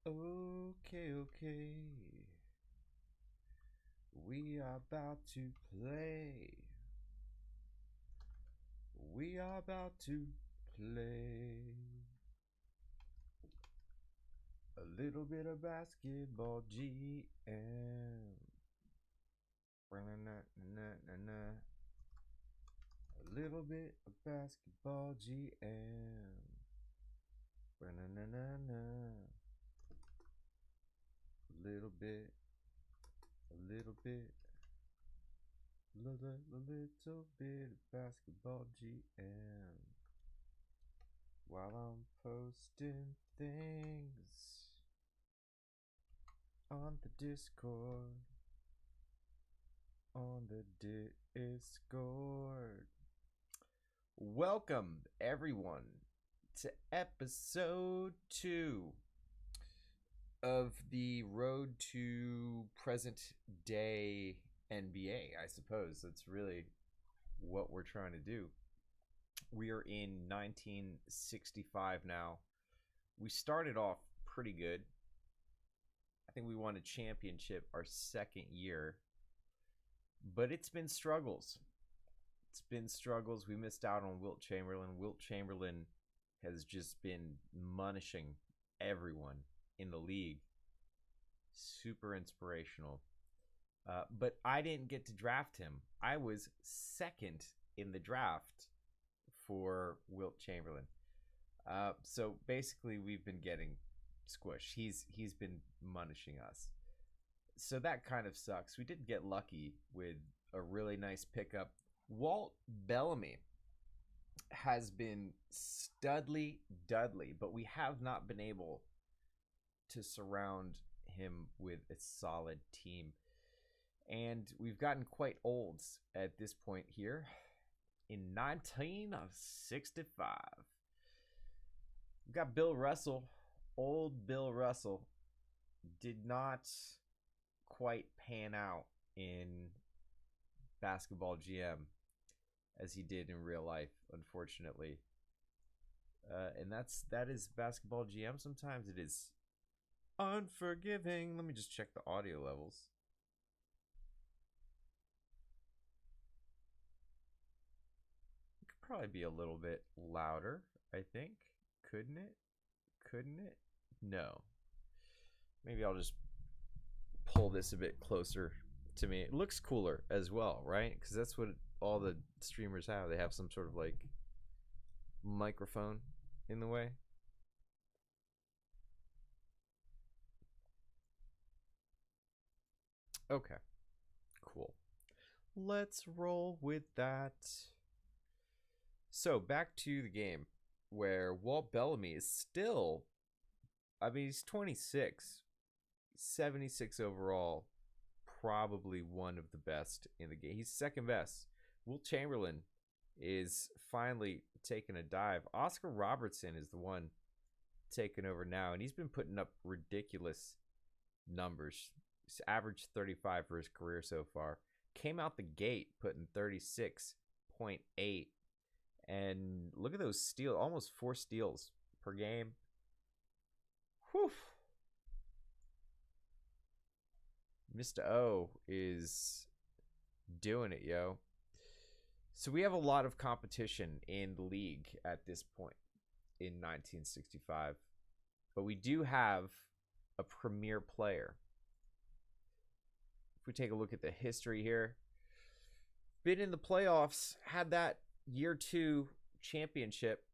Okay, okay. We are about to play. We are about to play a little bit of basketball GM. A little bit of basketball GM. A little bit, a little bit, little bit of basketball GM. While I'm posting things on the Discord. On the Discord. Welcome, everyone, to episode 2 of the Road to Present Day NBA, I suppose. That's really what we're trying to do. We are in 1965 now. We started off pretty good. I think we won a championship our second year, but it's been struggles. It's been struggles. We missed out on Wilt Chamberlain. Wilt Chamberlain has just been munishing everyone in the league. Super inspirational. But I didn't get to draft him. I was second in the draft for Wilt Chamberlain. So basically, we've been getting squished. He's been munishing us. So that kind of sucks. We did get lucky with a really nice pickup. Walt Bellamy has been studly Dudley, but we have not been able to surround him with a solid team. And we've gotten quite old at this point here. In 1965, we've got Bill Russell. Old Bill Russell did not quite pan out in basketball GM as he did in real life, unfortunately. And that is basketball GM. Sometimes it is unforgiving. Let me just check the audio levels. It could probably be a little bit louder, I think. Couldn't it? Couldn't it? No. Maybe I'll just pull this a bit closer to me. It looks cooler as well, right? Because that's what all the streamers have. They have some sort of like microphone in the way. Okay, cool. Let's roll with that. So back to the game where Walt Bellamy is still, I mean, he's 26, 76 overall, probably one of the best in the game. He's second best. Wilt Chamberlain is finally taking a dive. Oscar Robertson is the one taking over now, and he's been putting up ridiculous numbers. He's averaged 35 for his career so far. Came out the gate putting 36.8. And look at those steals, almost 4 steals per game. Whew. Mr. O is doing it, yo. So we have a lot of competition in the league at this point in 1965. But we do have a premier player. If we take a look at the history here, been in the playoffs, had that year 2 championship,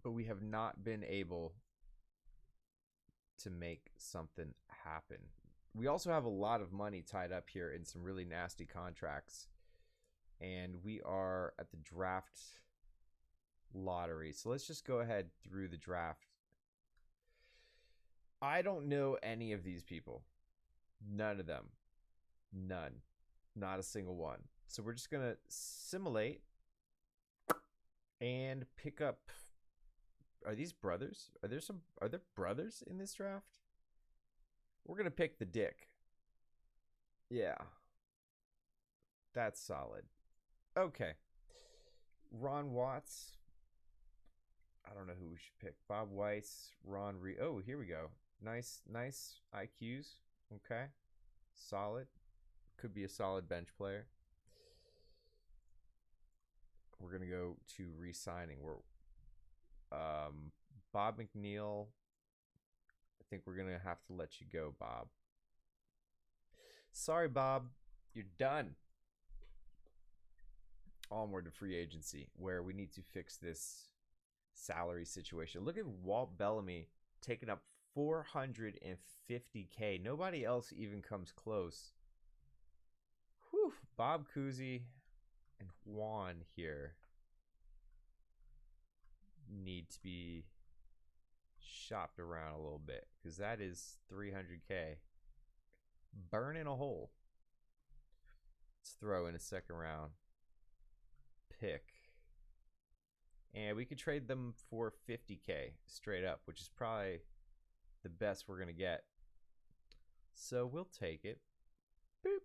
but we have not been able to make something happen. We also have a lot of money tied up here in some really nasty contracts, and we are at the draft lottery. So let's just go ahead through the draft. I don't know any of these people. None of them. None. Not a single one. So we're just going to simulate and pick up. Are these brothers? Are there brothers in this draft? We're going to pick the Dick. Yeah. That's solid. Okay. Ron Watts. I don't know who we should pick. Bob Weiss, Ron Reed. Oh, here we go. Nice IQs. Okay. Solid. Could be a solid bench player. We're gonna go to re-signing. We're Bob McNeil. I think we're gonna have to let you go, Bob. Sorry, Bob. You're done. Onward to free agency, where we need to fix this salary situation. Look at Walt Bellamy taking up $450K. Nobody else even comes close. Whew. Bob Cousy and Juan here need to be shopped around a little bit, because that is $300K. Burning a hole. Let's throw in a second round pick. And we could trade them for $50K straight up, which is probably the best we're going to get. So we'll take it. Boop.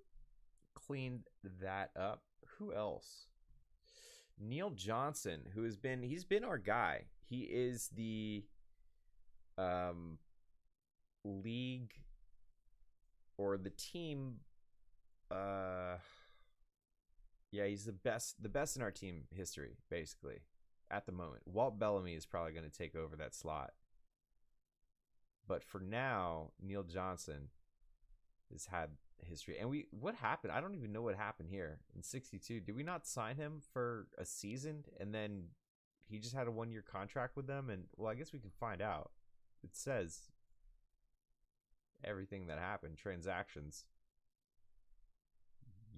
Cleaned that up. Who else? Neil Johnson, who has been, he's been our guy. He is the league or the team yeah, he's the best in our team history, basically, at the moment. Walt Bellamy is probably going to take over that slot. But for now, Neil Johnson has had history. And what happened? I don't even know what happened here in 62. Did we not sign him for a season? And then he just had a 1-year contract with them? And, well, I guess we can find out. It says everything that happened, transactions.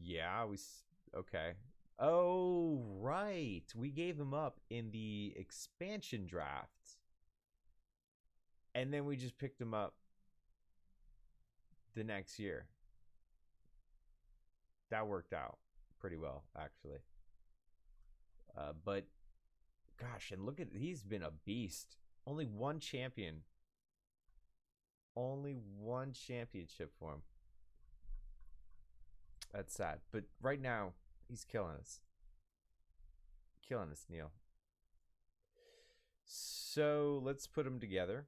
Yeah, okay. Oh, right. We gave him up in the expansion draft. And then we just picked him up the next year. That worked out pretty well, actually. But, gosh, and look at, he's been a beast. Only one champion. Only one championship for him. That's sad. But right now, he's killing us. Killing us, Neil. So let's put them together.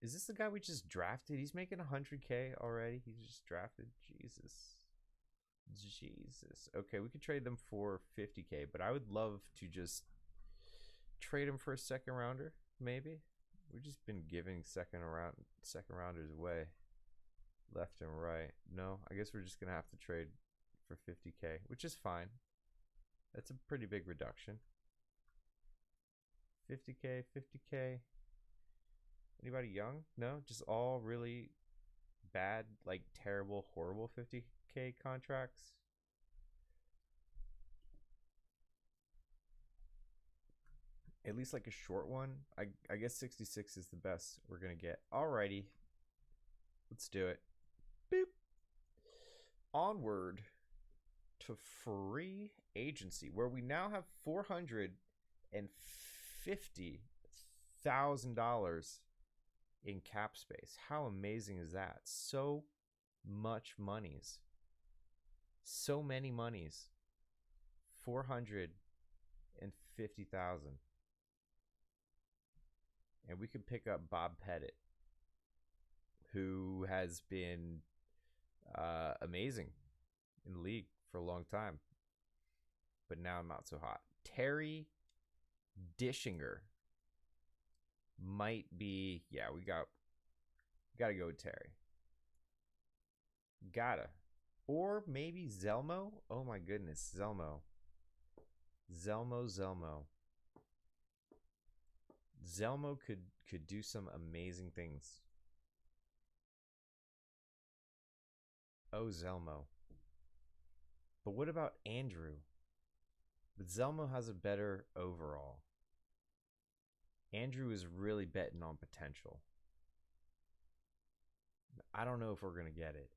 Is this the guy we just drafted? He's making 100K already. He's just drafted. Jesus. Okay, we could trade them for 50K, but I would love to just trade him for a second rounder, maybe. We've just been giving second rounders away left and right. No, I guess we're just gonna have to trade for 50K, which is fine. That's a pretty big reduction. 50K, 50K. Anybody young? No, just all really bad, like terrible, horrible 50K contracts. At least like a short one. I guess 66 is the best we're gonna get. Alrighty, let's do it. Boop. Onward to free agency, where we now have $450,000 in cap space. How amazing is that? So much monies. So many monies. 450,000. And we could pick up Bob Pettit, who has been amazing in the league for a long time, but now not so hot. Terry Dishinger might be, yeah, we gotta go with Terry. Gotta. Or maybe Zelmo. Oh my goodness, Zelmo. Zelmo could do some amazing things. Oh, Zelmo. But what about Andrew? But Zelmo has a better overall. Andrew is really betting on potential. I don't know if we're going to get it.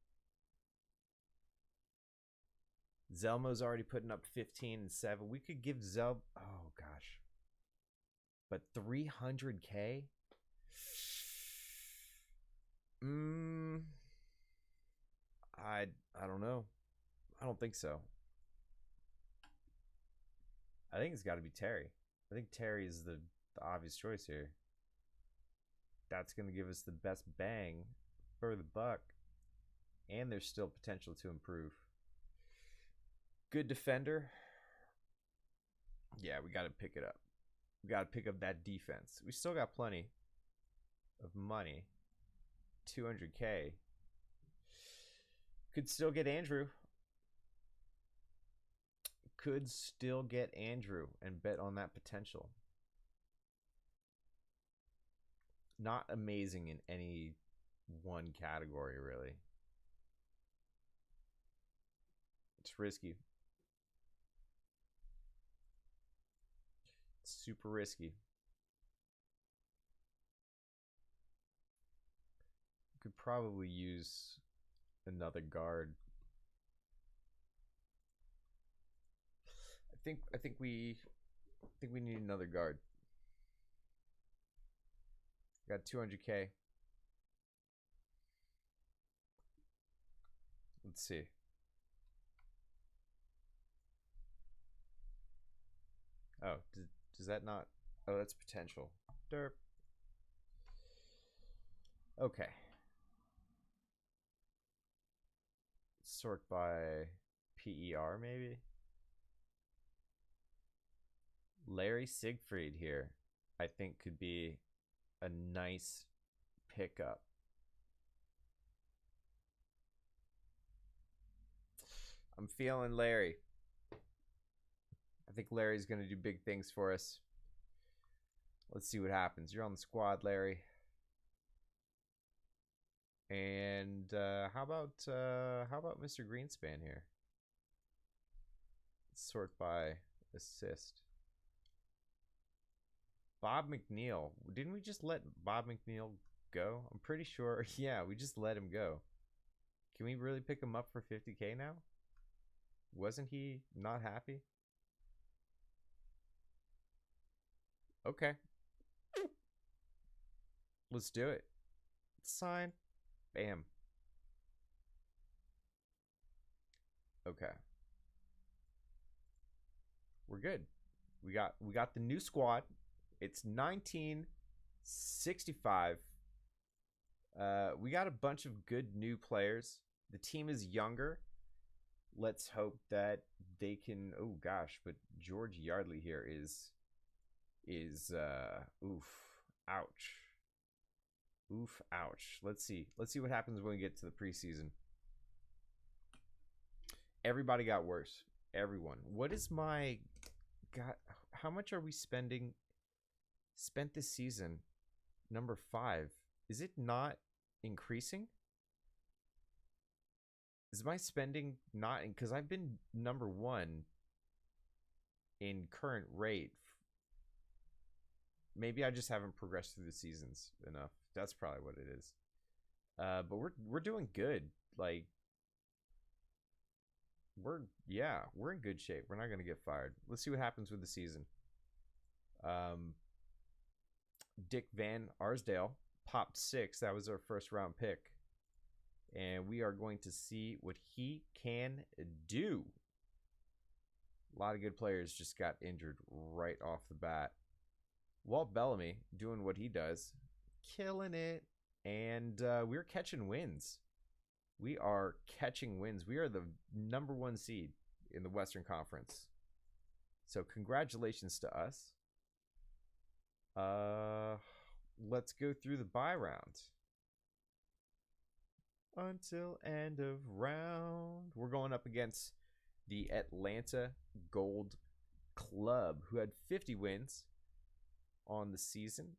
Zelmo's already putting up 15 and 7. We could give Oh, gosh. But 300K? I don't know. I don't think so. I think it's got to be Terry. I think Terry is the obvious choice here. That's going to give us the best bang for the buck. And there's still potential to improve. Good defender. Yeah, we got to pick it up. We got to pick up that defense. We still got plenty of money. 200K. Could still get Andrew. Could still get Andrew and bet on that potential. Not amazing in any one category, really. It's risky. It's super risky. Could probably use another guard. I think we need another guard. Got 200K. Let's see. Oh, does that not? Oh, that's potential. Derp. Okay. Sort by PER, maybe? Larry Siegfried here, I think, could be a nice pickup. I'm feeling Larry. I think Larry's going to do big things for us. Let's see what happens. You're on the squad, Larry. And how about Mr. Greenspan here? Let's sort by assist. Bob McNeil. Didn't we just let Bob McNeil go? I'm pretty sure. Yeah, we just let him go. Can we really pick him up for 50K now? Wasn't he not happy? Okay. Let's do it. Sign. Bam. Okay. We're good. We got the new squad. It's 1965. We got a bunch of good new players. The team is younger. Let's hope that they can. Oh gosh, but George Yardley here is oof, ouch. Oof, ouch. Let's see what happens when we get to the preseason. Everybody got worse. Everyone. What is my God? How much are we spent this season? Number 5. Is it not increasing? Is my spending not? Because I've been number 1 in current rate. Maybe I just haven't progressed through the seasons enough. That's probably what it is. But we're doing good. Like we're in good shape. We're not gonna get fired. Let's see what happens with the season. Dick Van Arsdale popped 6. That was our first round pick. And we are going to see what he can do. A lot of good players just got injured right off the bat. Walt Bellamy doing what he does, killing it, and we're catching wins. We are catching wins. We are the number 1 seed in the Western Conference. So congratulations to us. Let's go through the bye round. Until end of round. We're going up against the Atlanta Gold Club, who had 50 wins on the season.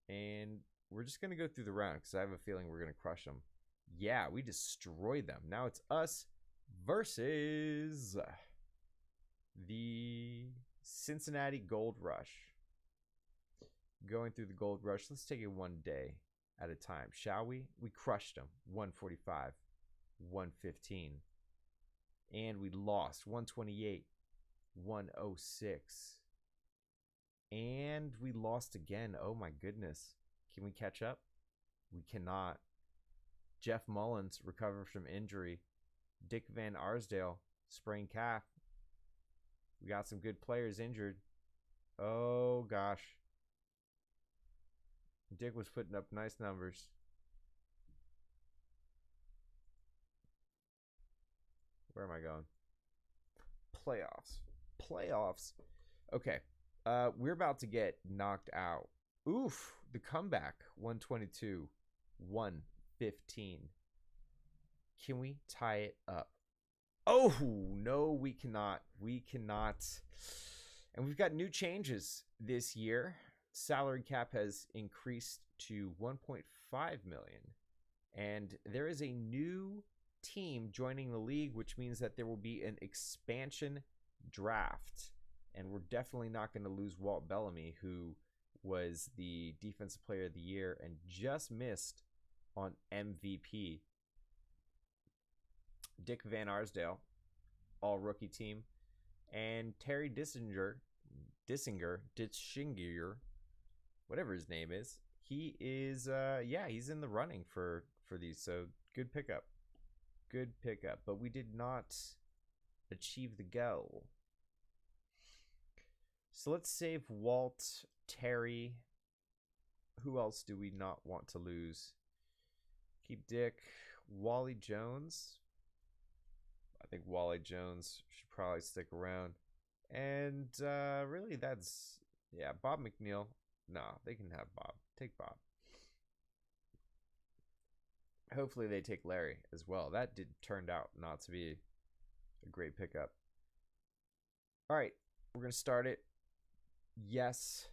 And we're just going to go through the round because I have a feeling we're going to crush them. Yeah, we destroyed them. Now it's us versus the Cincinnati Gold Rush. Going through the Gold Rush. Let's take it one day at a time, shall we? We crushed them. 145, 115. And we lost 128, 106. And we lost again. Oh my goodness. Can we catch up? We cannot. Jeff Mullins recovered from injury. Dick Van Arsdale sprained calf. We got some good players injured. Oh gosh. Dick was putting up nice numbers. Where am I going? Playoffs. Playoffs. Okay. We're about to get knocked out. Oof. The comeback. 122. 115. Can we tie it up? Oh, no, we cannot. We cannot. And we've got new changes this year. Salary cap has increased to 1.5 million. And there is a new team joining the league, which means that there will be an expansion draft. And we're definitely not going to lose Walt Bellamy, who was the Defensive Player of the Year and just missed on MVP. Dick Van Arsdale, all rookie team, and Terry Dissinger, whatever his name is. He is, he's in the running for these. So good pickup, But we did not achieve the goal. So let's save Walt, Terry. Who else do we not want to lose? Keep Dick, Wally Jones. I think Wally Jones should probably stick around. And really that's, Bob McNeil. No, they can have Bob. Take Bob. Hopefully they take Larry as well. That turned out not to be a great pickup. All right, we're going to start it. Yes.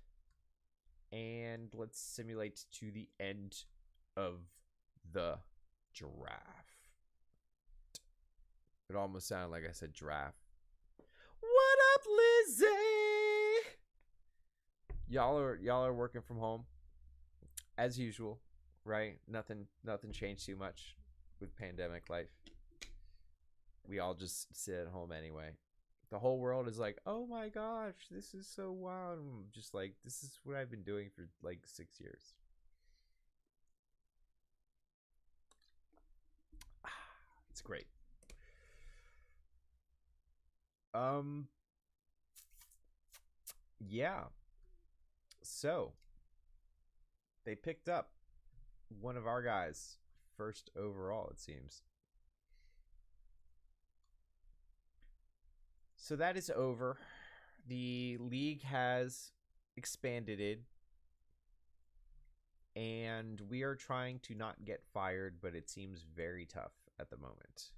And let's simulate to the end of the draft. It almost sounded like I said giraffe. What up, Lizzie? Y'all are working from home as usual, right? Nothing changed too much with pandemic life. We all just sit at home anyway. The whole world is like, oh my gosh, this is so wild. I'm just like, this is what I've been doing for like 6 years. It's great. Yeah. So they picked up one of our guys first overall, it seems. So that is over. The league has expanded it, and we are trying to not get fired, but it seems very tough at the moment.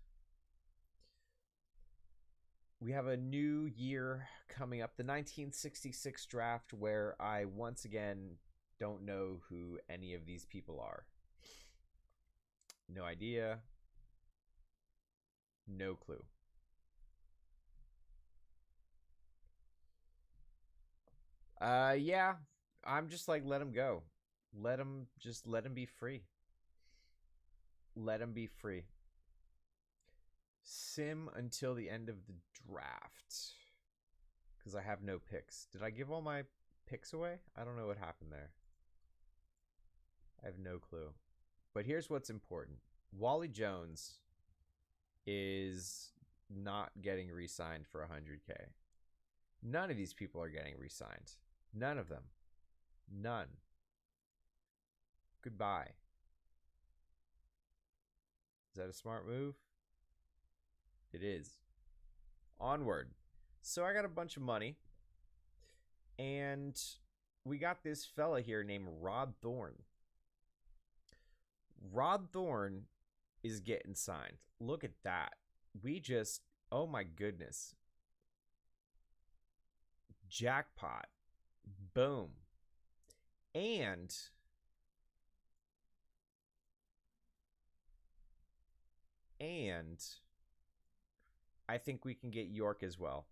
We have a new year coming up, the 1966 draft, where I once again don't know who any of these people are. No idea. No clue. Yeah, I'm just like, let him go. Let him be free. Let him be free. Sim until the end of the draft. Because I have no picks. Did I give all my picks away? I don't know what happened there. I have no clue. But here's what's important. Wally Jones is not getting re-signed for 100K. None of these people are getting re-signed. None of them. None. Goodbye. Is that a smart move? It is. Onward. So I got a bunch of money. And we got this fella here named Rod Thorn. Rod Thorn is getting signed. Look at that. Oh my goodness. Jackpot. Boom. And I think we can get York as well.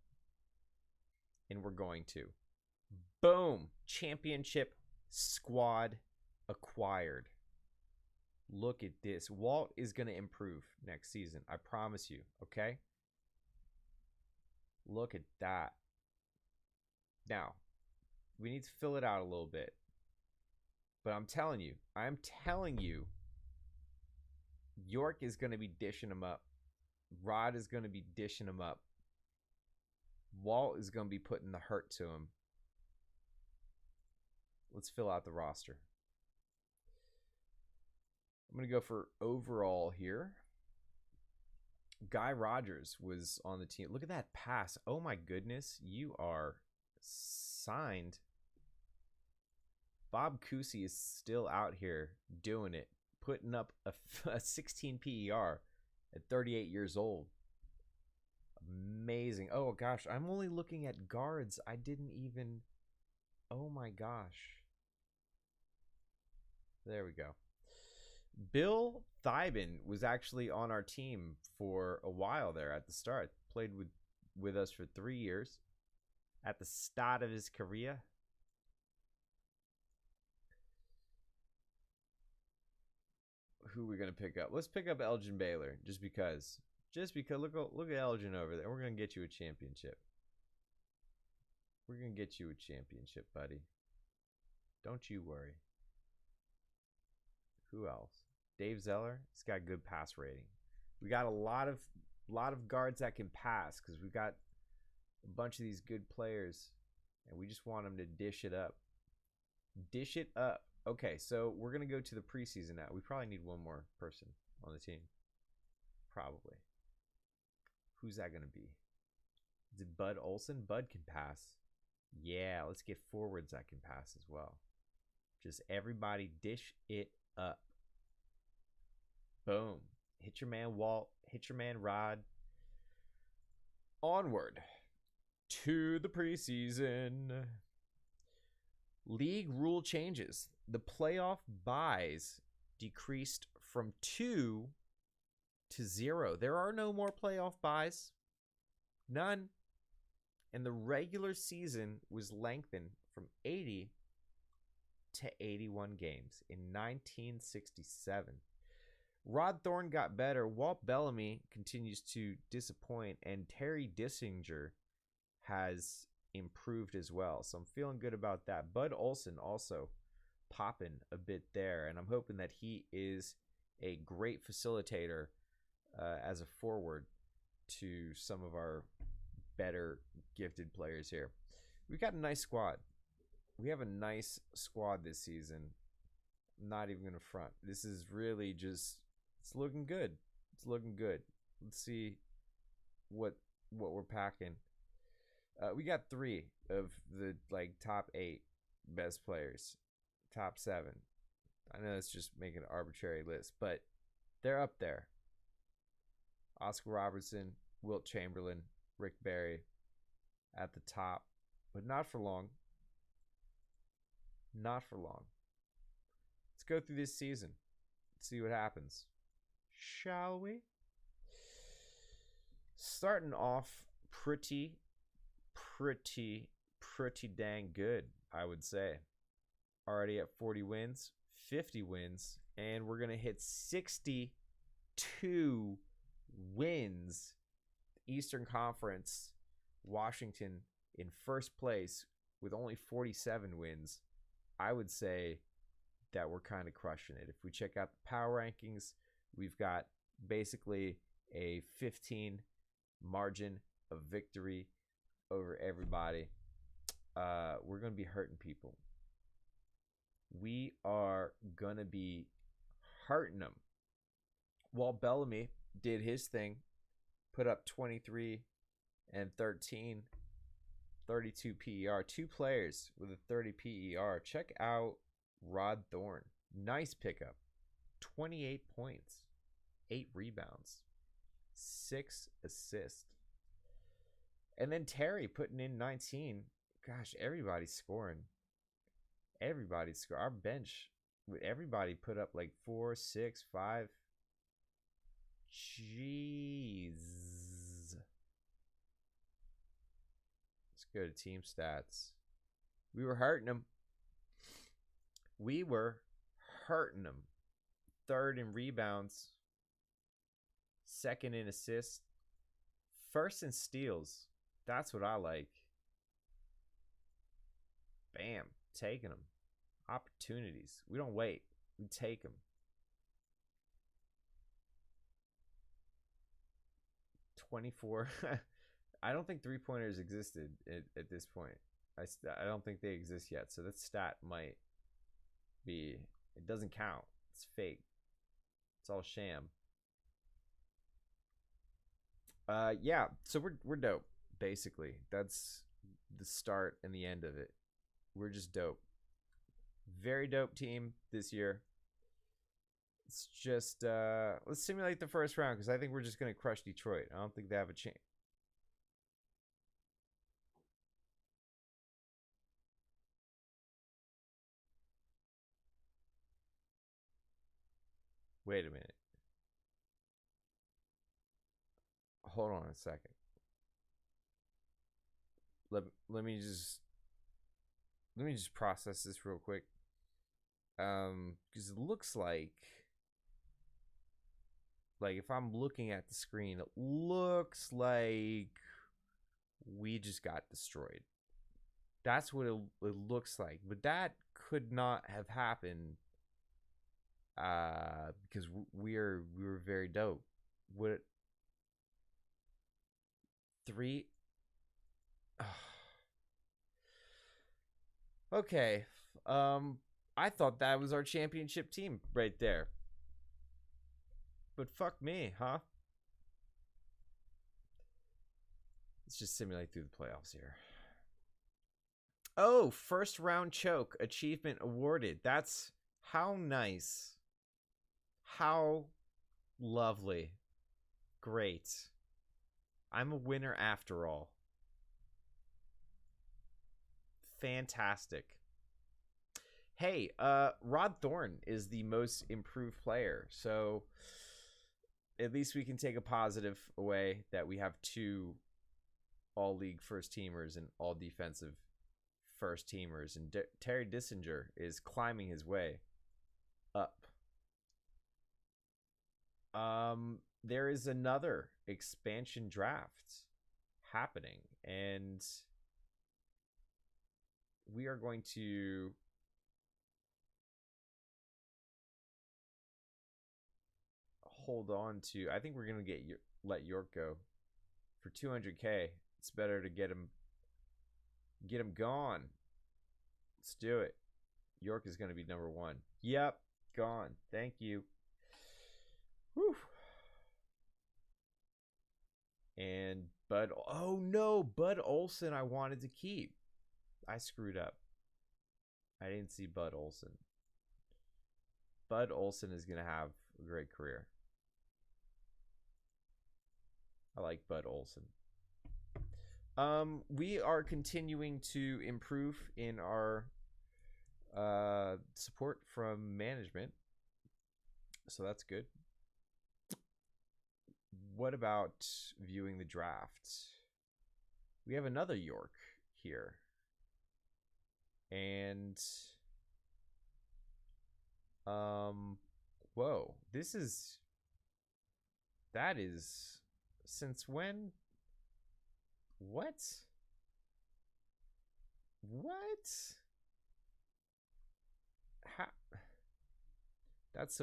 And we're going to. Boom. Championship squad acquired. Look at this. Walt is going to improve next season. I promise you. Okay? Look at that. Now, we need to fill it out a little bit. But I'm telling you, York is going to be dishing him up. Rod is going to be dishing him up. Walt is going to be putting the hurt to him. Let's fill out the roster. I'm going to go for overall here. Guy Rogers was on the team. Look at that pass. Oh my goodness. You are signed. Bob Cousy is still out here doing it, putting up a 16 PER at 38 years old. Amazing. Oh gosh, I'm only looking at guards. I didn't even. Oh my gosh. There we go. Bill Thibin was actually on our team for a while there at the start. Played with us for 3 years at the start of his career. Who are we going to pick up? Let's pick up Elgin Baylor just because. Just because. Look at Elgin over there. We're going to get you a championship. We're going to get you a championship, buddy. Don't you worry. Who else? Dave Zeller. He's got good pass rating. We got a lot of guards that can pass because we got a bunch of these good players, and we just want them to dish it up. Dish it up. Okay, so we're gonna go to the preseason now. We probably need one more person on the team. Probably. Who's that gonna be? Is it Bud Olson? Bud can pass. Yeah, let's get forwards that can pass as well. Just everybody dish it up. Boom. Hit your man Walt. Hit your man Rod. Onward to the preseason. League rule changes. The playoff buys decreased from 2 to 0. There are no more playoff buys. None. And the regular season was lengthened from 80 to 81 games in 1967. Rod Thorne got better. Walt Bellamy continues to disappoint, and Terry Dissinger has improved as well. So I'm feeling good about that. Bud Olson also popping a bit there, and I'm hoping that he is a great facilitator as a forward to some of our better gifted players here. We've got a nice squad. We have a nice squad this season. I'm not even going to front. This is really just, it's looking good. It's looking good. Let's see what we're packing. We got 3 of the top 8 best players, top 7. I know it's just making an arbitrary list, but they're up there. Oscar Robertson, Wilt Chamberlain, Rick Barry at the top, but not for long. Not for long. Let's go through this season. Let's see what happens. Shall we? Starting off pretty dang good, I would say. Already at 40 wins, 50 wins, and we're going to hit 62 wins. Eastern Conference, Washington in first place with only 47 wins. I would say that we're kind of crushing it. If we check out the power rankings, we've got basically a 15 margin of victory over everybody. We're going to be hurting people. We are going to be hurting them. Walt Bellamy did his thing, put up 23 and 13, 32 PER. 2 players with a 30 PER. Check out Rod Thorne. Nice pickup. 28 points, 8 rebounds, 6 assists. And then Terry putting in 19. Gosh, everybody's scoring. Everybody's scoring. Our bench, everybody put up 4, 6, 5. Jeez. Let's go to team stats. We were hurting them. We were hurting them. 3rd in rebounds. 2nd in assists. 1st in steals. That's what I like. Bam. Taking them. Opportunities. We don't wait. We take them. 24. I don't think 3-pointers existed at this point. I don't think they exist yet. So that stat might be, it doesn't count. It's fake. It's all sham. Yeah, so we're dope, basically. That's the start and the end of it. We're just dope. Very dope team this year. It's just let's simulate the first round because I think we're just gonna crush Detroit. I don't think they have a chance. Wait a minute. Hold on a second. Let let me just let me just process this real quick. Because it looks like if I'm looking at the screen, it looks like we just got destroyed. That's what it looks like, but that could not have happened because we were very dope. What three? Okay. I thought that was our championship team right there. But fuck me, huh? Let's just simulate through the playoffs here. Oh, first round choke achievement awarded. That's how nice. How lovely. Great. I'm a winner after all. Fantastic. Hey, Rod Thorn is the most improved player, so at least we can take a positive away that we have two all league first teamers and all defensive first teamers, and Terry Dissinger is climbing his way up. There is another expansion draft happening, and we are going to hold on to. I think we're gonna let York go for 200K. It's better to get him gone. Let's do it. York is gonna be number one. Yep, gone. Thank you. Whew. And Bud. Oh no, Bud Olson. I wanted to keep. I screwed up. I didn't see Bud Olson. Bud Olson is gonna have a great career. I like Bud Olson. We are continuing to improve in our support from management, so that's good. What about viewing the draft? We have another York here, and whoa, that is since when? What? How? That's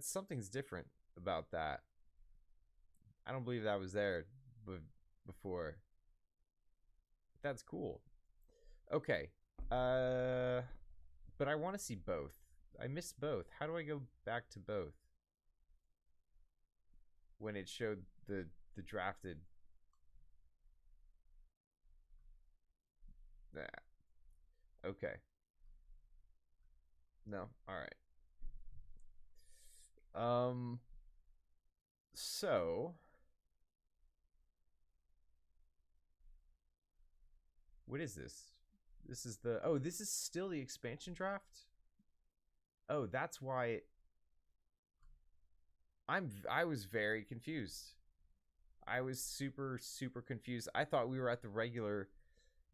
something's different about that. I don't believe that was there before. That's cool. Okay. But I want to see both. I missed both. How do I go back to both? When it showed the drafted. Nah. Okay. No. All right. So what is this? This is the this is still the expansion draft? Oh, that's why I was very confused. I was super confused. I thought we were at the regular.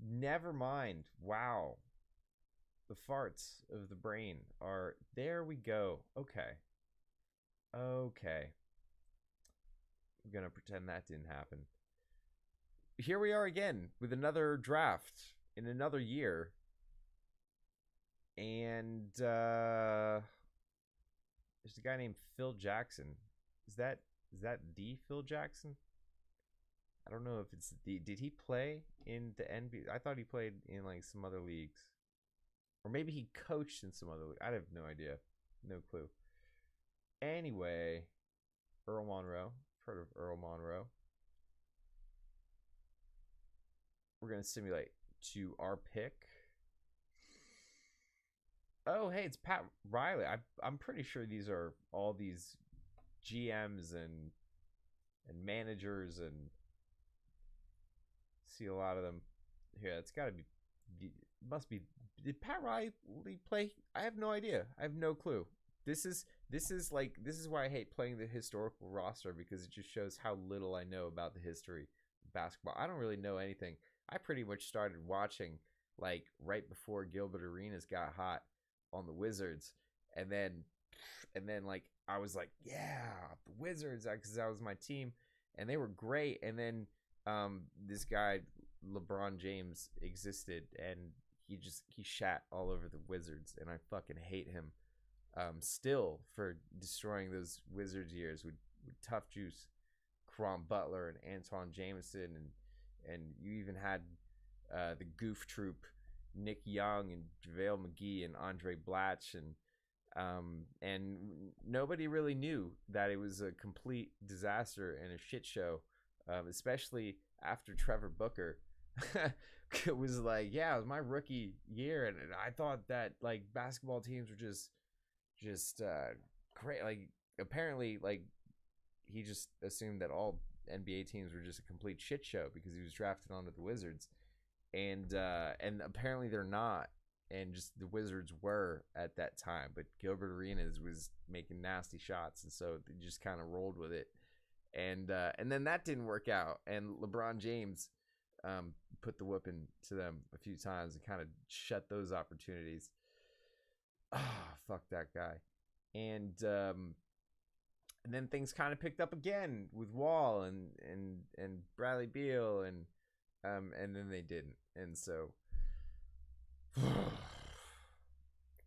Never mind. Wow. The farts of the brain are there. We go. Okay. I'm gonna pretend that didn't happen. Here we are again with another draft in another year. And there's a guy named Phil Jackson. Is that the Phil Jackson? I don't know if it's the. Did he play in the NBA? I thought he played in like some other leagues, or maybe he coached in some other league. I have no idea, no clue. Anyway, Earl Monroe. Heard of Earl Monroe? We're gonna simulate to our pick. Oh, hey, it's Pat Riley. I'm pretty sure these are all these GMs and managers, and see a lot of them here. It's got to be, must be. Did Pat Riley play? I have no idea. I have no clue. This is why I hate playing the historical roster, because it just shows how little I know about the history of basketball. I don't really know anything. I pretty much started watching like right before Gilbert Arenas got hot on the Wizards, and then like I was like, yeah, the Wizards, because that was my team, and they were great. And then this guy LeBron James existed, and he shat all over the Wizards, and I fucking hate him still for destroying those Wizards years with Tough Juice, Caron Butler, and Antoine Jameson, and you even had the Goof Troop, Nick Young and JaVale McGee and Andre Blatch, and nobody really knew that it was a complete disaster and a shit show, especially after Trevor Booker. It was like, yeah, it was my rookie year, and I thought that like basketball teams were just great. Like apparently, like he just assumed that all NBA teams were just a complete shit show because he was drafted onto the Wizards, and apparently they're not, and just the Wizards were at that time. But Gilbert Arenas was making nasty shots, and so they just kind of rolled with it, and then that didn't work out, and LeBron James put the whooping to them a few times and kind of shut those opportunities. Fuck that guy. And then things kind of picked up again with Wall and Bradley Beal, and then they didn't. And so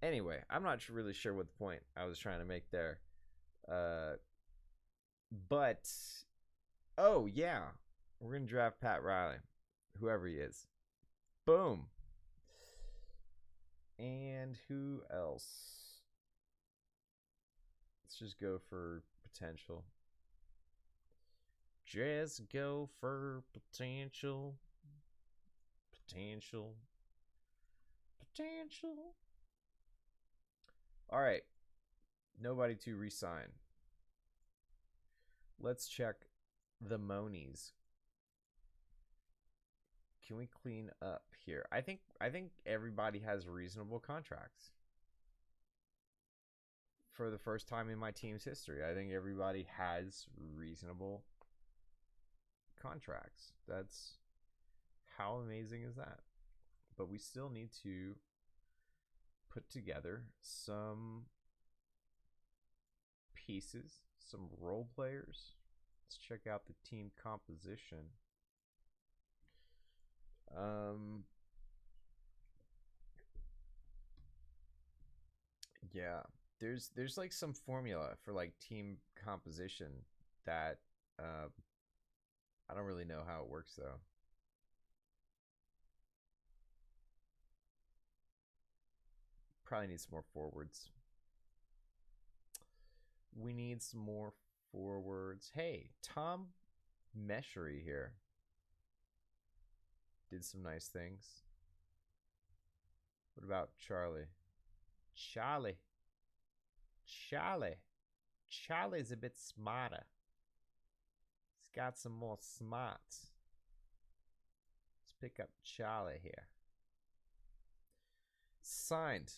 anyway, I'm not really sure what the point I was trying to make there. But oh yeah, we're gonna draft Pat Riley, whoever he is. Boom. And who else? Let's just go for potential. Just go for potential. Potential. All right. Nobody to resign. Let's check the Monies. Can we clean up here? I think everybody has reasonable contracts. For the first time in my team's history, I think everybody has reasonable contracts. That's how amazing is that? But we still need to put together some pieces, some role players. Let's check out the team composition. Yeah, there's like some formula for like team composition that I don't really know how it works though. Probably need some more forwards. We need some more forwards. Hey, Tom Meshery here did some nice things. What about Charlie? Charlie's a bit smarter. He's got some more smarts. Let's pick up Charlie here. Signed.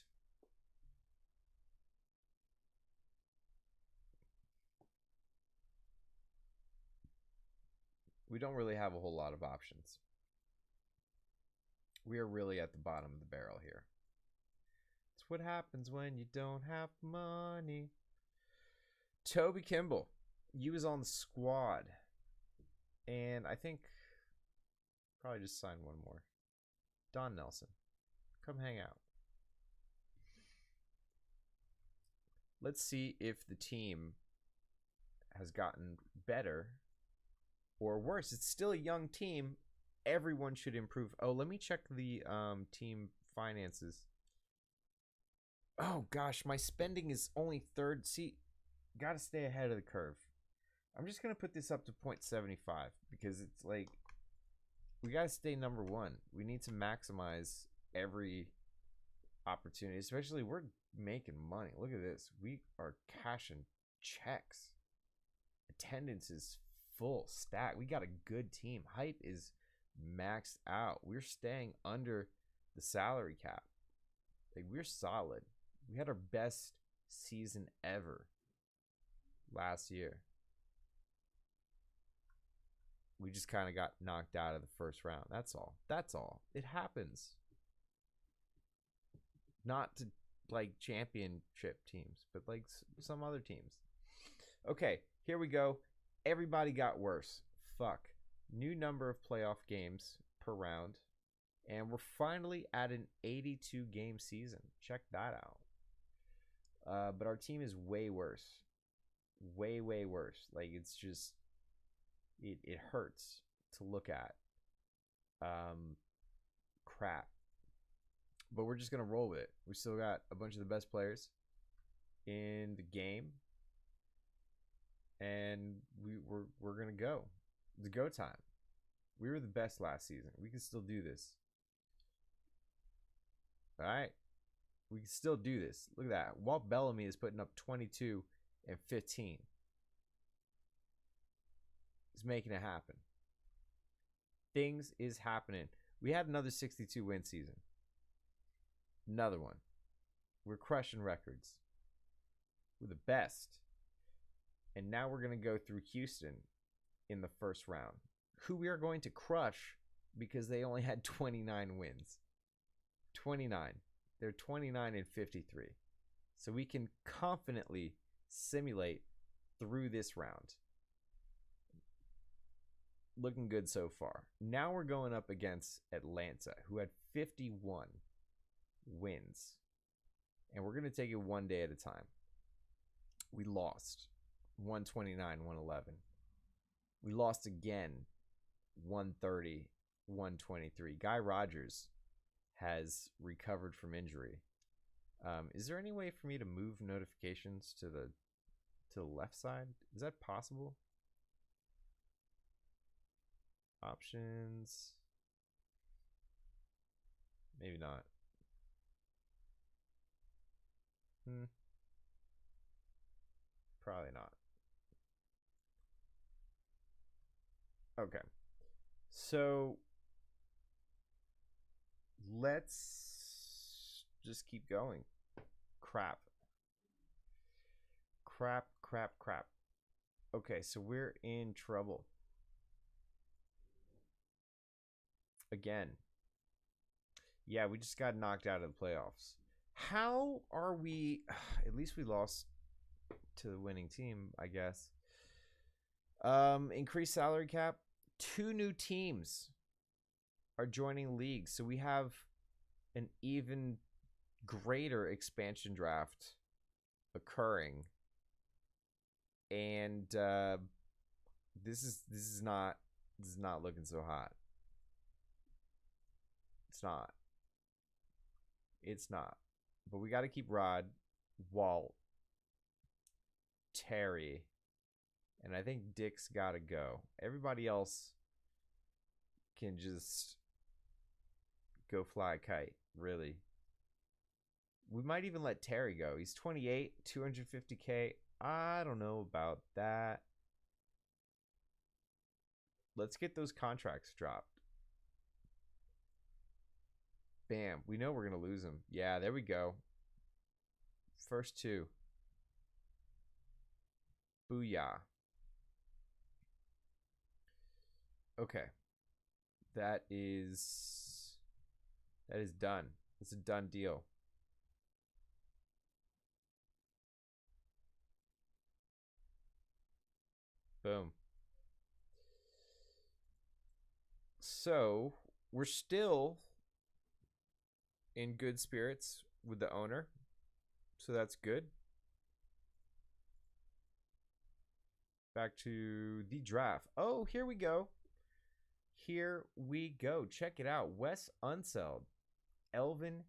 We don't really have a whole lot of options. We are really at the bottom of the barrel here. It's what happens when you don't have money. Toby Kimball. You was on the squad. And I think probably just sign one more. Don Nelson. Come hang out. Let's see if the team has gotten better or worse. It's still a young team. Everyone should improve. Oh, let me check the team finances. Oh gosh, my spending is only third. See, got to stay ahead of the curve. I'm just going to put this up to 0.75 because it's like we got to stay number one. We need to maximize every opportunity, especially we're making money. Look at this. We are cashing checks. Attendance is full stack. We got a good team. Hype is maxed out. We're staying under the salary cap. Like, we're solid. We had our best season ever last year. We just kind of got knocked out of the first round. That's all. That's all. It happens. Not to like championship teams, but like some other teams. Okay, here we go. Everybody got worse. Fuck. New number of playoff games per round. And we're finally at an 82 game season. Check that out. But our team is way worse. Way, way worse. Like, it's just, it hurts to look at. Crap. But we're just going to roll with it. We still got a bunch of the best players in the game. And we're going to go. It's go time. We were the best last season. We can still do this. All right. We can still do this. Look at that. Walt Bellamy is putting up 22 and 15. He's making it happen. Things is happening. We had another 62 win season. Another one. We're crushing records. We're the best. And now we're going to go through Houston in the first round, who we are going to crush because they only had 29 wins. 29. They're 29 and 53. So we can confidently simulate through this round. Looking good so far. Now we're going up against Atlanta, who had 51 wins. And we're going to take it one day at a time. We lost 129, 111. We lost again 130, 123. Guy Rogers has recovered from injury. Is there any way for me to move notifications to the left side? Is that possible? Options. Maybe not. Probably not. Okay. So let's just keep going. Crap. Okay, so we're in trouble. Again. Yeah, we just got knocked out of the playoffs. How are we? At least we lost to the winning team, I guess. Increased salary cap. 2 new teams are joining leagues, so we have an even greater expansion draft occurring, and this is not looking so hot. It's not. But we got to keep Rod, Walt, Terry, and I think Dick's got to go. Everybody else can just go fly a kite, really. We might even let Terry go. He's 28, 250K. I don't know about that. Let's get those contracts dropped. Bam. We know we're going to lose him. Yeah, there we go. First 2. Booyah. Okay. That is done. It's a done deal. Boom. So, we're still in good spirits with the owner. So that's good. Back to the draft. Oh, here we go. Here we go. Check it out. Wes Unseld. Elvin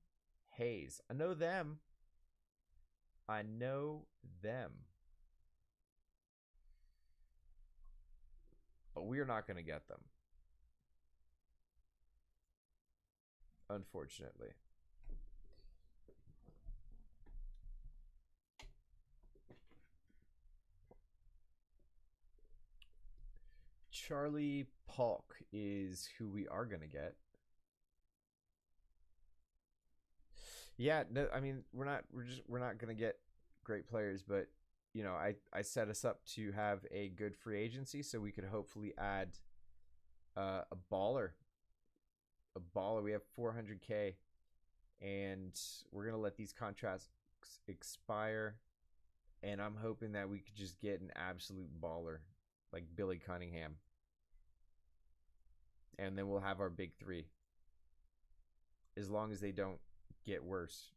Hayes. I know them. but we're not going to get them, unfortunately. Charlie Polk is who we are going to get. Yeah, no, I mean, we're not going to get great players, but you know, I set us up to have a good free agency so we could hopefully add a baller. A baller. We have 400K, and we're going to let these contracts expire, and I'm hoping that we could just get an absolute baller like Billy Cunningham. And then we'll have our big three. As long as they don't get worse.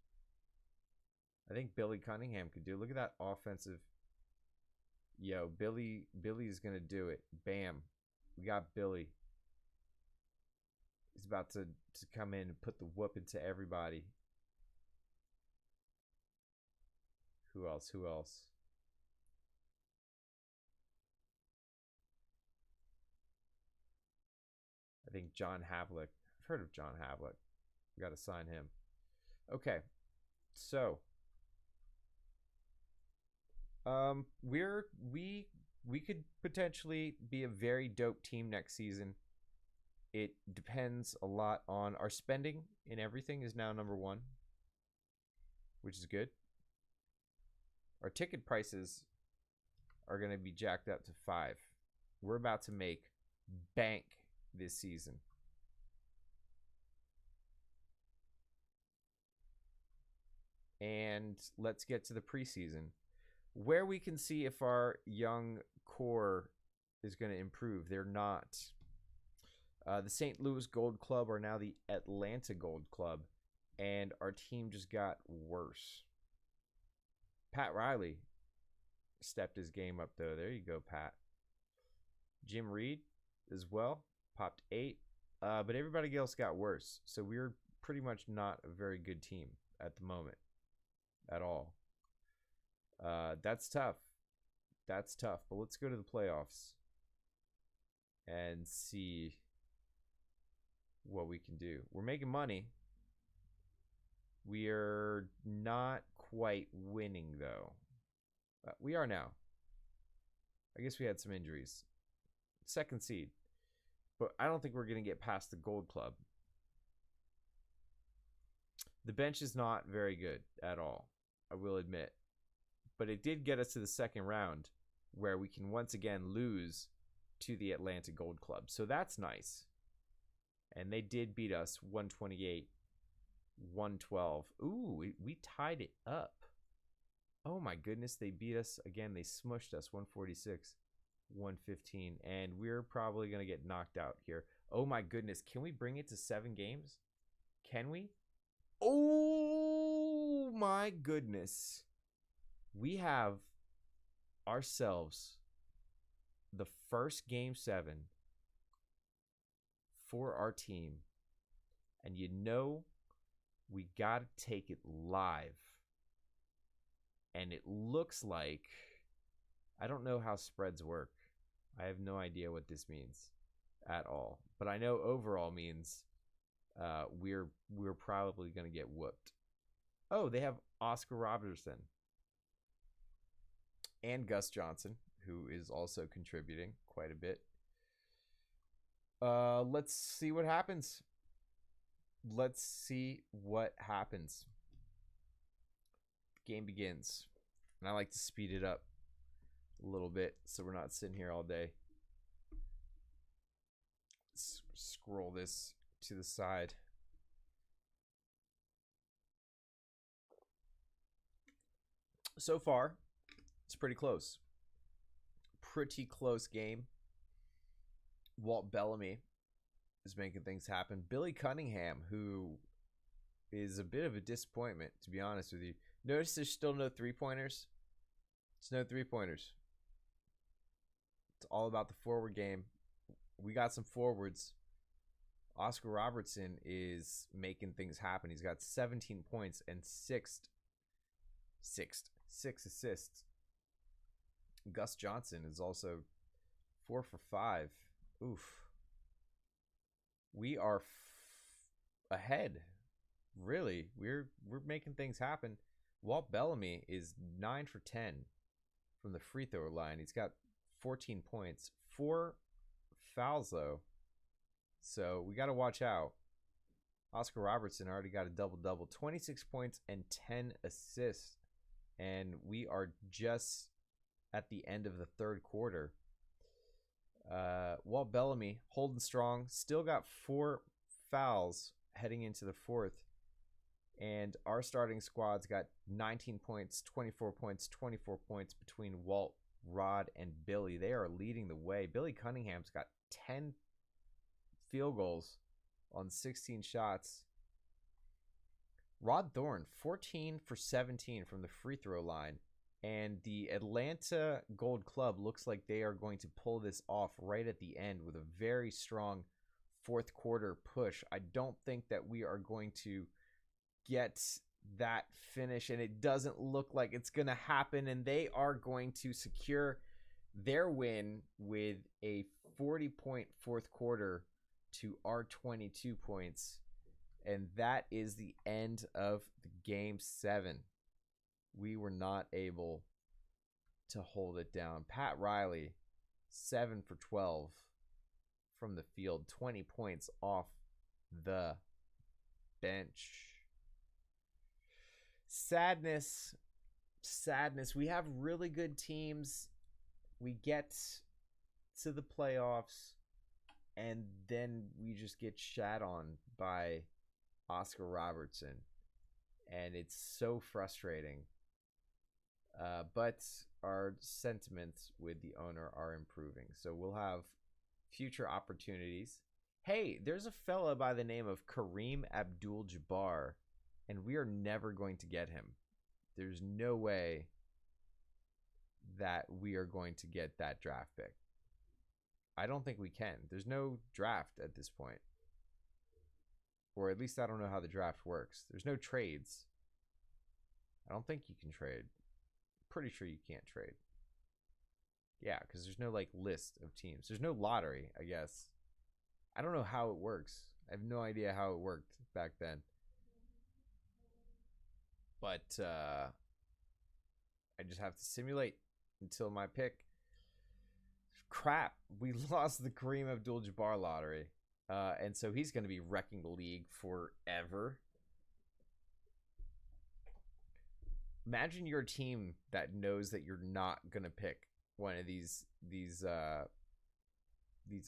I think Billy Cunningham could do. Look at that offensive. Yo, Billy's gonna do it. Bam. We got Billy. He's about to come in and put the whoop into everybody. Who else? Who else? I think John Havlick. I've heard of John Havlick. Got to sign him. Okay, so we could potentially be a very dope team next season. It depends a lot on our spending in everything is now number 1, which is good. Our ticket prices are going to be jacked up to 5. We're about to make bank this season. And let's get to the preseason, where we can see if our young core is going to improve. They're not. The St. Louis Gold Club are now the Atlanta Gold Club, and our team just got worse. Pat Riley stepped his game up, though. There you go, Pat. Jim Reed as well, popped 8. But everybody else got worse, so we're pretty much not a very good team at the moment at all. That's tough. That's tough. But let's go to the playoffs and see what we can do. We're making money. We are not quite winning, though. We are now. I guess we had some injuries. 2nd seed. But I don't think we're going to get past the Gold Club. The bench is not very good at all, I will admit. But it did get us to the 2nd round, where we can once again lose to the Atlanta Gold Club. So that's nice. And they did beat us 128-112. Ooh, we tied it up. Oh my goodness, they beat us again. They smushed us 146-115. And we're probably going to get knocked out here. Oh my goodness, can we bring it to 7 games? Can we? Oh my goodness. We have ourselves the first Game 7 for our team. And you know, we got to take it live. And it looks like, I don't know how spreads work. I have no idea what this means at all. But I know overall means we're probably going to get whooped. Oh, they have Oscar Robertson and Gus Johnson, who is also contributing quite a bit. Let's see what happens. Let's see what happens. The game begins. And I like to speed it up a little bit so we're not sitting here all day. Let's scroll this to the side. So far, it's pretty close. Pretty close game. Walt Bellamy is making things happen. Billy Cunningham, who is a bit of a disappointment, to be honest with you. Notice there's still no 3-pointers. It's no 3-pointers. It's all about the forward game. We got some forwards. Oscar Robertson is making things happen. He's got 17 points and 6 assists. Gus Johnson is also 4 for 5 Oof. We are ahead. Really, we're making things happen. Walt Bellamy is 9 for 10 from the free throw line. He's got 14 points, 4 fouls though, so we got to watch out. Oscar Robertson already got a double-double, 26 points and 10 assists, and we are just at the end of the third quarter. Walt Bellamy holding strong, still got 4 fouls heading into the fourth. And our starting squad's got 19 points, 24 points, 24 points between Walt, Rod, and Billy. They are leading the way. Billy Cunningham's got 10 field goals on 16 shots. Rod Thorne, 14 for 17 from the free throw line. And the Atlanta Gold Club looks like they are going to pull this off right at the end with a very strong fourth quarter push. I don't think that we are going to get that finish, and it doesn't look like it's going to happen, and they are going to secure their win with a 40-point fourth quarter to our 22 points, and that is the end of the game 7. We were not able to hold it down. Pat Riley, 7 for 12 from the field, 20 points off the bench. Sadness. We have really good teams. We get to the playoffs, and then we just get shat on by Oscar Robertson, and it's so frustrating. But our sentiments with the owner are improving, so we'll have future opportunities. Hey, there's a fella by the name of Kareem Abdul-Jabbar, and we are never going to get him. There's no way that we are going to get that draft pick. I don't think we can. There's no draft at this point. Or at least I don't know how the draft works. There's no trades. I don't think you can trade. Pretty sure you can't trade. Yeah, because there's no like list of teams. There's no lottery, I guess. I don't know how it works. I have no idea how it worked back then. But I just have to simulate until my pick. Crap, we lost the Kareem Abdul-Jabbar lottery. And so he's going to be wrecking the league forever. Imagine you're a team that knows that you're not going to pick one of these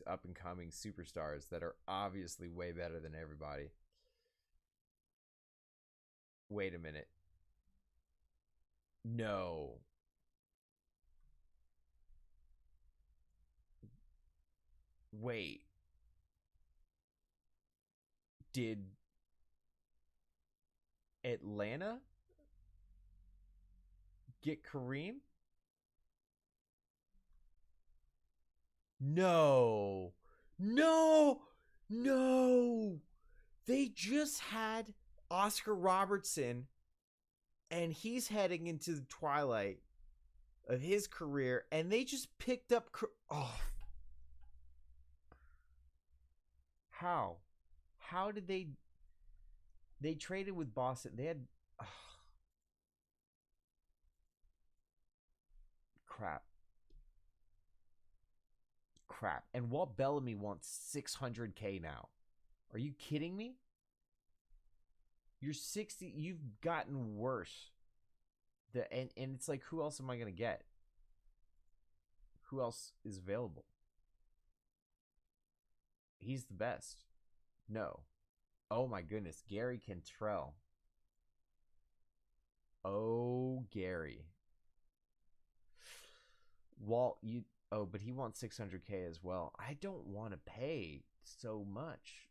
up and coming superstars that are obviously way better than everybody. Wait a minute. No. Wait. Did Atlanta get Kareem? No. No. No. They just had Oscar Robertson, and he's heading into the twilight of his career, and they just picked up... Oh. How? How did they... They traded with Boston. They had... Oh. Crap. And Walt Bellamy wants $600K now. Are you kidding me? You're 60. You've gotten worse. And it's like, who else am I going to get? Who else is available? He's the best. No. Oh my goodness. Gary Cantrell. Oh, Gary. Walt, you... Oh, but he wants $600K as well. I don't want to pay so much.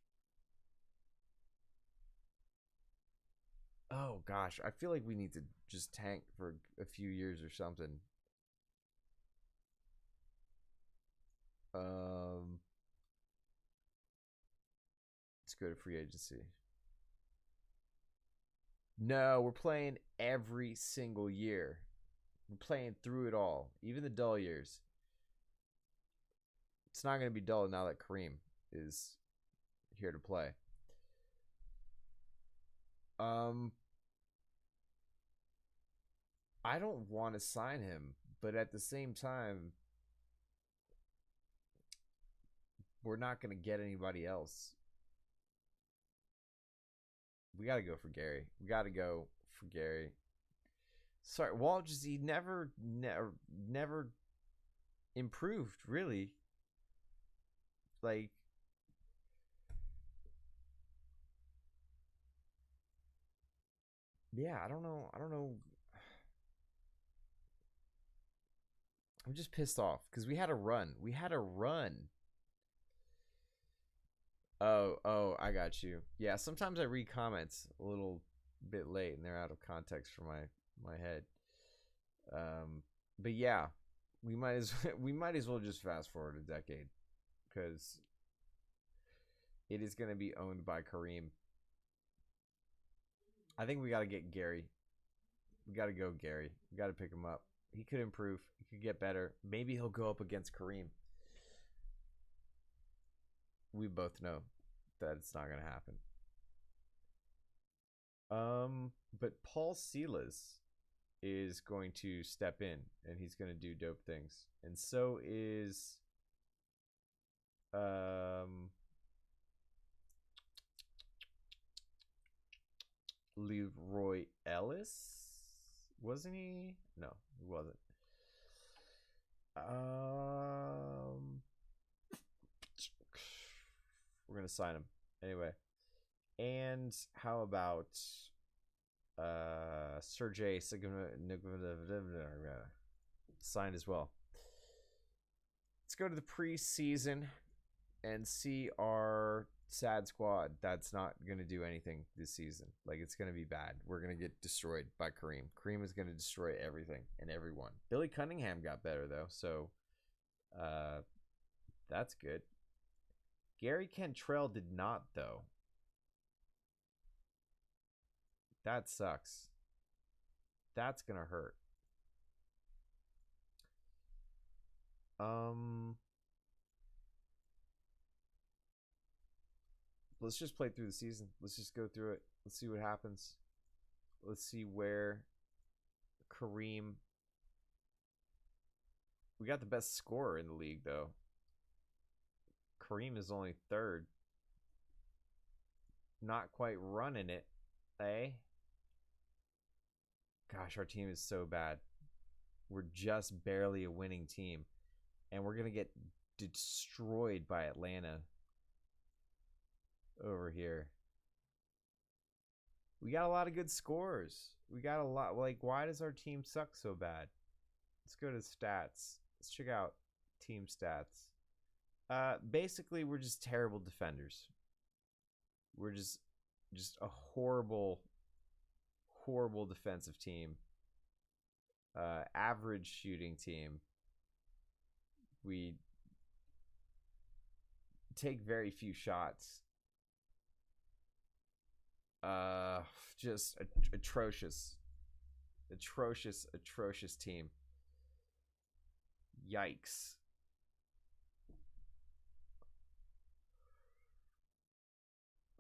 Oh, gosh. I feel like we need to just tank for a few years or something. Let's go to free agency. No, we're playing every single year. We're playing through it all, even the dull years. It's not going to be dull now that Kareem is here to play. I don't want to sign him, but at the same time, we're not going to get anybody else. We got to go for Gary. We got to go for Gary. Sorry, Walt just he never improved really. Like, yeah, I don't know. I'm just pissed off because we had a run. Oh, I got you. Yeah, sometimes I read comments a little bit late and they're out of context for my head. But yeah, we might as well just fast forward a decade because it is going to be owned by Kareem. I think we got to get Gary. We got to go Gary. We got to pick him up. He could improve. He could get better. Maybe he'll go up against Kareem. We both know that it's not going to happen. But Paul Silas is going to step in and he's going to do dope things. And so is Leroy Ellis. Wasn't he? No, he wasn't. We're gonna sign him anyway. And how about Sergey signed as well. Let's go to the preseason and see our sad squad that's not going to do anything this season. Like, it's going to be bad. We're going to get destroyed by Kareem. Kareem is going to destroy everything and everyone. Billy Cunningham got better, though, so that's good. Gary Cantrell did not, though. That sucks. That's going to hurt. Let's just play through the season. Let's just go through it. Let's see what happens. Let's see where Kareem. We got the best scorer in the league, though. Kareem is only third. Not quite running it, eh? Gosh, our team is so bad. We're just barely a winning team. And we're going to get destroyed by Atlanta over here. We got a lot of good scores. We got a lot. Like, why does our team suck so bad? Let's go to stats. Let's check out team stats. Basically, we're just terrible defenders. We're just a horrible defensive team. Average shooting team. We take very few shots. Just atrocious team. Yikes.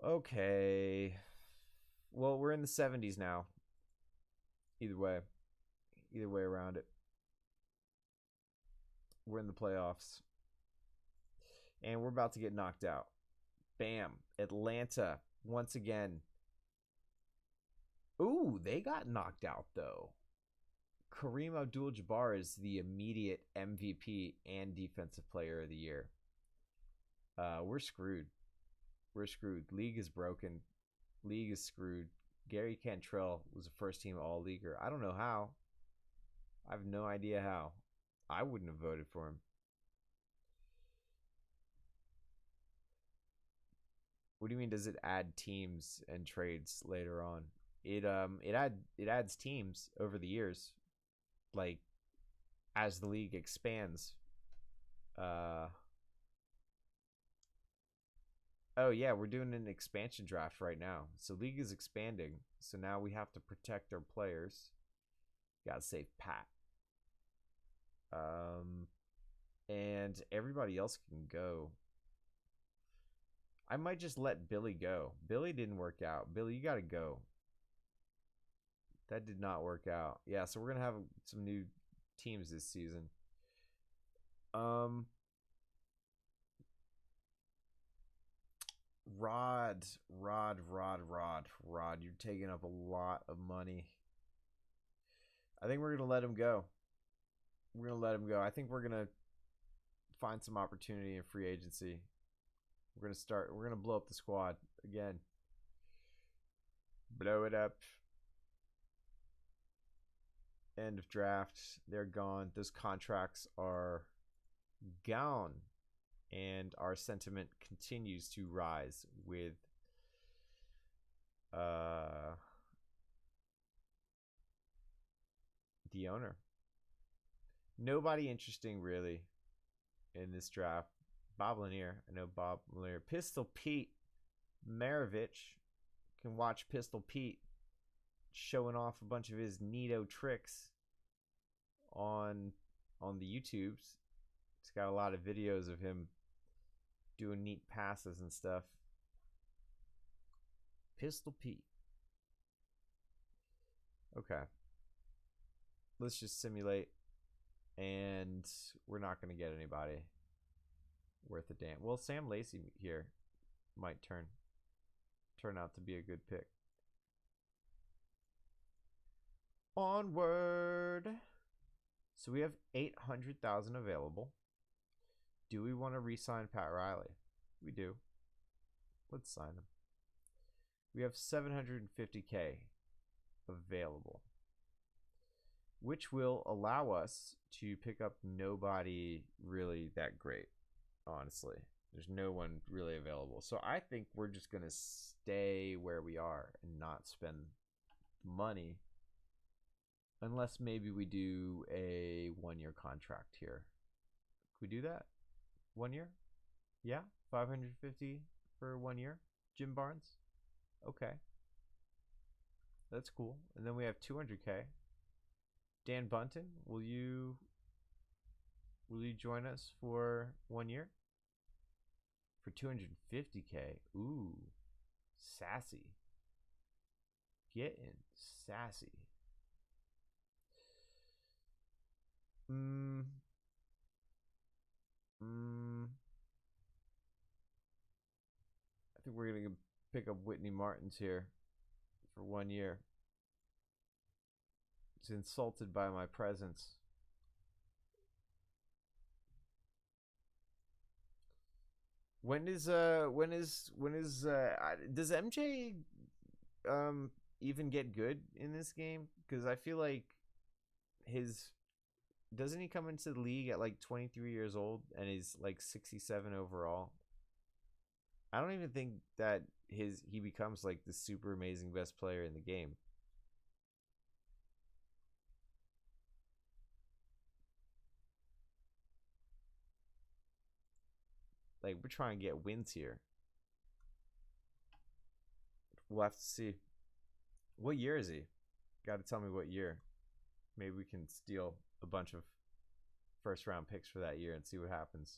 Okay. Well, we're in the 70s now. Either way around it. We're in the playoffs. And we're about to get knocked out. Bam. Atlanta once again. Ooh, they got knocked out, though. Kareem Abdul-Jabbar is the immediate MVP and Defensive Player of the Year. We're screwed. League is broken. League is screwed. Gary Cantrell was a first-team All-Leaguer. I don't know how. I have no idea how. I wouldn't have voted for him. What do you mean? Does it add teams and trades later on? It adds teams over the years, like as the league expands. Oh yeah, we're doing an expansion draft right now. So league is expanding. So now we have to protect our players. Gotta save Pat. and everybody else can go. I might just let Billy go. Billy didn't work out. Billy, you gotta go. That did not work out. Yeah, so we're gonna have some new teams this season. Um, Rod, you're taking up a lot of money. I think we're gonna let him go. We're gonna let him go. I think we're gonna find some opportunity in free agency. We're gonna blow up the squad again. Blow it up. End of draft. They're gone. Those contracts are gone. And our sentiment continues to rise with the owner. Nobody interesting really in this draft. Bob Lanier. I know Bob Lanier. Pistol Pete Maravich. Can watch Pistol Pete showing off a bunch of his neato tricks on the YouTubes. It's got a lot of videos of him doing neat passes and stuff. Pistol Pete. Okay. Let's just simulate. And we're not going to get anybody worth a damn. Well, Sam Lacey here might turn out to be a good pick. Onward. So we have 800,000 available. Do we want to re-sign Pat Riley? We do. Let's sign him. We have 750K available, which will allow us to pick up nobody really that great, honestly. There's no one really available. So I think we're just going to stay where we are and not spend money unless maybe we do a 1-year contract here. Could we do that? 1 year? Yeah, 550 for 1 year. Jim Barnes? Okay. That's cool. And then we have 200K. Dan Bunton, will you join us for 1 year? For 250K. Ooh. Sassy. Getting sassy. I think we're going to pick up Whitney Martins here for 1 year. He's insulted by my presence. Does MJ even get good in this game? Because I feel like doesn't he come into the league at like 23 years old and he's like 67 overall? I don't even think that he becomes like the super amazing best player in the game. Like, we're trying to get wins here. We'll have to see. What year is he? Got to tell me what year. Maybe we can steal a bunch of first round picks for that year and see what happens.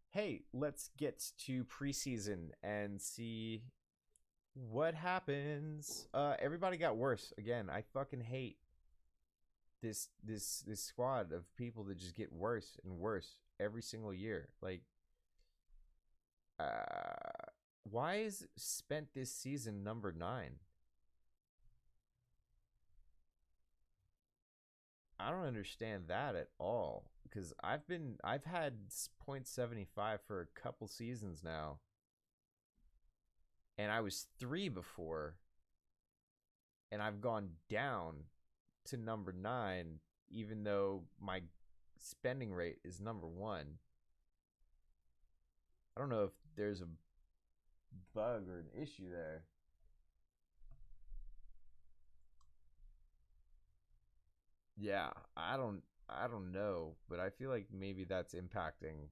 Hey, let's get to preseason and see what happens. Everybody got worse again. I fucking hate this squad of people that just get worse and worse every single year. Like, why is spent this season number 9? I don't understand that at all, because I've had 0.75 for a couple seasons now, and I was 3 before, and I've gone down to number 9 even though my spending rate is number 1. I don't know if there's a bug or an issue there. Yeah, I don't know, but I feel like maybe that's impacting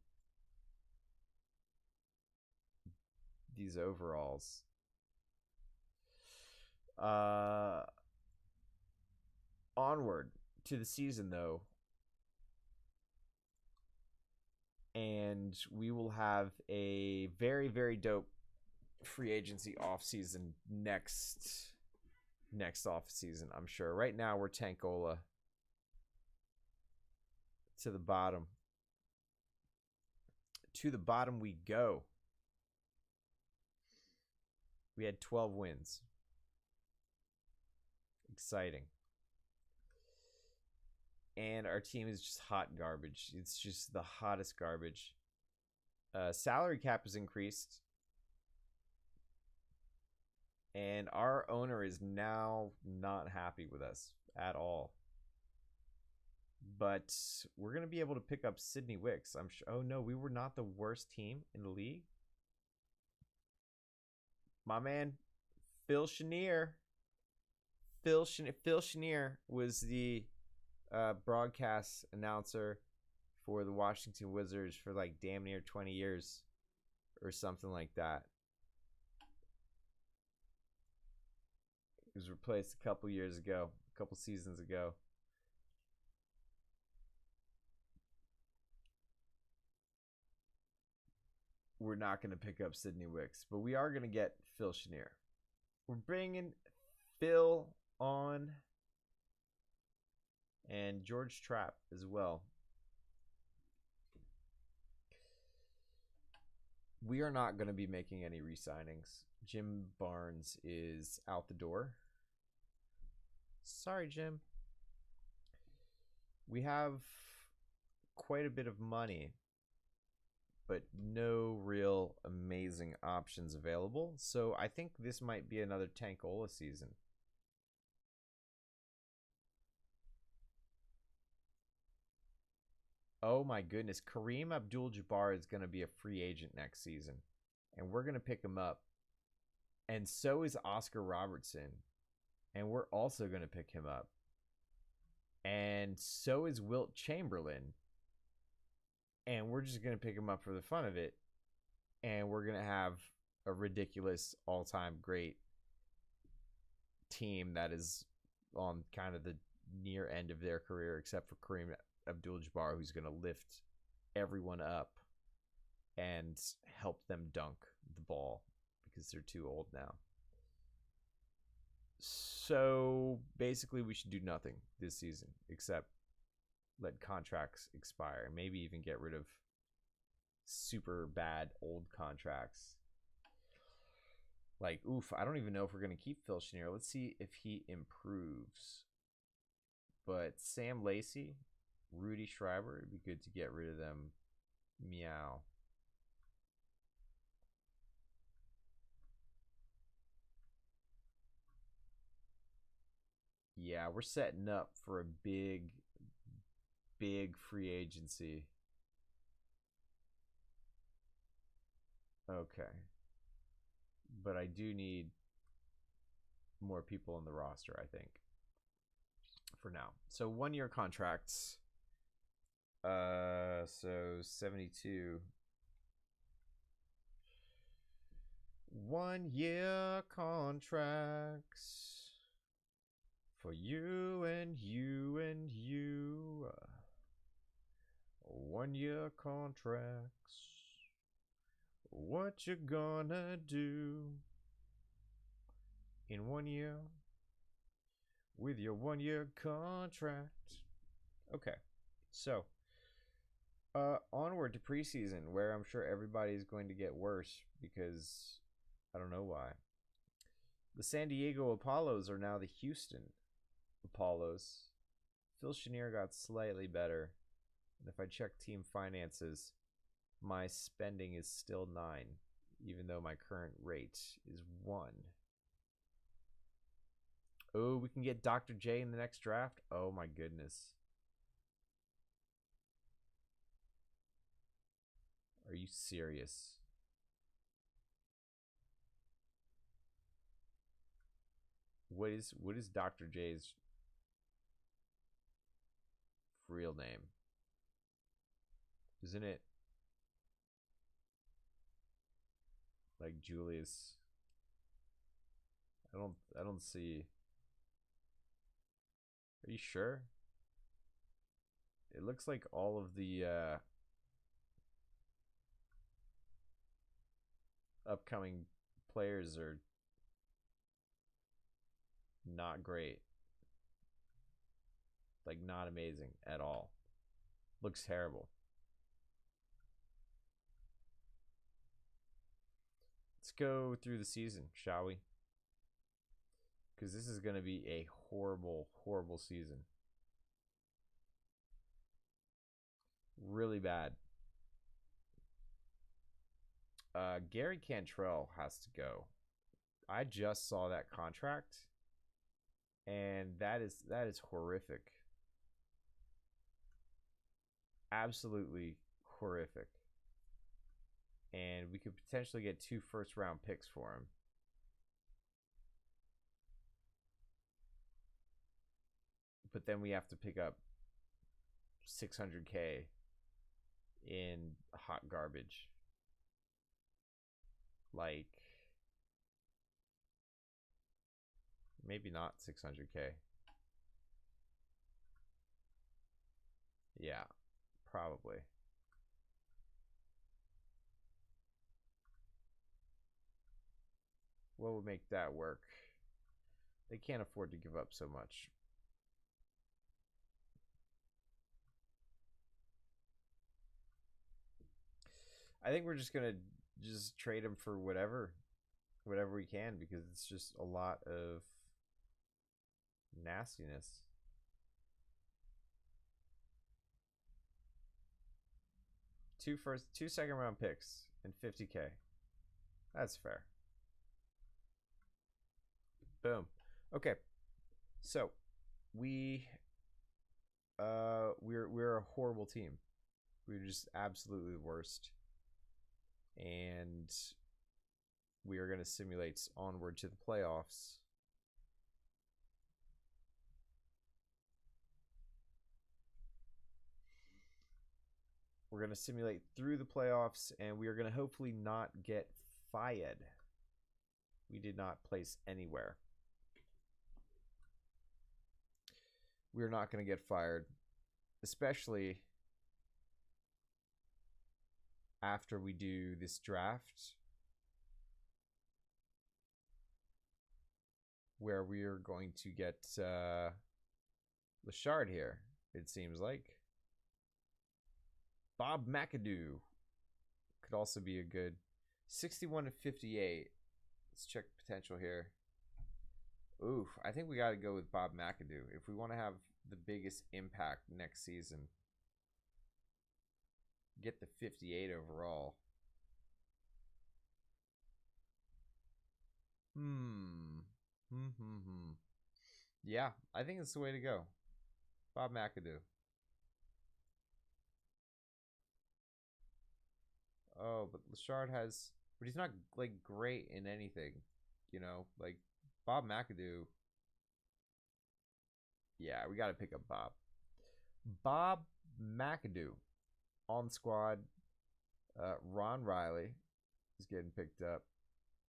these overalls. Onward to the season though. and we will have a very, very dope free agency offseason next off season, I'm sure. Right now we're Tankola to the bottom. To the bottom we go. We had 12 wins. Exciting. And our team is just hot garbage. It's just the hottest garbage. Salary cap is increased. And our owner is now not happy with us at all. But we're going to be able to pick up Sidney Wicks. I'm sure. Oh, no, we were not the worst team in the league. My man, Phil Chenier. Phil Chenier was the broadcast announcer for the Washington Wizards for like damn near 20 years or something like that. He was replaced a couple seasons ago. We're not going to pick up Sidney Wicks, but we are going to get Phil Chenier. We're bringing Phil on and George Trapp as well. We are not going to be making any re-signings. Jim Barnes is out the door. Sorry, Jim. We have quite a bit of money, but no real amazing options available. So I think this might be another Tankola season. Oh my goodness. Kareem Abdul-Jabbar is going to be a free agent next season. And we're going to pick him up. And so is Oscar Robertson. And we're also going to pick him up. And so is Wilt Chamberlain. And we're just going to pick him up for the fun of it. And we're going to have a ridiculous all-time great team that is on kind of the near end of their career, except for Kareem Abdul-Jabbar, who's going to lift everyone up and help them dunk the ball because they're too old now. So basically we should do nothing this season except let contracts expire, maybe even get rid of super bad old contracts. Like, I don't even know if we're going to keep Phil Chenier. Let's see if he improves. But Sam Lacey, Rudy Schreiber, it'd be good to get rid of them. Meow. Yeah, we're setting up for a big free agency. Okay. But I do need more people on the roster, I think, for now. So 1-year contracts. So 72. 1-year contracts for you and you and you. 1-year contracts. What you gonna do in 1 year with your 1-year contract? Okay, so onward to preseason, where I'm sure everybody's going to get worse because I don't know why. The San Diego Apollos are now the Houston Apollos. Phil Chenier got slightly better, and if I check team finances, my spending is still 9, even though my current rate is 1. Oh, we can get Dr. J in the next draft? Oh my goodness. Are you serious? What is Dr. J's real name? Isn't it like Julius? I don't see. Are you sure? It looks like all of the upcoming players are not great. Like, not amazing at all. Looks terrible. Let's go through the season, shall we? Because this is going to be a horrible, horrible season. Really bad. Gary Cantrell has to go. I just saw that contract, and that is horrific. Absolutely horrific. And we could potentially get 2 first-round picks for him. But then we have to pick up $600K in hot garbage. Like, maybe not 600K. Yeah, probably. What would make that work? They can't afford to give up so much. I think we're just gonna just trade him for whatever we can, because it's just a lot of nastiness. Two second round picks and 50K. That's fair. Boom. Okay. So we're a horrible team. We're just absolutely the worst. And we are going to simulate onward to the playoffs. We're going to simulate through the playoffs, and we are going to hopefully not get fired. We did not place anywhere. We're not going to get fired, especially after we do this draft, where we are going to get Lashard here, it seems like. Bob McAdoo could also be a good 61 to 58. Let's check potential here. Oof, I think we got to go with Bob McAdoo if we want to have the biggest impact next season. Get the 58 overall. Yeah, I think it's the way to go. Bob McAdoo. Oh, but Lashard has, but he's not like great in anything, you know. Like Bob McAdoo. Yeah, we got to pick up Bob. Bob McAdoo on squad. Ron Riley is getting picked up.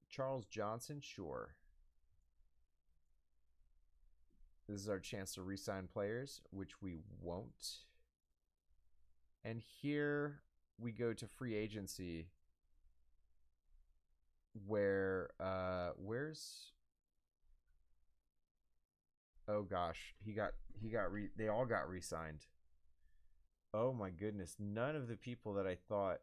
Charles Johnson, sure. This is our chance to re-sign players, which we won't. And here we go to free agency, where where's, oh gosh, they all got re-signed. Oh my goodness, none of the people that I thought,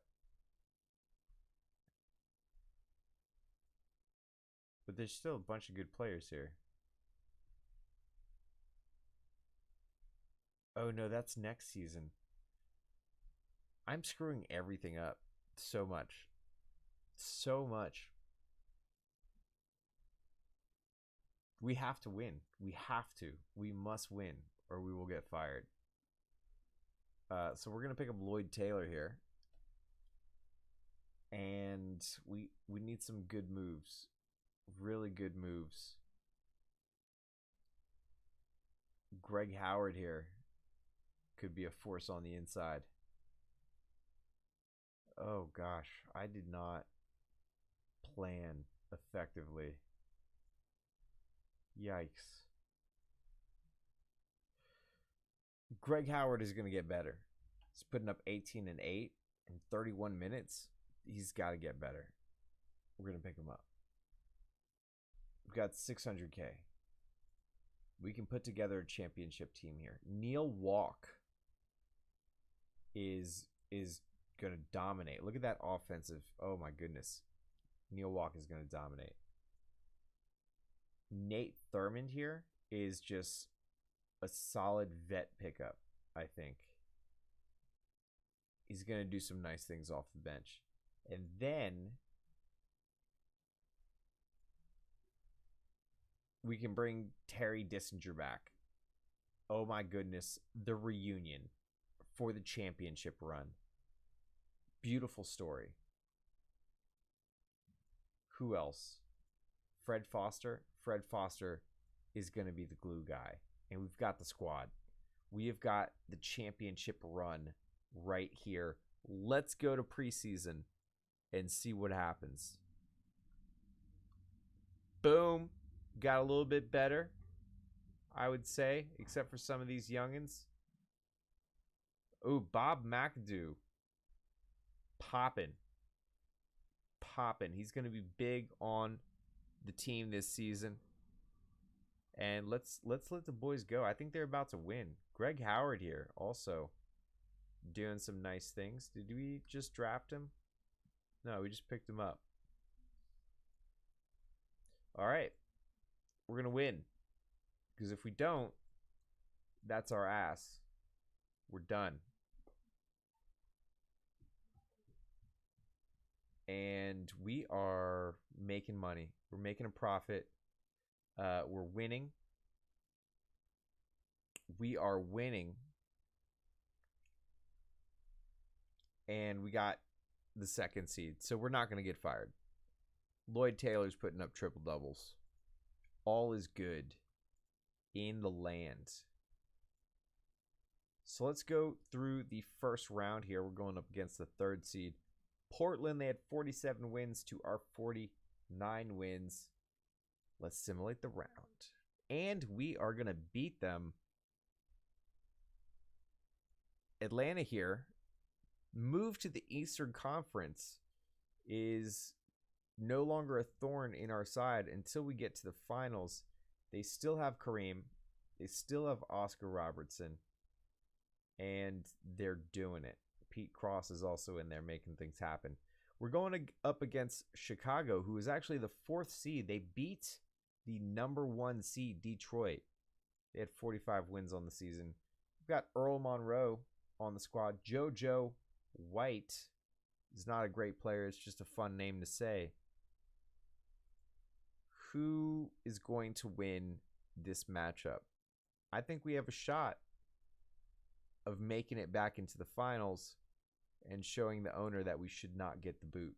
but there's still a bunch of good players here. Oh no, that's next season. I'm screwing everything up so much. So much. We have to win. We have to. We must win, or we will get fired. So we're going to pick up Lloyd Taylor here. And we need some good moves. Really good moves. Greg Howard here could be a force on the inside. Oh gosh, I did not plan effectively. Yikes. Greg Howard is going to get better. He's putting up 18 and 8 in 31 minutes. He's got to get better. we're going to pick him up. We've got 600K. We can put together a championship team here. Neil Walk is going to dominate. Look at that offensive. Oh, my goodness. Neil Walk is going to dominate. Nate Thurmond here is just a solid vet pickup, I think. He's going to do some nice things off the bench. And then we can bring Terry Dissinger back. Oh my goodness. The reunion for the championship run. Beautiful story. Who else? Fred Foster. Fred Foster is going to be the glue guy. And we've got the squad. We have got the championship run right here. Let's go to preseason and see what happens. Boom. Got a little bit better, I would say, except for some of these youngins. Ooh, Bob McAdoo. Poppin'. He's going to be big on the team this season. And let's let the boys go. I think they're about to win. Greg Howard here also doing some nice things. Did we just draft him? No, we just picked him up. All right. We're going to win. Because if we don't, that's our ass. We're done. And we are making money. We're making a profit. We're winning. We are winning. And we got the second seed. So we're not going to get fired. Lloyd Taylor's putting up triple doubles. All is good in the land. So let's go through the first round here. We're going up against the third seed. Portland, they had 47 wins to our 49 wins. Let's simulate the round. And we are going to beat them. Atlanta here, move to the Eastern Conference, is no longer a thorn in our side until we get to the finals. They still have Kareem. They still have Oscar Robertson. And they're doing it. Pete Cross is also in there making things happen. We're going up against Chicago, who is actually the fourth seed. They beat the number one seed, Detroit. They had 45 wins on the season. We've got Earl Monroe on the squad. JoJo White is not a great player. It's just a fun name to say. Who is going to win this matchup? I think we have a shot of making it back into the finals and showing the owner that we should not get the boot.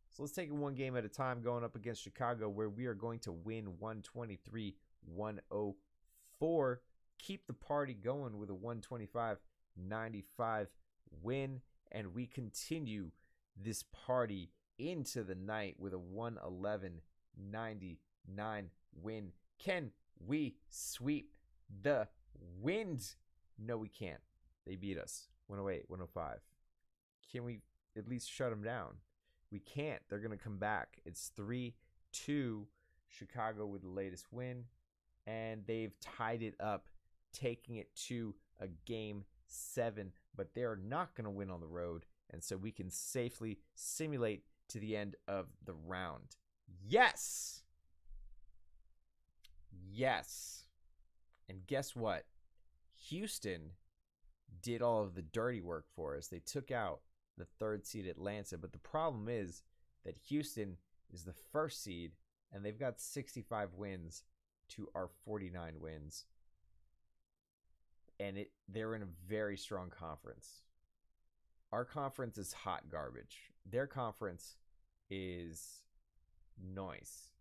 So let's take it one game at a time, going up against Chicago, where we are going to win 123-104. Keep the party going with a 125-95 win, and we continue this party into the night with a 111-99 win. Can we sweep the wind? No, we can't. They beat us. 108, 105. Can we at least shut them down? We can't. They're going to come back. It's 3-2 Chicago with the latest win, and they've tied it up, taking it to a game 7, but they're not going to win on the road, and so we can safely simulate to the end of the round. Yes! Yes. And guess what? Houston did all of the dirty work for us. They took out the third seed Atlanta, but the problem is that Houston is the first seed, and they've got 65 wins to our 49 wins. And they're in a very strong conference. Our conference is hot garbage. Their conference is nice.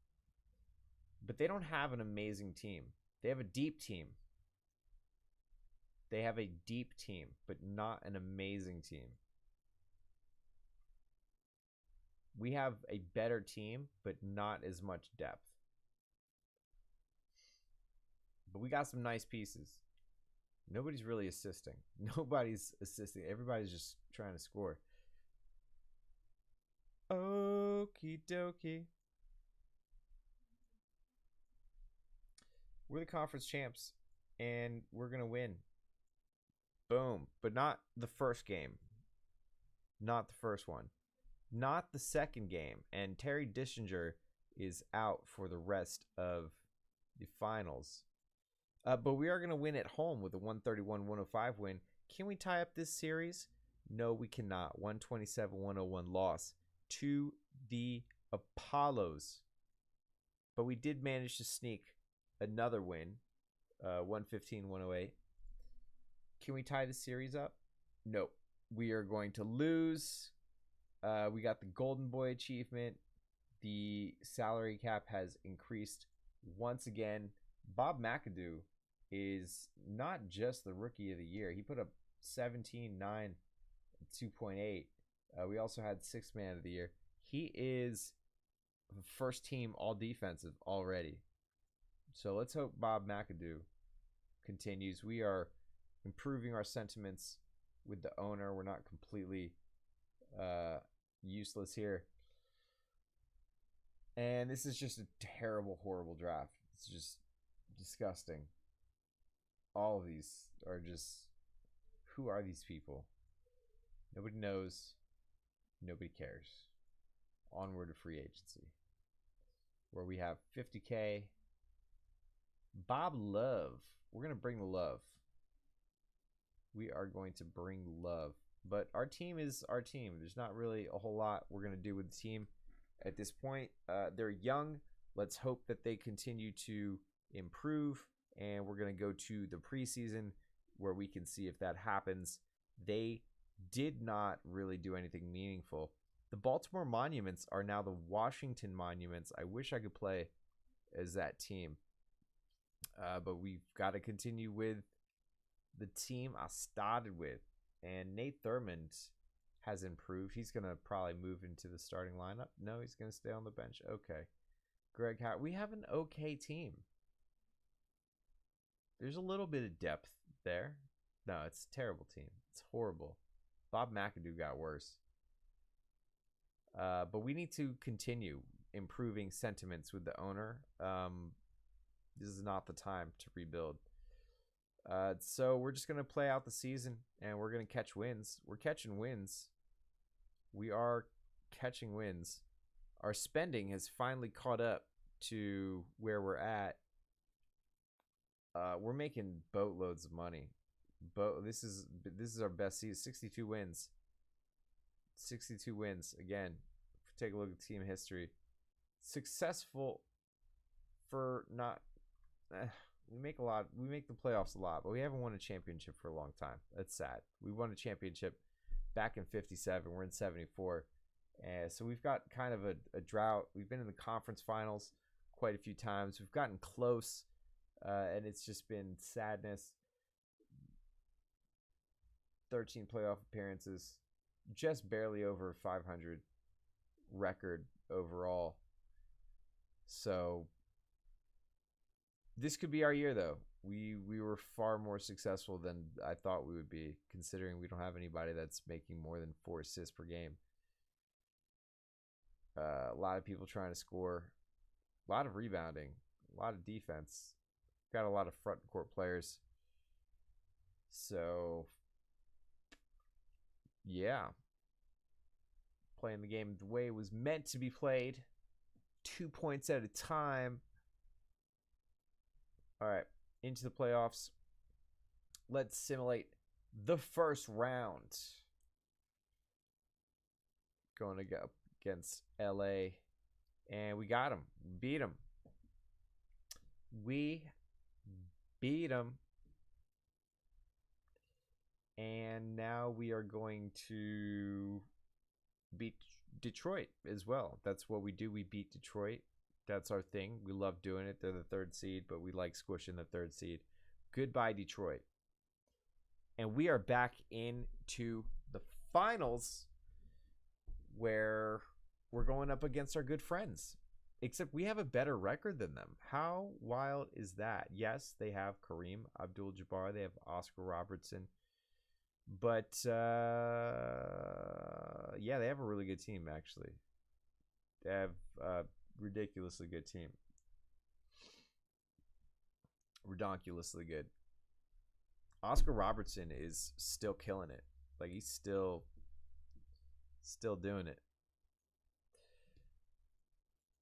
But they don't have an amazing team. They have a deep team. They have a deep team, but not an amazing team. We have a better team, but not as much depth. But we got some nice pieces. Nobody's really assisting. Nobody's assisting. Everybody's just trying to score. Okie dokie. We're the conference champs, and we're going to win. Boom. But not the first game. Not the first one. Not the second game. And Terry Dischinger is out for the rest of the finals. But we are going to win at home with a 131-105 win. Can we tie up this series? No, we cannot. 127-101 loss to the Apollos. But we did manage to sneak another win, 115-108. Can we tie the series up? Nope. We are going to lose. We got the Golden Boy achievement. The salary cap has increased once again. Bob McAdoo is not just the rookie of the year. He put up 17, 9, 2.8. We also had sixth man of the year. He is first team all defensive already. So let's hope Bob McAdoo continues. We are improving our sentiments with the owner. We're not completely useless here. And this is just a terrible, horrible draft. It's just disgusting. All of these are just, who are these people? Nobody knows. Nobody cares. Onward to free agency, where we have 50K. Bob Love. We're going to bring the love. We are going to bring love. But our team is our team. There's not really a whole lot we're going to do with the team at this point. They're young. Let's hope that they continue to improve. And we're going to go to the preseason where we can see if that happens. They did not really do anything meaningful. The Baltimore Monuments are now the Washington Monuments. I wish I could play as that team. But we've got to continue with the team I started with. And Nate Thurmond has improved. He's going to probably move into the starting lineup. No, he's going to stay on the bench. Okay. Greg Howard. We have an okay team. There's a little bit of depth there. No, it's a terrible team. It's horrible. Bob McAdoo got worse. But we need to continue improving sentiments with the owner. This is not the time to rebuild. So we're just going to play out the season, and we're going to catch wins. We're catching wins. We are catching wins. Our spending has finally caught up to where we're at. We're making boatloads of money. This is our best season. 62 wins. 62 wins. Again, take a look at team history. Successful for not... We make the playoffs a lot, but we haven't won a championship for a long time. That's sad. We won a championship back in 57. We're in 74. So we've got kind of a drought. We've been in the conference finals quite a few times. We've gotten close, and it's just been sadness. 13 playoff appearances, just barely over 500 record overall. So this could be our year, though. We were far more successful than I thought we would be, considering we don't have anybody that's making more than 4 assists per game. A lot of people trying to score, a lot of rebounding, a lot of defense. Got a lot of front court players. So, yeah. Playing the game the way it was meant to be played. 2 points at a time. All right, into the playoffs. Let's simulate the first round. Going to go against LA. And we got him. Beat him. We beat him. And now we are going to beat Detroit as well. That's what we do. We beat Detroit. That's our thing. We love doing it. They're the 3rd seed, but we like squishing the 3rd seed. Goodbye, Detroit. And we are back into the finals where we're going up against our good friends. Except we have a better record than them. How wild is that? Yes, they have Kareem Abdul-Jabbar. They have Oscar Robertson. But, yeah, they have a really good team, actually. They have a ridiculously good team. Redonkulously good. Oscar Robertson is still killing it. Like, he's still doing it.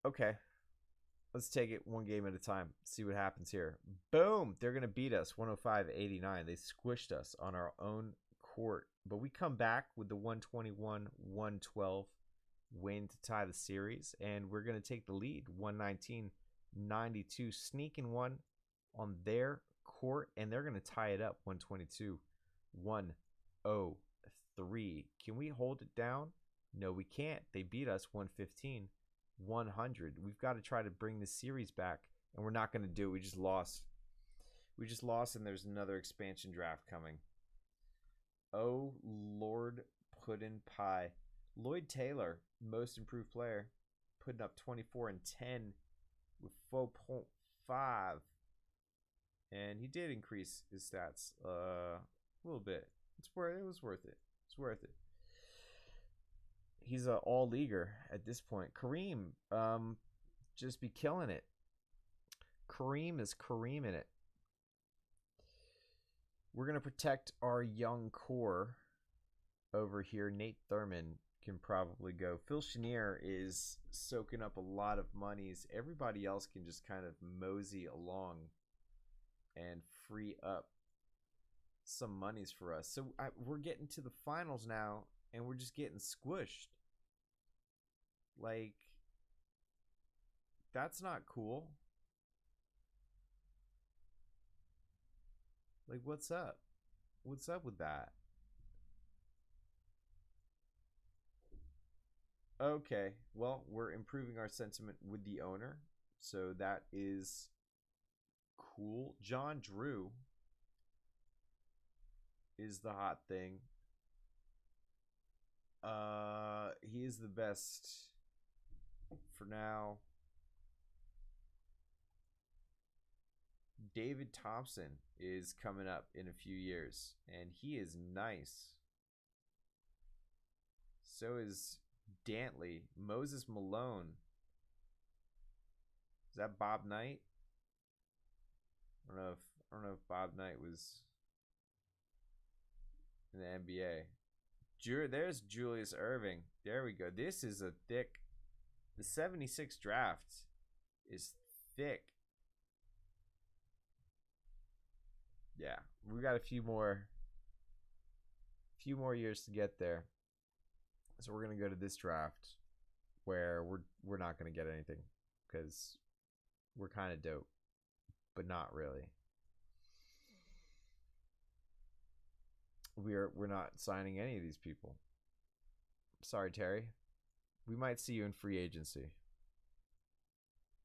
Okay. Let's take it one game at a time. See what happens here. Boom! They're going to beat us 105-89. They squished us on our own court. But we come back with the 121-112 win to tie the series. And we're going to take the lead 119-92. Sneaking one on their court. And they're going to tie it up 122-103. Can we hold it down? No, we can't. They beat us 115-100. We've got to try to bring the series back, and we're not going to do it. We just lost. And there's another expansion draft coming. Oh, Lord Puddin' Pie. Lloyd Taylor, most improved player, putting up 24 and 10 with 4.5. And he did increase his stats a little bit. It was worth it. It's worth it. He's an all-leaguer at this point. Kareem, just be killing it. Kareem is Kareeming it. We're going to protect our young core over here. Nate Thurman can probably go. Phil Chenier is soaking up a lot of monies. Everybody else can just kind of mosey along and free up some monies for us. So we're getting to the finals now, and we're just getting squished. Like, that's not cool. Like, what's up? What's up with that? Okay, well, we're improving our sentiment with the owner, so that is cool. John Drew is the hot thing. He is the best for now. David Thompson is coming up in a few years, and he is nice. So is Dantley. Moses Malone. Is that Bob Knight? I don't know if Bob Knight was in the NBA. There's Julius Erving. There we go. This is a thick. The 76 draft is thick. Yeah, we got a few more years to get there. So we're gonna go to this draft where we're not gonna get anything because we're kind of dope, but not really. We're not signing any of these people. Sorry, Terry. We might see you in free agency.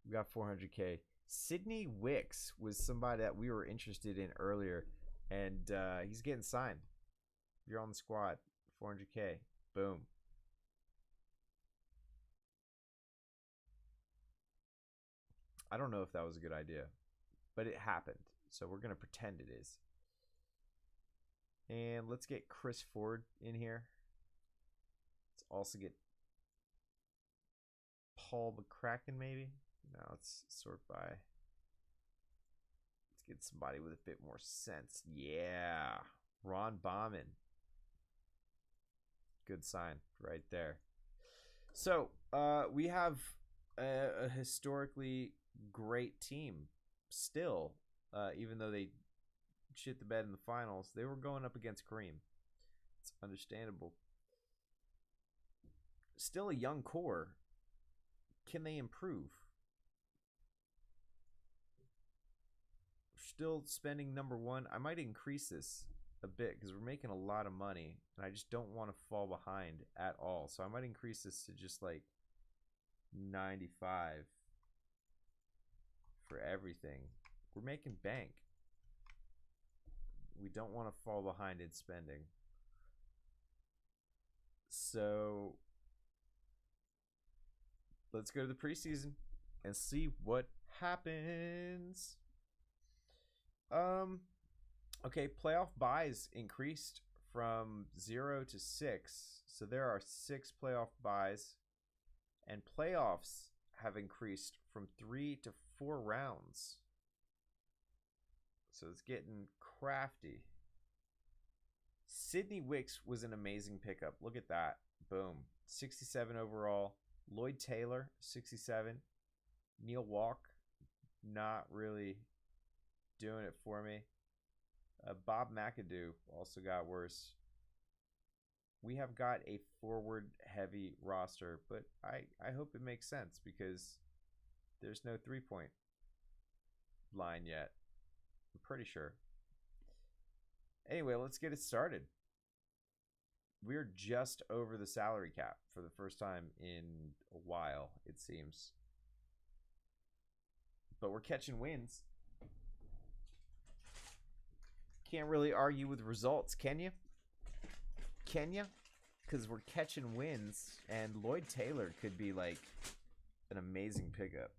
We got 400K. Sidney Wicks was somebody that we were interested in earlier, and he's getting signed. You're on the squad. 400K. Boom. I don't know if that was a good idea, but it happened. So we're going to pretend it is. And let's get Chris Ford in here. Let's also get Paul McCracken, maybe. No, let's sort by. Let's get somebody with a bit more sense. Yeah. Ron Bauman. Good sign right there. So, we have a historically great team still, even though they shit the bed in the finals. They were going up against Kareem. It's understandable. Still a young core. Can they improve? Still spending number one. I might increase this a bit because we're making a lot of money, and I just don't want to fall behind at all. So I might increase this to just like 95 for everything. We're making bank. We don't want to fall behind in spending. So let's go to the preseason and see what happens. Okay, playoff buys increased from 0 to 6. So there are 6 playoff buys. And playoffs have increased from 3 to 4 rounds. So it's getting crafty. Sidney Wicks was an amazing pickup. Look at that. Boom. 67 overall. Lloyd Taylor, 67. Neil Walk, not really doing it for me. Bob McAdoo also got worse. We have got a forward-heavy roster, but I hope it makes sense because there's no three-point line yet. I'm pretty sure. Anyway, let's get it started. We're just over the salary cap for the first time in a while, it seems. But we're catching wins. Can't really argue with results, can you? Can you? Because we're catching wins, and Lloyd Taylor could be like an amazing pickup.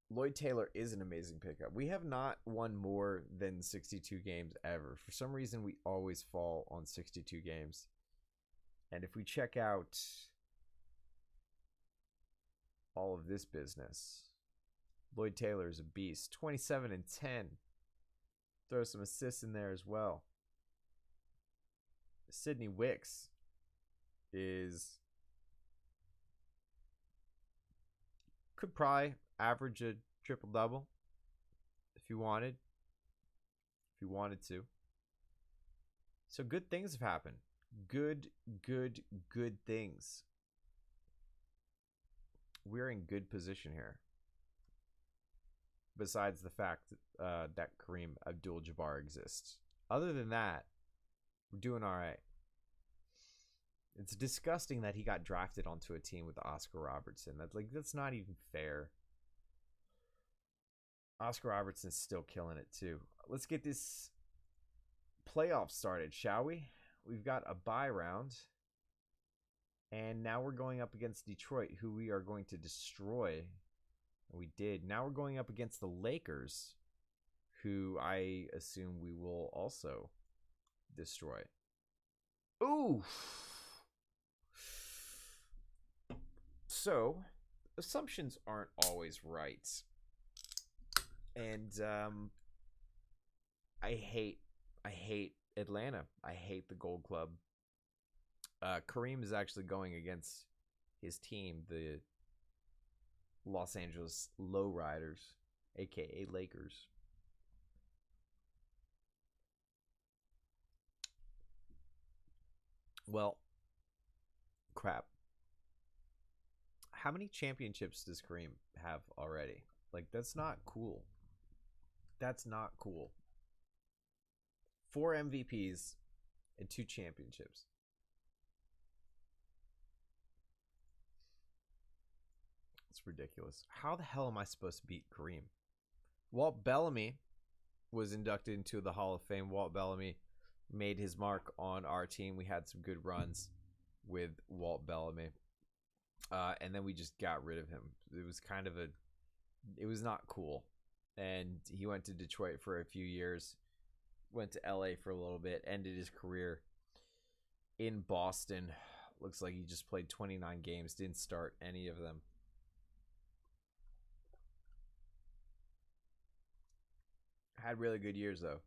Lloyd Taylor is an amazing pickup. We have not won more than 62 games ever. For some reason, we always fall on 62 games. And if we check out all of this business, Lloyd Taylor is a beast. 27 and 10. Throw some assists in there as well. Sidney Wicks could probably average a triple-double if you wanted to. So good things have happened. Good things. We're in good position here. Besides the fact that Kareem Abdul-Jabbar exists. Other than that, we're doing all right. It's disgusting that he got drafted onto a team with Oscar Robertson. That's not even fair. Oscar Robertson's still killing it too. Let's get this playoff started, shall we? We've got a bye round. And now we're going up against Detroit, who we are going to destroy. We did. Now we're going up against the Lakers, who I assume we will also destroy. Ooh. So, assumptions aren't always right. And I hate Atlanta. I hate the Gold Club. Kareem is actually going against his team, the Los Angeles Lowriders, aka Lakers. Well, crap. How many championships does Kareem have already? That's not cool. That's not cool. 4 MVPs and 2 championships. It's ridiculous. How the hell am I supposed to beat Kareem? Walt Bellamy was inducted into the Hall of Fame. Walt Bellamy made his mark on our team. We had some good runs with Walt Bellamy. And then we just got rid of him. It was not cool. And he went to Detroit for a few years. Went to LA for a little bit. Ended his career in Boston. Looks like he just played 29 games. Didn't start any of them. Had really good years, though.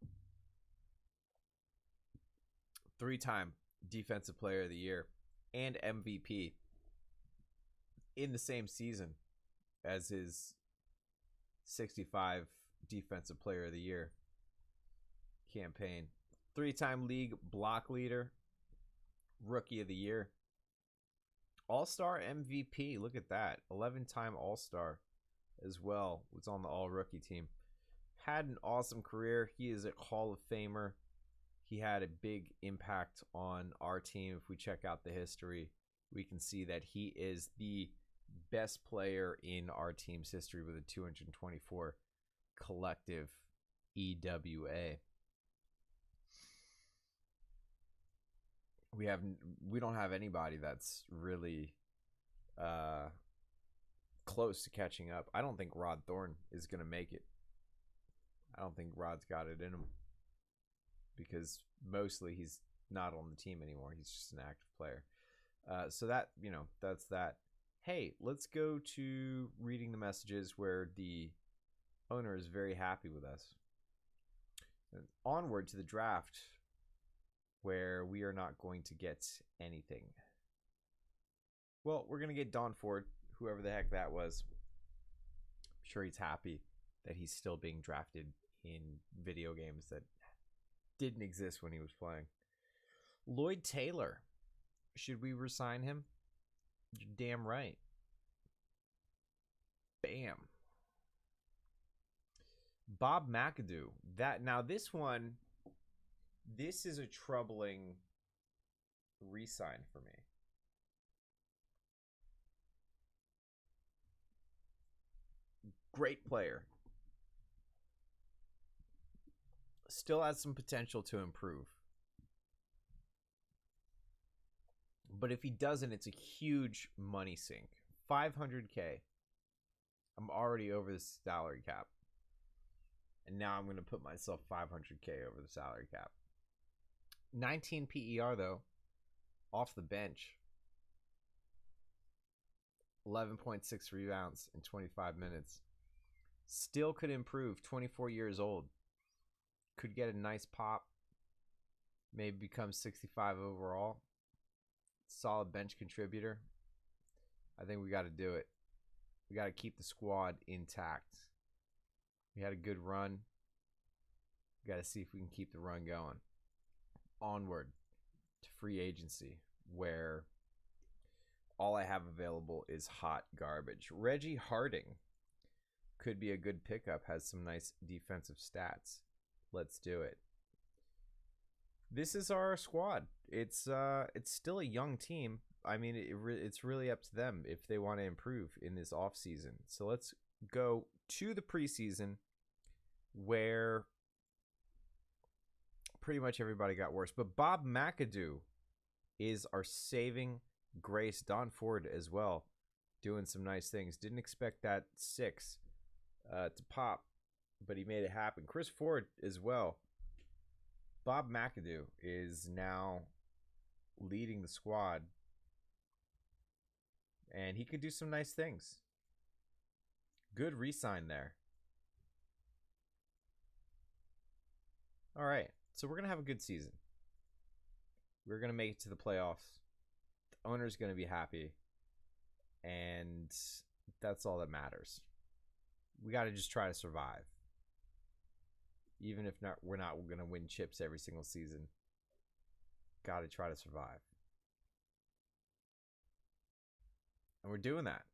3-time Defensive Player of the Year and MVP in the same season as his 65 Defensive Player of the Year campaign. 3-time league block leader, Rookie of the Year, All-Star MVP. Look at that. 11-time All-Star as well. Was on the All-Rookie team. Had an awesome career. He is a Hall of Famer. He had a big impact on our team. If we check out the history, we can see that he is the best player in our team's history with a 224 collective EWA. We don't have anybody that's really close to catching up. I don't think Rod Thorne is going to make it. I don't think Rod's got it in him. because mostly he's not on the team anymore. He's just an active player. So that, that's that. Hey, let's go to reading the messages where the owner is very happy with us. And onward to the draft, where we are not going to get anything. Well, we're going to get Don Ford, whoever the heck that was. I'm sure he's happy that he's still being drafted in video games that didn't exist when he was playing. Lloyd Taylor. Should we resign him? You're damn right. Bam. Bob McAdoo. This is a troubling re-sign for me. Great player. Still has some potential to improve. But if he doesn't, it's a huge money sink. $500K. I'm already over the salary cap. And now I'm going to put myself $500K over the salary cap. 19 PER, though. Off the bench. 11.6 rebounds in 25 minutes. Still could improve. 24 years old. Could get a nice pop. Maybe become 65 overall. Solid bench contributor. I think we got to do it. We got to keep the squad intact. We had a good run. We got to see if we can keep the run going. Onward to free agency, where all I have available is hot garbage. Reggie Harding could be a good pickup. Has some nice defensive stats. Let's do it. This is our squad. It's still a young team. I mean, it's really up to them if they want to improve in this offseason. So let's go to the preseason, where pretty much everybody got worse. But Bob McAdoo is our saving grace. Don Ford as well, doing some nice things. Didn't expect that 6 to pop, but he made it happen. Chris Ford as well. Bob McAdoo is now leading the squad, and he could do some nice things. Good re-sign there. All right, so we're going to have a good season. We're going to make it to the playoffs. The owner's going to be happy, and that's all that matters. We got to just try to survive. Even if we're not going to win chips every single season. Got to try to survive. And we're doing that.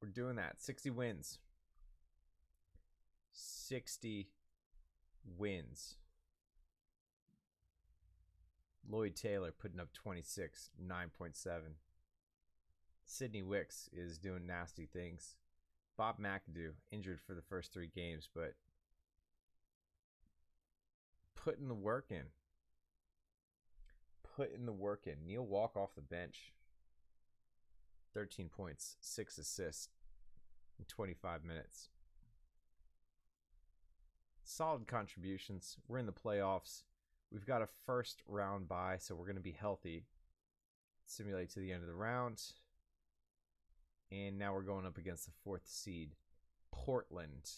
We're doing that. 60 wins. 60 wins. Lloyd Taylor putting up 26, 9.7. Sidney Wicks is doing nasty things. Bob McAdoo injured for the first 3 games, but putting the work in. Putting the work in. Neil Walk off the bench. 13 points, 6 assists in 25 minutes. Solid contributions. We're in the playoffs. We've got a first round bye, so we're going to be healthy. Simulate to the end of the round. And now we're going up against the 4th seed, Portland,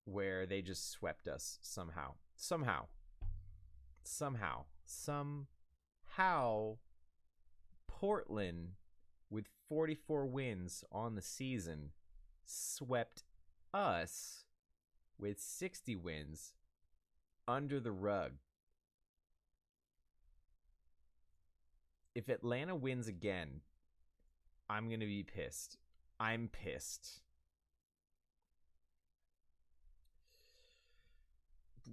where they just swept us somehow. Portland, with 44 wins on the season, swept us with 60 wins under the rug. If Atlanta wins again, I'm going to be pissed. I'm pissed.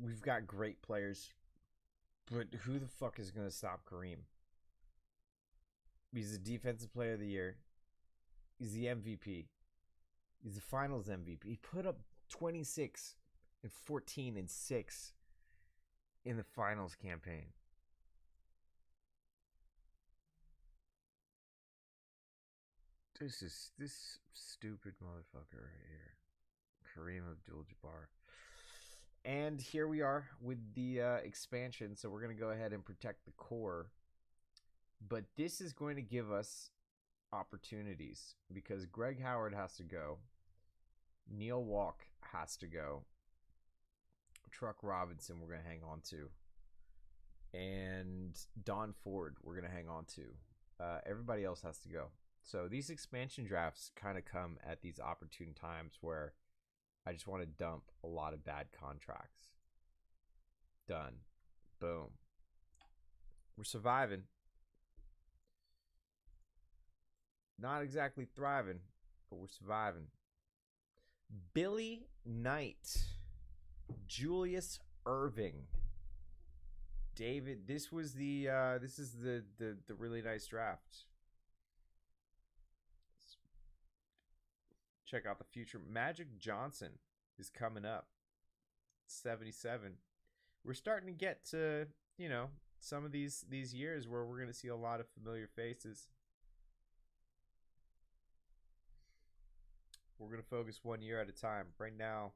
We've got great players, but who the fuck is going to stop Kareem? He's the defensive player of the year. He's the MVP. He's the finals MVP. He put up 26 and 14 and 6 in the finals campaign. This stupid motherfucker right here. Kareem Abdul-Jabbar. And here we are with the expansion. So we're going to go ahead and protect the core. But this is going to give us opportunities because Greg Howard has to go. Neil Walk has to go. Truck Robinson we're going to hang on to. And Don Ford we're going to hang on to. Everybody else has to go. So these expansion drafts kind of come at these opportune times where I just want to dump a lot of bad contracts. Done. Boom. We're surviving. Not exactly thriving, but we're surviving. Billy Knight. Julius Irving. David, this is the really nice draft. Let's check out the future. Magic Johnson is coming up. 77. We're starting to get to, some of these years where we're going to see a lot of familiar faces. We're going to focus 1 year at a time. Right now,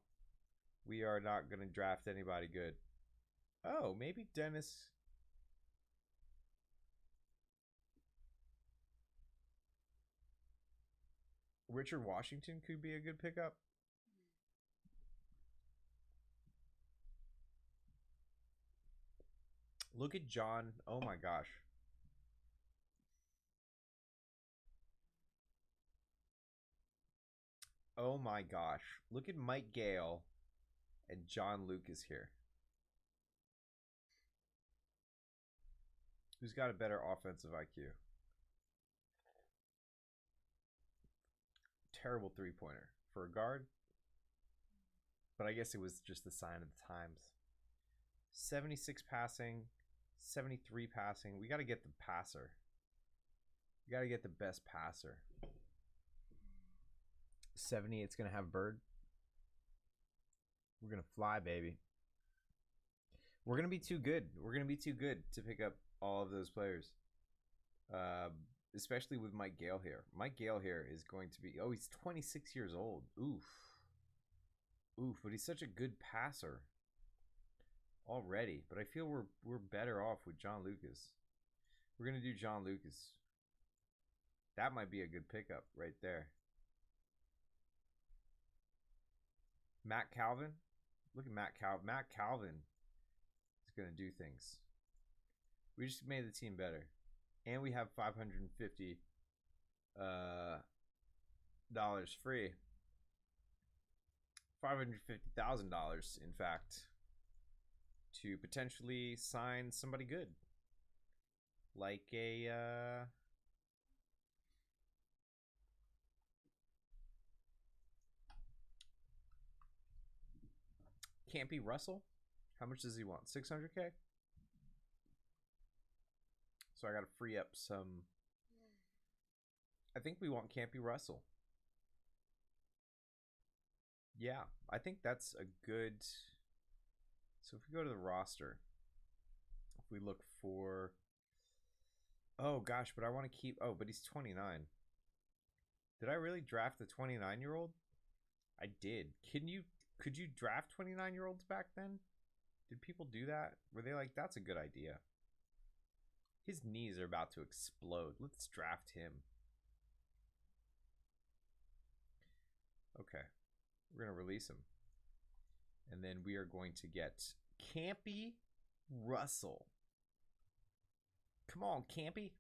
we are not going to draft anybody good. Oh, maybe Dennis. Richard Washington could be a good pickup. Look at John. Oh my gosh. Oh my gosh. Look at Mike Gale and John Lucas here. Who's got a better offensive IQ? Terrible three-pointer for a guard. But I guess it was just the sign of the times. 76 passing, 73 passing. We got to get the passer. We got to get the best passer. 70, it's going to have Bird. We're going to fly, baby. We're going to be too good. We're going to be too good to pick up all of those players. Especially with Mike Gale here. Mike Gale here is going to be... Oh, he's 26 years old. Oof. Oof, but he's such a good passer already. But I feel we're better off with John Lucas. We're going to do John Lucas. That might be a good pickup right there. Matt Calvin. Look at Matt Calvin. Matt Calvin is going to do things. We just made the team better. And we have $550 dollars free. $550,000, in fact, to potentially sign somebody good. Like a... Campy Russell? How much does he want? $600K? So I got to free up some... I think we want Campy Russell. Yeah, I think that's a good... So if we go to the roster, if we look for... Oh, gosh, but I want to keep... Oh, but he's 29. Did I really draft a 29-year-old? I did. Could you draft 29-year-olds back then? Did people do that? Were they like, that's a good idea? His knees are about to explode. Let's draft him. Okay. We're going to release him. And then we are going to get Campy Russell. Come on, Campy.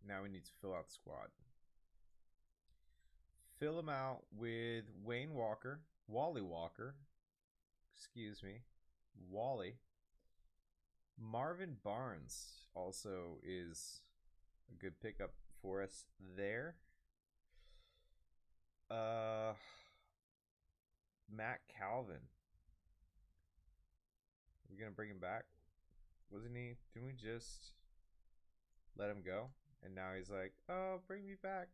Now we need to fill out the squad. Fill him out with Wayne Walker, Wally Walker, excuse me, Wally. Marvin Barnes also is a good pickup for us there. Matt Calvin. Are we going to bring him back? Wasn't he? Didn't we just let him go? And now he's like, oh, bring me back.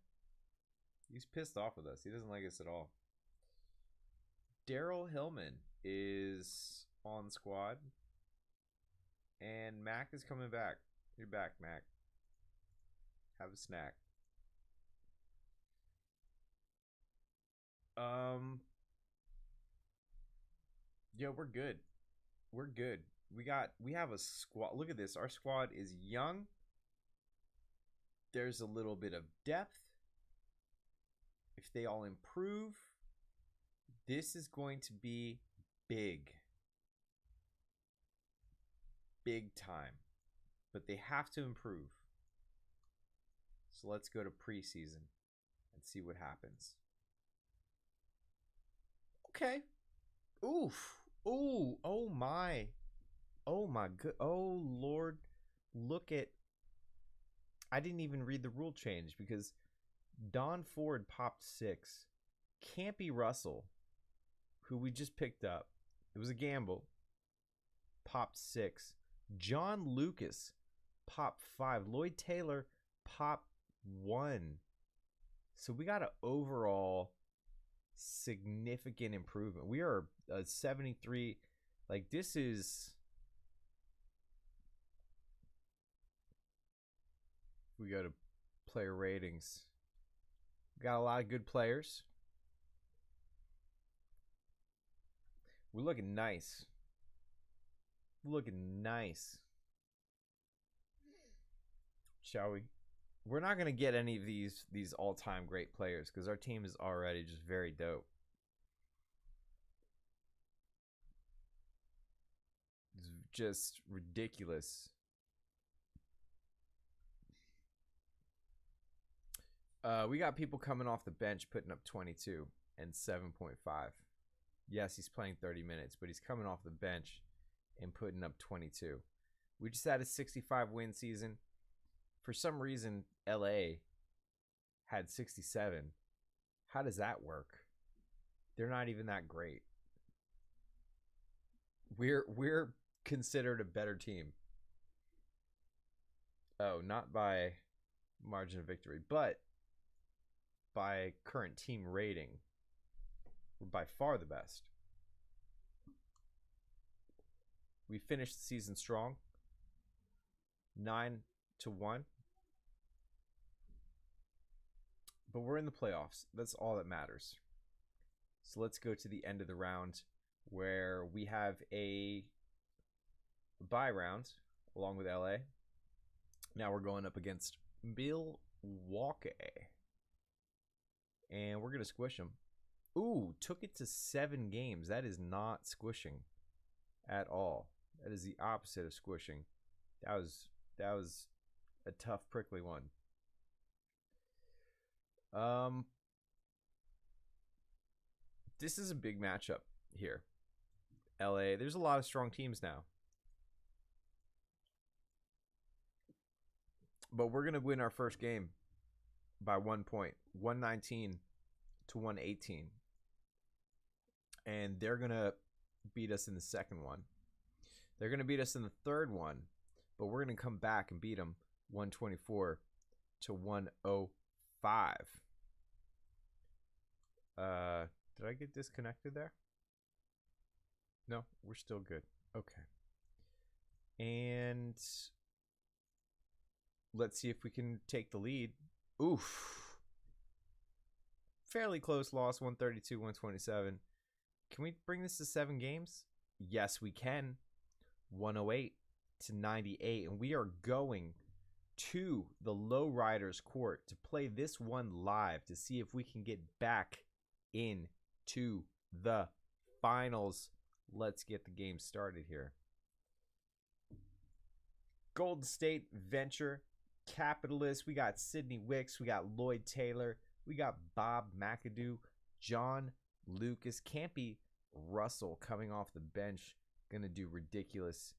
He's pissed off with us. He doesn't like us at all. Daryl Hillman is on squad. And Mac is coming back. You're back, Mac. Have a snack. Yo, we're good. We're good. We have a squad. Look at this. Our squad is young. There's a little bit of depth. If they all improve, this is going to be big. Big time. But they have to improve. So let's go to preseason and see what happens. Okay. Oof. Ooh. Oh my. Oh my good. Oh Lord. Look at. I didn't even read the rule change because Don Ford popped 6. Campy Russell, who we just picked up, it was a gamble, popped 6. John Lucas popped 5. Lloyd Taylor popped 1. So we got an overall significant improvement. We are a 73. Like, this is. We go to player ratings. Got a lot of good players. We're looking nice. Looking nice. Shall we? We're not going to get any of these all-time great players because our team is already just very dope. It's just ridiculous. We got people coming off the bench putting up 22 and 7.5. Yes, he's playing 30 minutes, but he's coming off the bench and putting up 22. We just had a 65-win season. For some reason, LA had 67. How does that work? They're not even that great. We're considered a better team. Oh, not by margin of victory, but by current team rating. We're by far the best. We finished the season strong. 9-1. But we're in the playoffs. That's all that matters. So let's go to the end of the round where we have a bye round along with LA. Now we're going up against Milwaukee. And we're going to squish them. Ooh, took it to 7 games. That is not squishing at all. That is the opposite of squishing. That was a tough, prickly one. This is a big matchup here. LA, there's a lot of strong teams now. But we're going to win our first game by 1 point, 119 to 118. And they're going to beat us in the second one. They're going to beat us in the third one, but we're going to come back and beat them 124 to 105. Did I get disconnected there? No, we're still good. Okay. And let's see if we can take the lead. Oof. Fairly close loss, 132-127. Can we bring this to 7 games? Yes, we can. 108 to 98. And we are going to the Lowriders Court to play this one live to see if we can get back into the finals. Let's get the game started here. Golden State Venture Capitalists. We got Sidney Wicks. We got Lloyd Taylor. We got Bob McAdoo. John Lucas. Campy Russell coming off the bench. Going to do ridiculous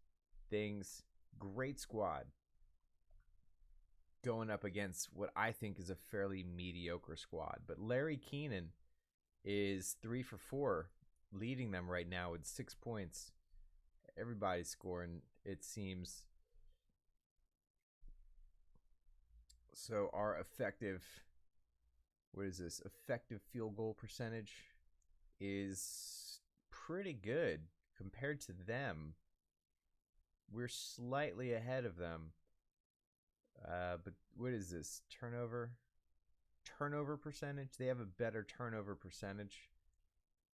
things. Great squad. Going up against what I think is a fairly mediocre squad. But Larry Keenan is 3 for 4, leading them right now with 6 points. Everybody's scoring, it seems. So our effective, what is this? Effective field goal percentage is pretty good compared to them. We're slightly ahead of them. But what is this? Turnover percentage? They have a better turnover percentage.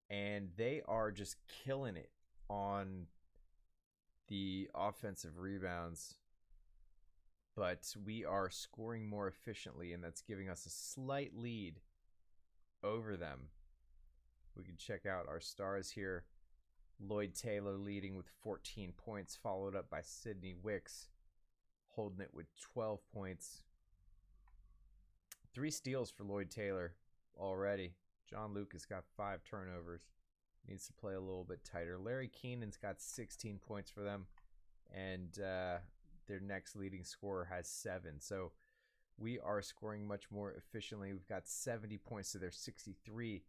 And they are just killing it on the offensive rebounds, but we are scoring more efficiently, and that's giving us a slight lead over them. We can check out our stars here. Lloyd Taylor leading with 14 points, followed up by Sidney Wicks, holding it with 12 points. 3 steals for Lloyd Taylor already. John Lucas got 5 turnovers. Needs to play a little bit tighter. Larry Keenan's got 16 points for them, and their next leading scorer has 7. So we are scoring much more efficiently. We've got 70 points to their 63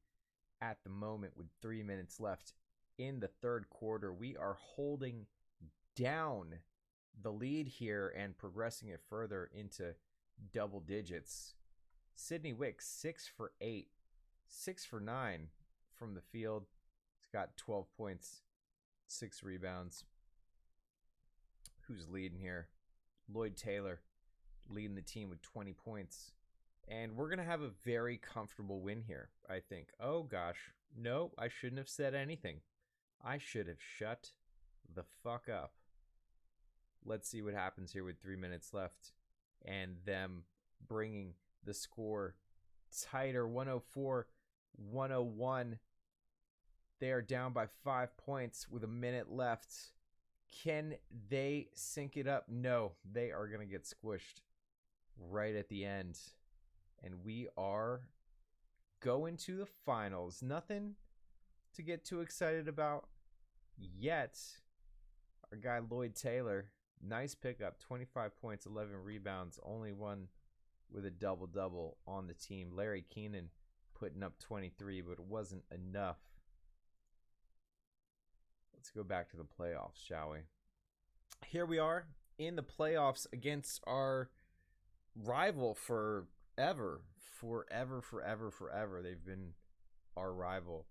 at the moment with 3 minutes left in the third quarter. We are holding down the lead here and progressing it further into double digits. Sidney Wicks, 6 for 8, 6 for 9 from the field. He's got 12 points, 6 rebounds. Who's leading here? Lloyd Taylor leading the team with 20 points. And we're going to have a very comfortable win here, I think. Oh, gosh. No, I shouldn't have said anything. I should have shut the fuck up. Let's see what happens here with 3 minutes left. And them bringing the score tighter, 104-101. They are down by 5 points with a minute left. Can they sync it up? No, they are going to get squished right at the end. And we are going to the finals. Nothing to get too excited about yet. Our guy Lloyd Taylor, nice pickup, 25 points, 11 rebounds, only one with a double-double on the team. Larry Keenan putting up 23, but it wasn't enough. Let's go back to the playoffs, shall we? Here we are in the playoffs against our rival forever. They've been our rival.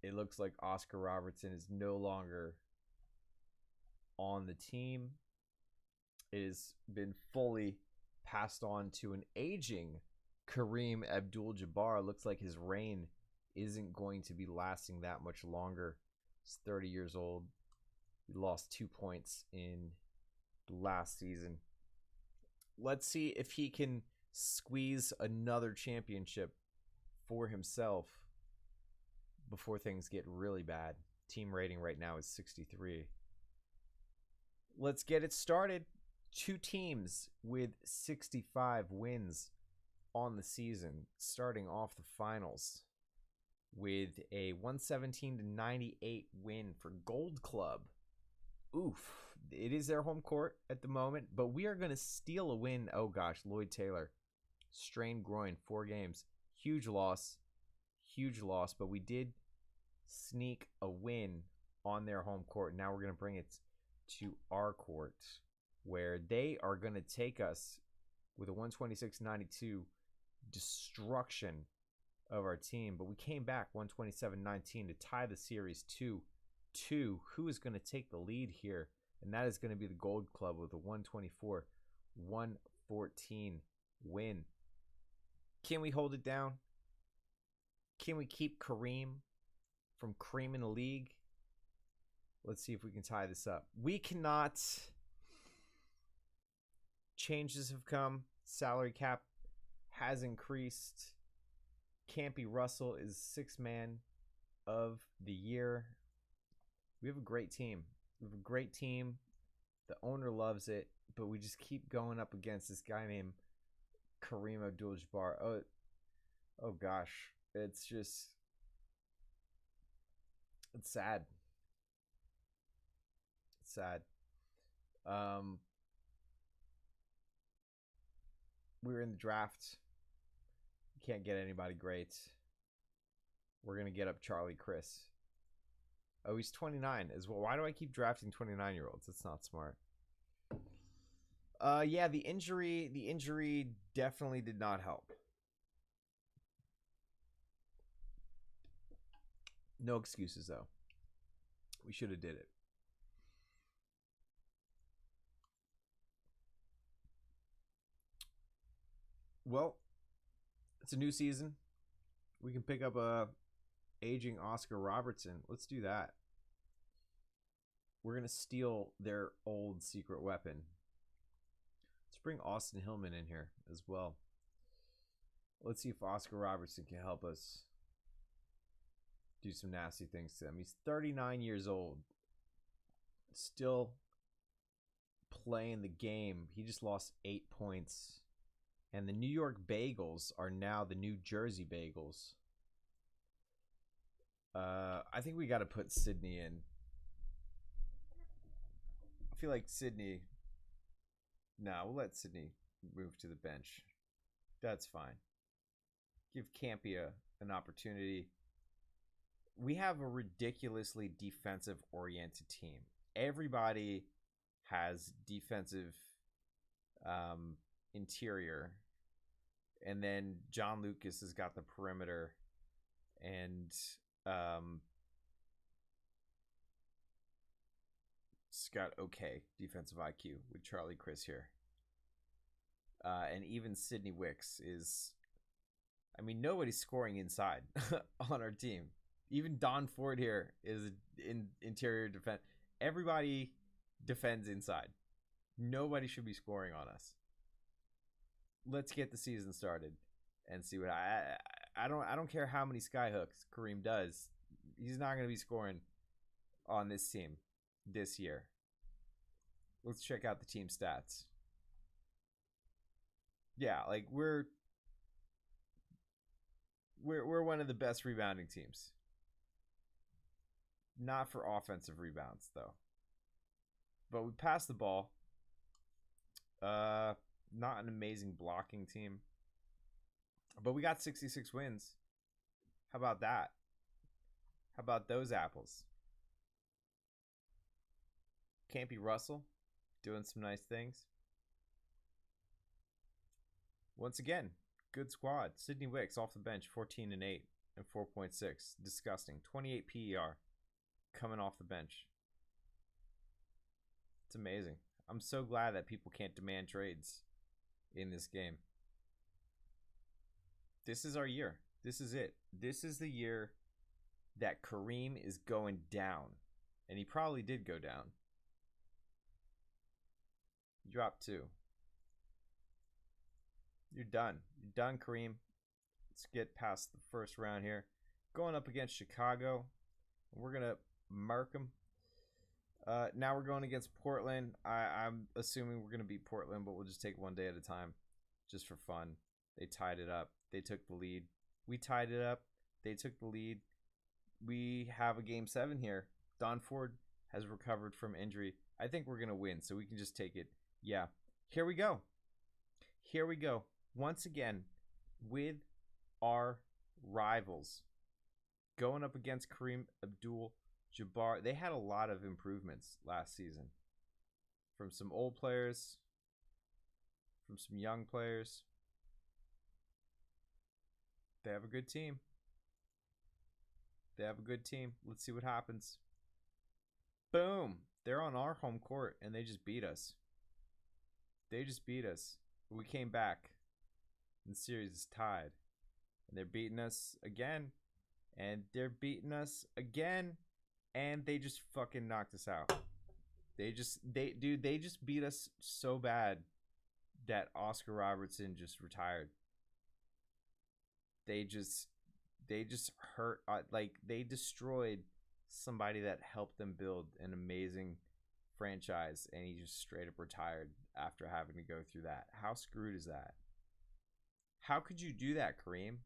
It looks like Oscar Robertson is no longer on the team. It has been fully passed on to an aging Kareem Abdul-Jabbar. Looks like his reign isn't going to be lasting that much longer. He's 30 years old. He lost 2 points in last season. Let's see if he can squeeze another championship for himself before things get really bad. Team rating right now is 63. Let's get it started. 2 teams with 65 wins on the season, starting off the finals with a 117-98 win for Gold Club. Oof. It is their home court at the moment, but we are going to steal a win. Oh, gosh, Lloyd Taylor. Strained groin, 4 games. Huge loss, but we did sneak a win on their home court. Now we're going to bring it to our court, where they are going to take us with a 126-92 destruction of our team. But we came back 127-19 to tie the series 2-2. Who is going to take the lead here? And that is going to be the Gold Club with a 124-114 win. Can we hold it down? Can we keep Kareem from creaming the league? Let's see if we can tie this up. We cannot. Changes have come. Salary cap has increased. Campy Russell is 6th man of the year. We have a great team. The owner loves it, but we just keep going up against this guy named Kareem Abdul-Jabbar. Oh gosh. It's sad. It's sad. We were in the draft. Can't get anybody great. We're going to get up Charlie Chris. Oh, he's 29 as well. Why do I keep drafting 29-year-olds? That's not smart. Yeah, the injury definitely did not help. No excuses, though. We should have did it. Well, it's a new season. We can pick up a aging Oscar Robertson. Let's do that. We're going to steal their old secret weapon. Let's bring Austin Hillman in here as well. Let's see if Oscar Robertson can help us do some nasty things to him. He's 39 years old. Still playing the game. He just lost 8 points. And the New York Bagels are now the New Jersey Bagels. I think we got to put Sydney in. I feel like Sydney... Nah, we'll let Sydney move to the bench. That's fine. Give Campia an opportunity. We have a ridiculously defensive-oriented team. Everybody has defensive interior. And then John Lucas has got the perimeter. And it's got okay defensive IQ with Charlie Chris here. And even Sidney Wicks is... I mean, nobody's scoring inside on our team. Even Don Ford here is in interior defense. Everybody defends inside. Nobody should be scoring on us. Let's get the season started and see what I don't care how many skyhooks Kareem does. He's not going to be scoring on this team this year. Let's check out the team stats. Yeah, like we're one of the best rebounding teams. Not for offensive rebounds, though. But we passed the ball. Not an amazing blocking team. But we got 66 wins. How about that? How about those apples? Campy Russell doing some nice things. Once again, good squad. Sidney Wicks off the bench, 14 and 8 and 4.6. Disgusting. 28 PER coming off the bench. It's amazing. I'm so glad that people can't demand trades in this game. This is our year. This is it. This is the year that Kareem is going down. And he probably did go down. Drop 2. You're done. You're done, Kareem. Let's get past the first round here. Going up against Chicago. We're going to mark them. Now we're going against Portland. I'm assuming we're going to beat Portland, but we'll just take one day at a time just for fun. They tied it up. They took the lead. We tied it up. They took the lead. We have a game 7 here. Don Ford has recovered from injury. I think we're going to win, so we can just take it. Yeah. Here we go. Here we go. Once again, with our rivals. Going up against Kareem Abdul-Jabbar. They had a lot of improvements last season. From some old players. From some young players. They have a good team. They have a good team. Let's see what happens. Boom. They're on our home court, and they just beat us. They just beat us. We came back. And the series is tied. And they're beating us again. And they're beating us again. And they just fucking knocked us out. They just beat us so bad that Oscar Robertson just retired. They just hurt, like they destroyed somebody that helped them build an amazing franchise, and he just straight up retired after having to go through that. How screwed is that? How could you do that, Kareem?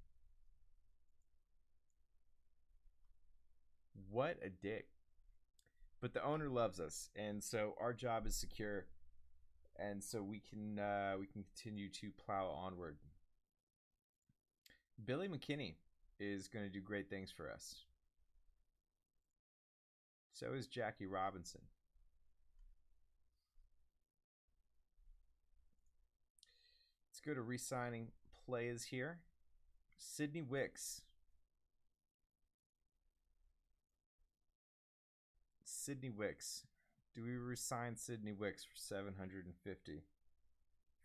What a dick. But the owner loves us, and so our job is secure, and so we can continue to plow onward. Billy McKinney is going to do great things for us. So is Jackie Robinson. Let's go to re-signing plays here. Sidney Wicks. Sidney Wicks. Do we re-sign Sidney Wicks for $750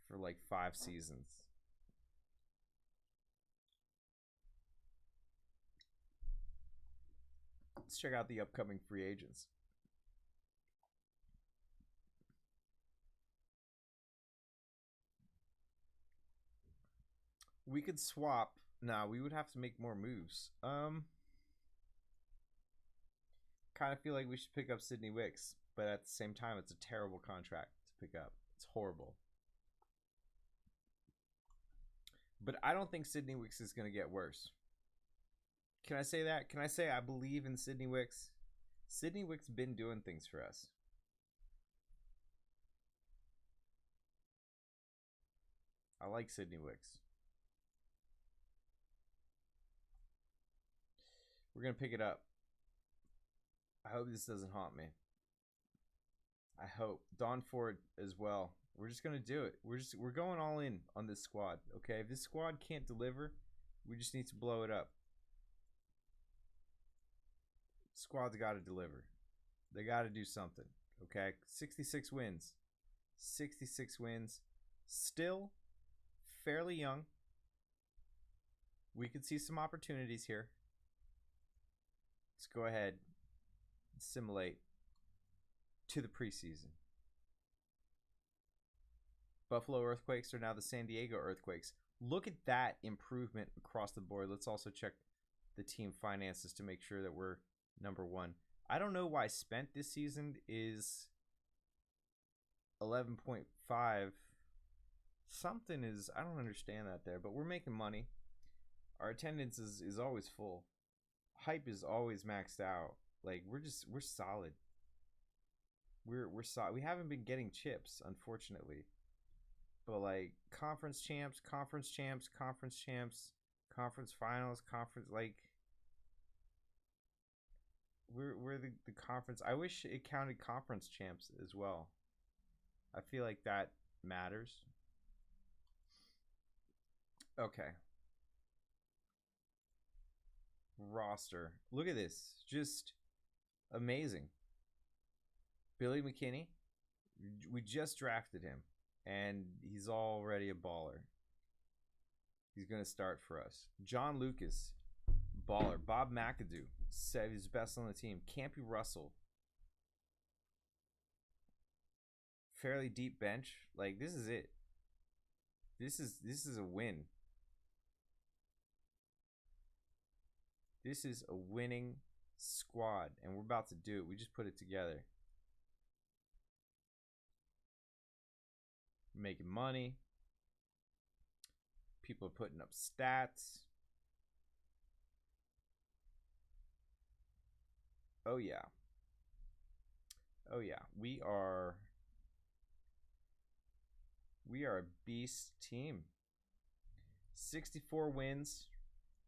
for like 5 seasons? Let's check out the upcoming free agents. We could swap. Nah, we would have to make more moves. Kind of feel like we should pick up Sidney Wicks, but at the same time, it's a terrible contract to pick up. It's horrible. But I don't think Sidney Wicks is going to get worse. Can I say that? Can I say I believe in Sidney Wicks? Sidney Wicks been doing things for us. I like Sidney Wicks. We're going to pick it up. I hope this doesn't haunt me. I hope. Don Ford as well. We're just going to do it. We're going all in on this squad, okay? If this squad can't deliver, we just need to blow it up. Squad's got to deliver. They got to do something, okay? 66 wins. 66 wins. Still fairly young. We could see some opportunities here. Let's go ahead and simulate to the preseason. Buffalo Earthquakes are now the San Diego Earthquakes. Look at that improvement across the board. Let's also check the team finances to make sure that we're number one. I don't know why spent this season is 11.5. Something is, I don't understand that there, but we're making money. Our attendance is always full. Hype is always maxed out. Like we're solid. We're solid. We haven't been getting chips, unfortunately. But like conference champs, conference champs, conference champs, conference finals, conference like we're the conference. I wish it counted conference champs as well. I feel like that matters. Okay. Roster. Look at this. Just amazing. Billy McKinney. We just drafted him. And he's already a baller. He's going to start for us. John Lucas. Baller. Bob McAdoo. Said he's best on the team. Campy Russell. Fairly deep bench. Like, this is it. This is a win. This is a winning squad, and we're about to do it. We just put it together. Making money. People are putting up stats. Oh yeah. Oh yeah. We are a beast team. 64 wins.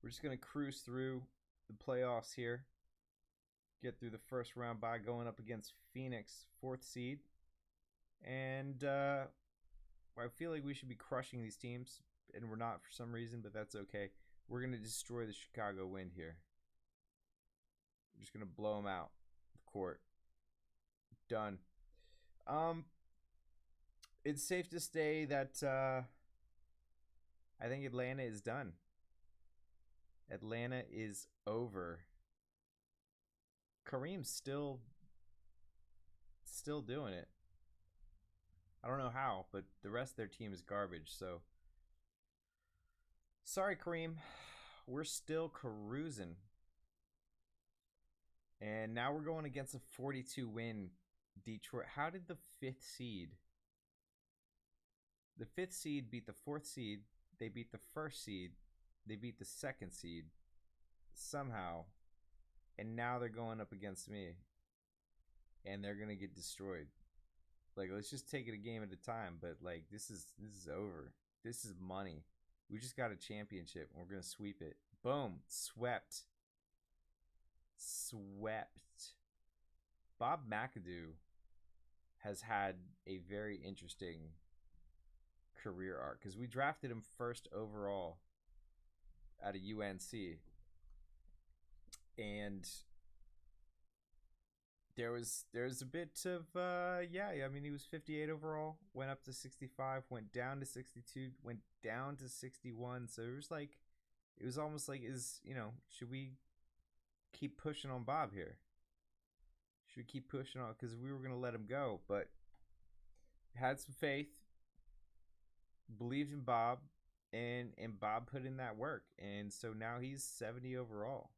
We're just going to cruise through the playoffs here. Get through the first round by going up against Phoenix, 4th seed. And I feel like we should be crushing these teams, and we're not for some reason, but that's okay. We're going to destroy the Chicago Wind here. We're just going to blow them out the court. Done. It's safe to say that I think Atlanta is done. Atlanta is over. Kareem's still doing it. I don't know how, but the rest of their team is garbage, so sorry, Kareem. We're still cruising. And now we're going against a 42-win Detroit. How did the 5th seed? The 5th seed beat the 4th seed. They beat the 1st seed. They beat the 2nd seed. Somehow. And now they're going up against me. And they're going to get destroyed. Like, let's just take it a game at a time. But, like, this is over. This is money. We just got a championship. And we're going to sweep it. Boom. Swept. Bob McAdoo has had a very interesting career arc. Because we drafted him first overall out of UNC. And there's a bit of I mean, he was 58 overall, went up to 65, went down to 62, went down to 61. So it was almost like, should we keep pushing on Bob here? Should we keep pushing on? Because we were going to let him go, but had some faith, believed in Bob, and Bob put in that work. And so now he's 70 overall,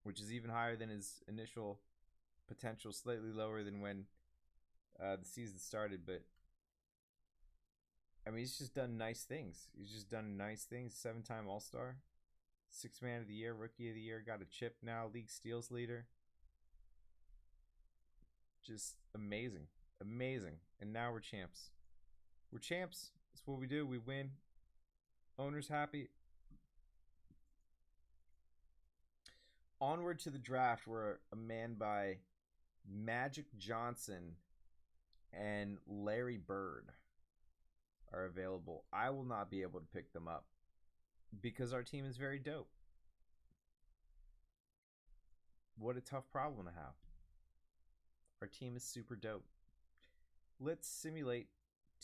which is even higher than his initial potential, slightly lower than when the season started. But I mean, he's just done nice things. He's just done nice things. 7-time All-Star, 6th Man of the Year, Rookie of the Year, got a chip now, league steals leader. Just amazing. Amazing. And now we're champs. We're champs. That's what we do. We win. Owner's happy. Onward to the draft, where a man by Magic Johnson and Larry Bird are available. I will not be able to pick them up because our team is very dope. What a tough problem to have. Our team is super dope. Let's simulate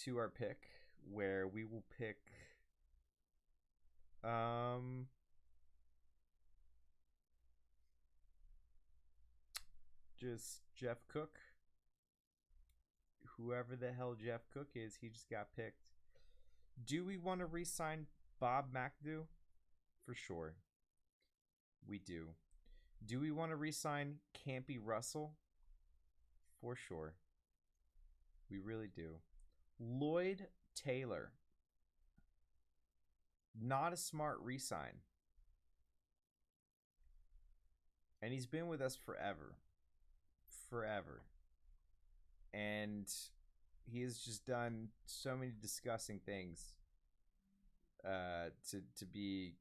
to our pick, where we will pick just Jeff Cook. Whoever the hell Jeff Cook is, he just got picked. Do we want to re-sign Bob McAdoo? For sure. We do. Do we want to re-sign Campy Russell? For sure. We really do. Lloyd Taylor. Not a smart re-sign. And he's been with us forever. Forever. And he has just done so many disgusting things to be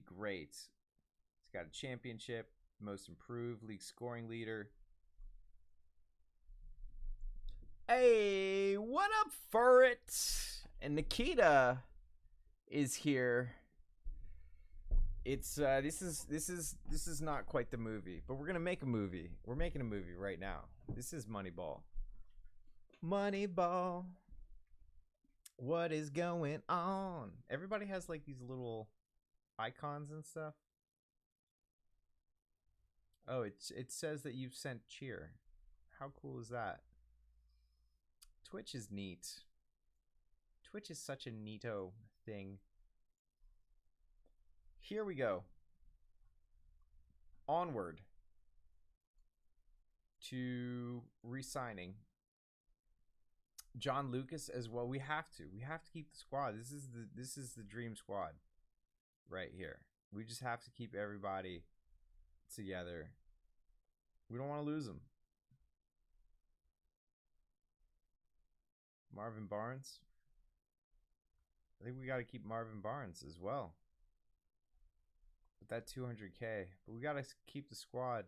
great. He's got a championship, most improved, league scoring leader. Hey, what up, Furret? And Nikita is here. It's this is not quite the movie, but we're gonna make a movie. We're making a movie right now. This is Moneyball. Moneyball. What is going on? Everybody has like these little icons and stuff. Oh, it says that you've sent cheer. How cool is that? Twitch is neat. Twitch is such a neato thing. Here we go. Onward to re-signing John Lucas as well. We have to keep the squad. This is the dream squad right here. We just have to keep everybody together. We don't want to lose them. Marvin Barnes. I think we got to keep Marvin Barnes as well. With that 200K. But we got to keep the squad.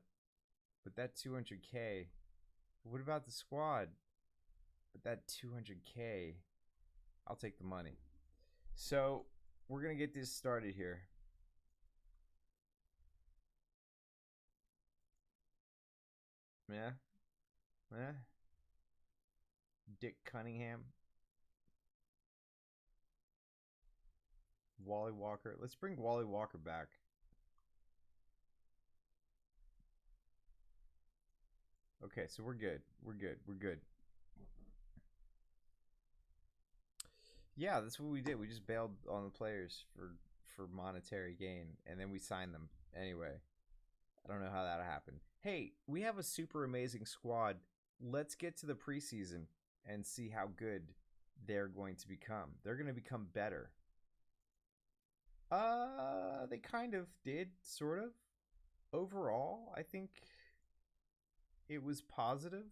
With that 200K. What about the squad? With that 200K. I'll take the money. So, we're going to get this started here. Yeah. Yeah. Dick Cunningham. Wally Walker. Let's bring Wally Walker back. Okay, so we're good. We're good. We're good. Yeah, that's what we did. We just bailed on the players for monetary gain, and then we signed them anyway. I don't know how that happened. Hey, we have a super amazing squad. Let's get to the preseason and see how good they're going to become. They're going to become better. They kind of did, sort of. Overall, I think it was positive.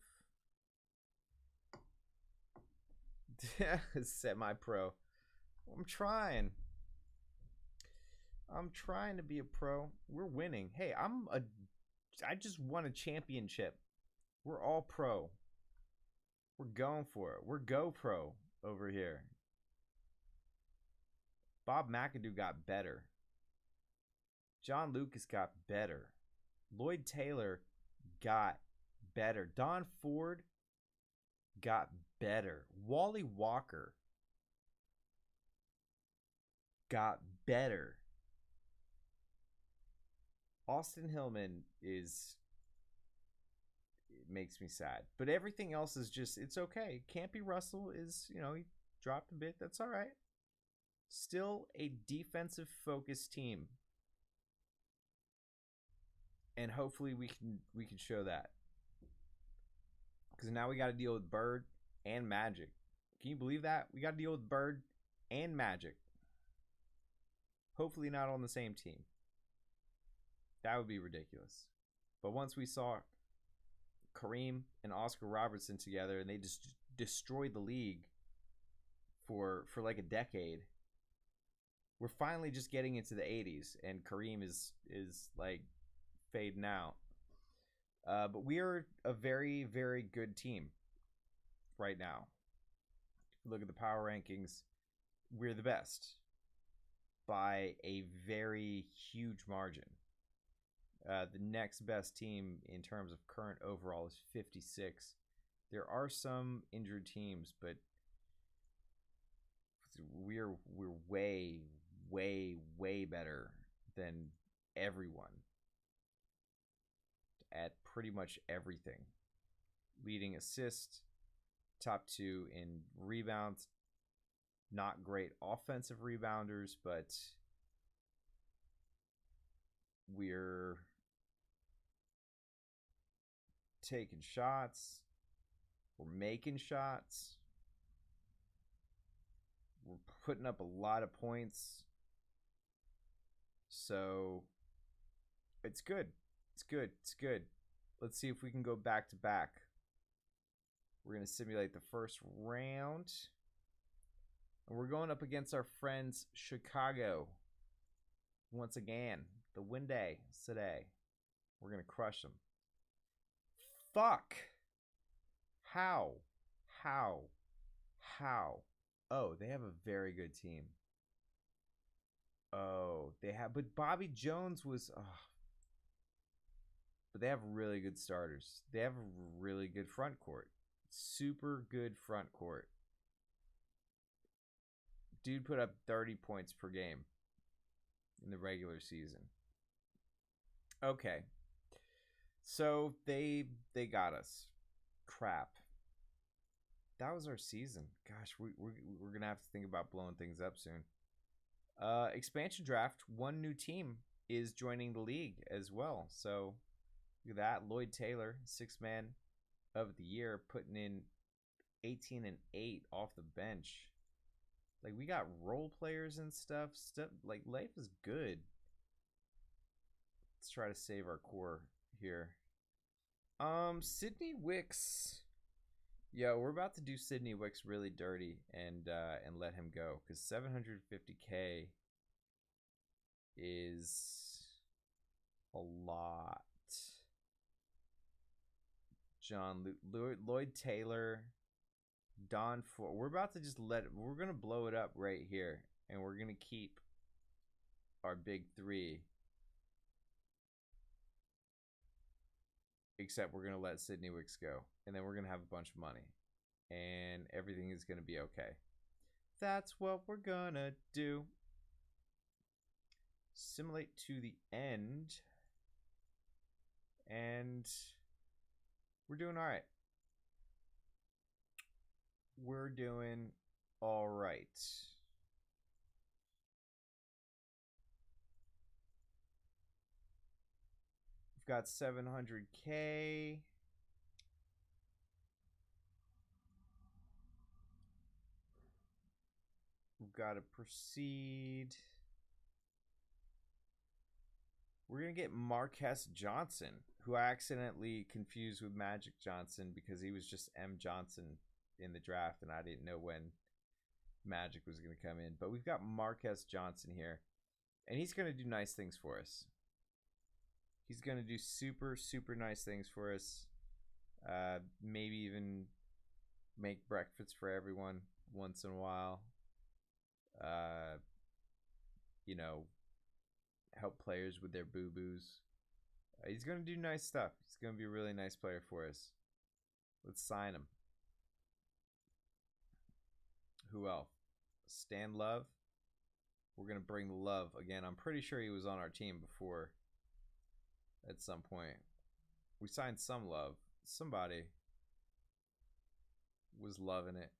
Semi-pro. I'm trying to be a pro. We're winning. Hey, I just won a championship. We're all pro. We're going for it. We're GoPro over here. Bob McAdoo got better. John Lucas got better. Lloyd Taylor got better. Don Ford got better. Wally Walker got better. Austin Hillman is it makes me sad, but everything else is just it's okay. Campy Russell is he dropped a bit. That's all right. Still a defensive focused team, and hopefully we can show that because now we got to deal with Bird and Magic. Can you believe that we got to deal with Bird and Magic? Hopefully not on the same team. That would be ridiculous. But once we saw Kareem and Oscar Robertson together, and they just destroyed the league for like a decade. We're finally just getting into the 80s, and Kareem is like fading out. But we are a very, very good team right now. Look at the power rankings. We're the best by a very huge margin. The next best team in terms of current overall is 56. There are some injured teams, but we're way, way, way better than everyone at pretty much everything. Leading assist, top 2 in rebounds. Not great offensive rebounders, but we're taking shots. We're making shots. We're putting up a lot of points. So it's good. It's good. It's good. Let's see if we can go back to back. We're going to simulate the first round. And we're going up against our friends Chicago. Once again, the Winday today. We're going to crush them. Fuck. How? Oh, they have a very good team. Oh, they have, but Bobby Jones was. But they have really good starters. They have a really good front court. Super good front court. Dude put up 30 points per game in the regular season. Okay. So they got us. Crap. That was our season. Gosh, we're going to have to think about blowing things up soon. Expansion draft, one new team is joining the league as well. So look at that. Lloyd Taylor, 6th man of the year, putting in 18 and 8 off the bench. Like, we got role players and stuff. Like, life is good. Let's try to save our core here. Sidney Wicks. Yo, we're about to do Sidney Wicks really dirty and let him go because 750K is a lot. Lloyd Taylor, Don Ford. We're about to just we're gonna blow it up right here, and we're gonna keep our big 3. Except we're gonna let Sidney Wicks go, and then we're gonna have a bunch of money, and everything is gonna be okay. That's what we're gonna do. Simulate to the end, and we're doing all right. We're doing all right. We've got 700K. We've got to proceed. We're going to get Marquez Johnson, who I accidentally confused with Magic Johnson because he was just M. Johnson in the draft, and I didn't know when Magic was going to come in. But we've got Marquez Johnson here, and he's going to do nice things for us. He's going to do super, super nice things for us. Maybe even make breakfast for everyone once in a while. Help players with their boo-boos. He's going to do nice stuff. He's going to be a really nice player for us. Let's sign him. Who else? Stan Love. We're going to bring the Love again. I'm pretty sure he was on our team before. at some point. We signed some love. Somebody was loving it.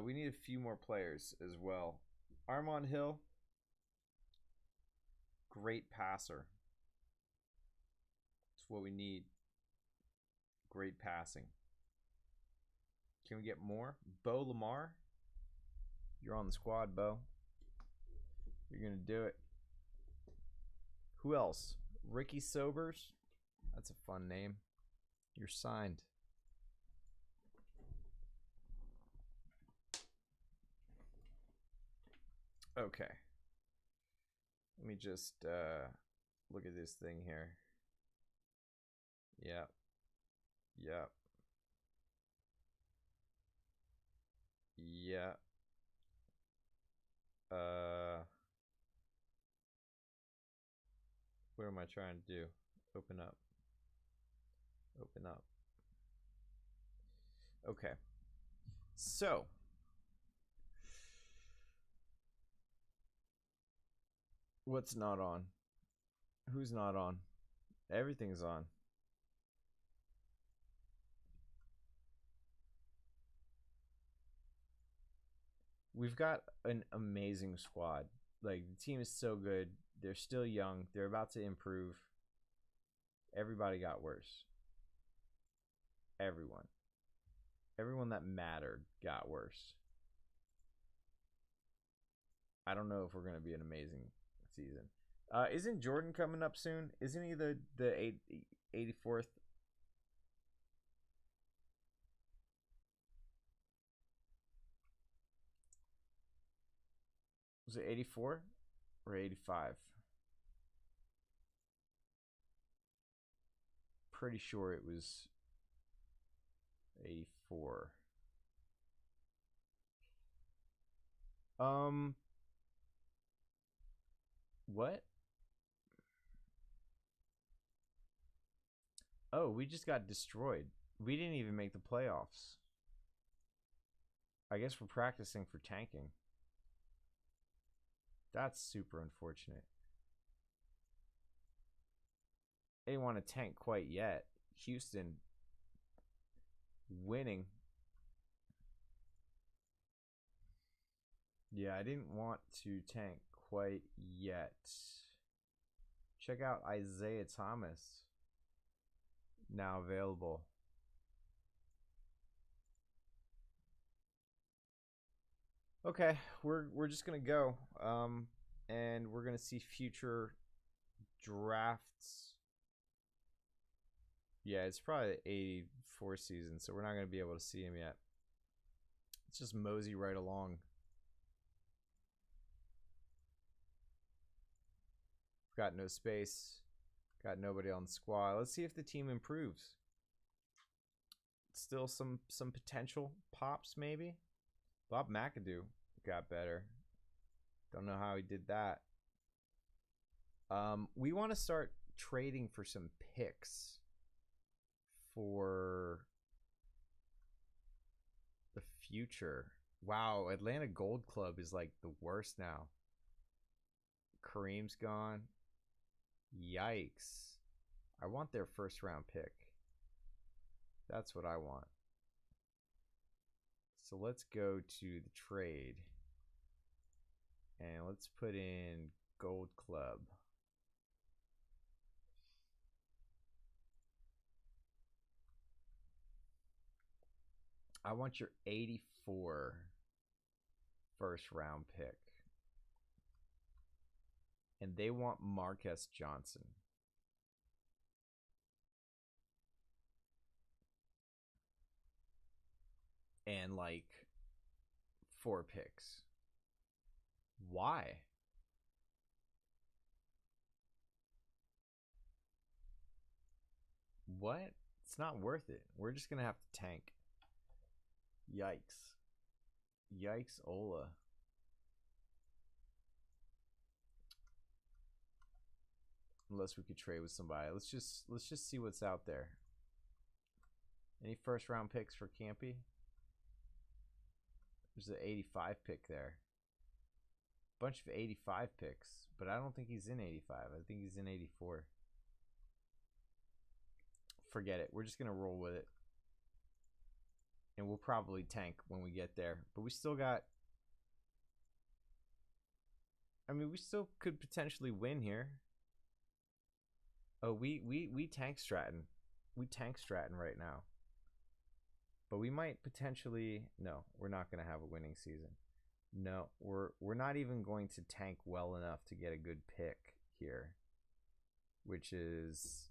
We need a few more players as well. Armon Hill, great passer. That's what we need. Great passing. Can we get more? Bo Lamar, you're on the squad, Bo. You're gonna do it. Who else? Ricky Sobers. That's a fun name. You're signed. Okay. Let me just look at this thing here. Yep. Yep. Yeah. What am I trying to do? Open up. Open up. Okay. So. What's not on? Who's not on? Everything's on. We've got an amazing squad. Like, the team is so good. They're still young. They're about to improve. Everybody got worse. Everyone. Everyone that mattered got worse. I don't know if we're going to be an amazing season. Isn't Jordan coming up soon? Isn't he the 84th? Was it 84 or 85? Pretty sure it was 84. What? Oh, we just got destroyed. We didn't even make the playoffs. I guess we're practicing for tanking. That's super unfortunate. They didn't want to tank quite yet. Houston winning. Yeah, I didn't want to tank quite yet. Check out Isaiah Thomas. Now available. Okay, we're just gonna go. And we're gonna see future drafts. Yeah, it's probably the 84 season, so we're not gonna be able to see him yet. Let's just mosey right along. Got no space. Got nobody on the squad. Let's see if the team improves. Still some potential pops, maybe. Bob McAdoo got better. Don't know how he did that. We want to start trading for some picks for the future. Wow, Atlanta Gold Club is like the worst now. Kareem's gone. Yikes. I want their first round pick. That's what I want. So let's go to the trade. And let's put in Gold Club. I want your 84 first round pick. And they want Marquez Johnson. And like 4 picks. Why? What? It's not worth it. We're just going to have to tank. Yikes. Yikes, Ola. Unless we could trade with somebody. Let's just see what's out there. Any first round picks for Campy? There's an 85 pick there. bunch of 85 picks, but I don't think he's in 85. I think he's in 84. Forget it. We're just going to roll with it. And we'll probably tank when we get there. But we still got... I mean, we still could potentially win here. Oh, we tank Stratton. We tank Stratton right now. But we might potentially... No, we're not going to have a winning season. No, we're not even going to tank well enough to get a good pick here, which is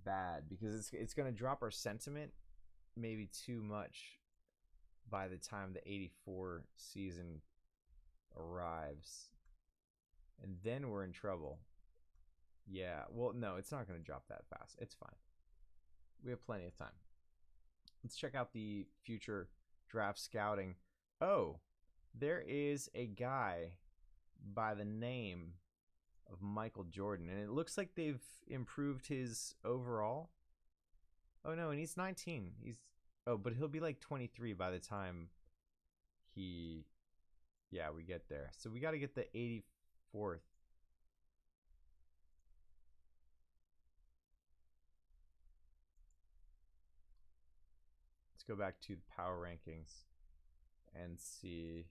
bad because it's going to drop our sentiment maybe too much by the time the 84 season arrives, and then we're in trouble. Yeah, well, no, it's not going to drop that fast. It's fine. We have plenty of time. Let's check out the future draft scouting. Oh, there is a guy by the name of Michael Jordan, and it looks like they've improved his overall. Oh no, and he's 19. But he'll be like 23 by the time we get there. So we got to get the 84th. Let's go back to the power rankings and see.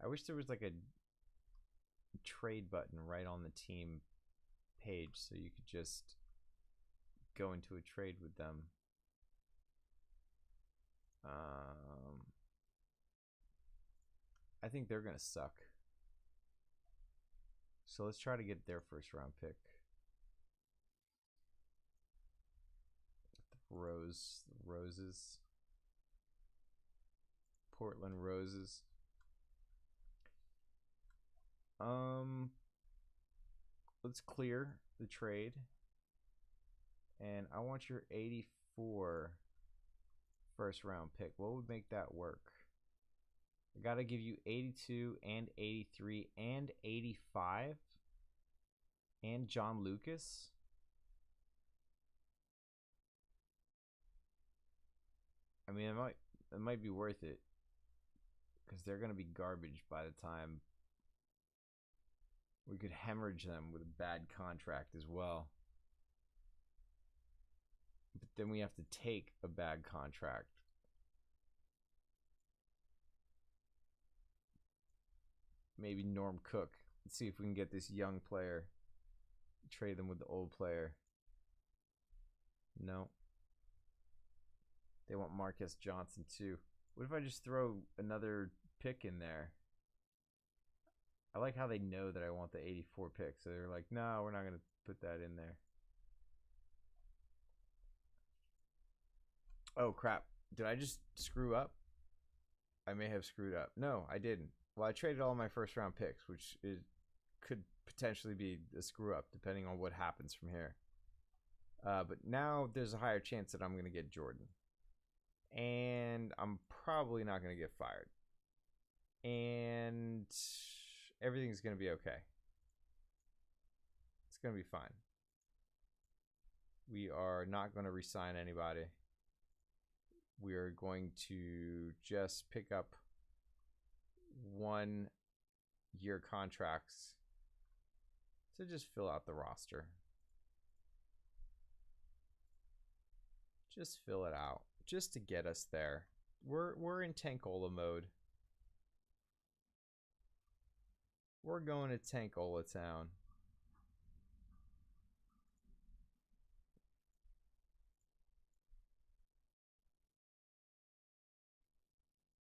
I wish there was like a trade button right on the team page so you could just go into a trade with them. I think they're gonna suck. So let's try to get their first round pick. Roses. Portland Roses. Let's clear the trade. And I want your 84 first round pick. What would make that work? I gotta give you 82 and 83 and 85 and John Lucas. I mean, it might be worth it because they're gonna be garbage by the time we could hemorrhage them with a bad contract as well. But then we have to take a bad contract. Maybe Norm Cook. Let's see if we can get this young player. Trade them with the old player. No. They want Marcus Johnson too. What if I just throw another pick in there? I like how they know that I want the 84 pick. So they're like, no, we're not going to put that in there. Oh, crap. Did I just screw up? I may have screwed up. No, I didn't. Well, I traded all my first round picks, which could potentially be a screw up depending on what happens from here. But now there's a higher chance that I'm going to get Jordan. And I'm probably not going to get fired. And everything's going to be okay. It's going to be fine. We are not going to re-sign anybody. We are going to just pick up 1-year contracts to just fill out the roster. Just fill it out. Just to get us there. We're in Tankola mode. We're going to Tankola Town.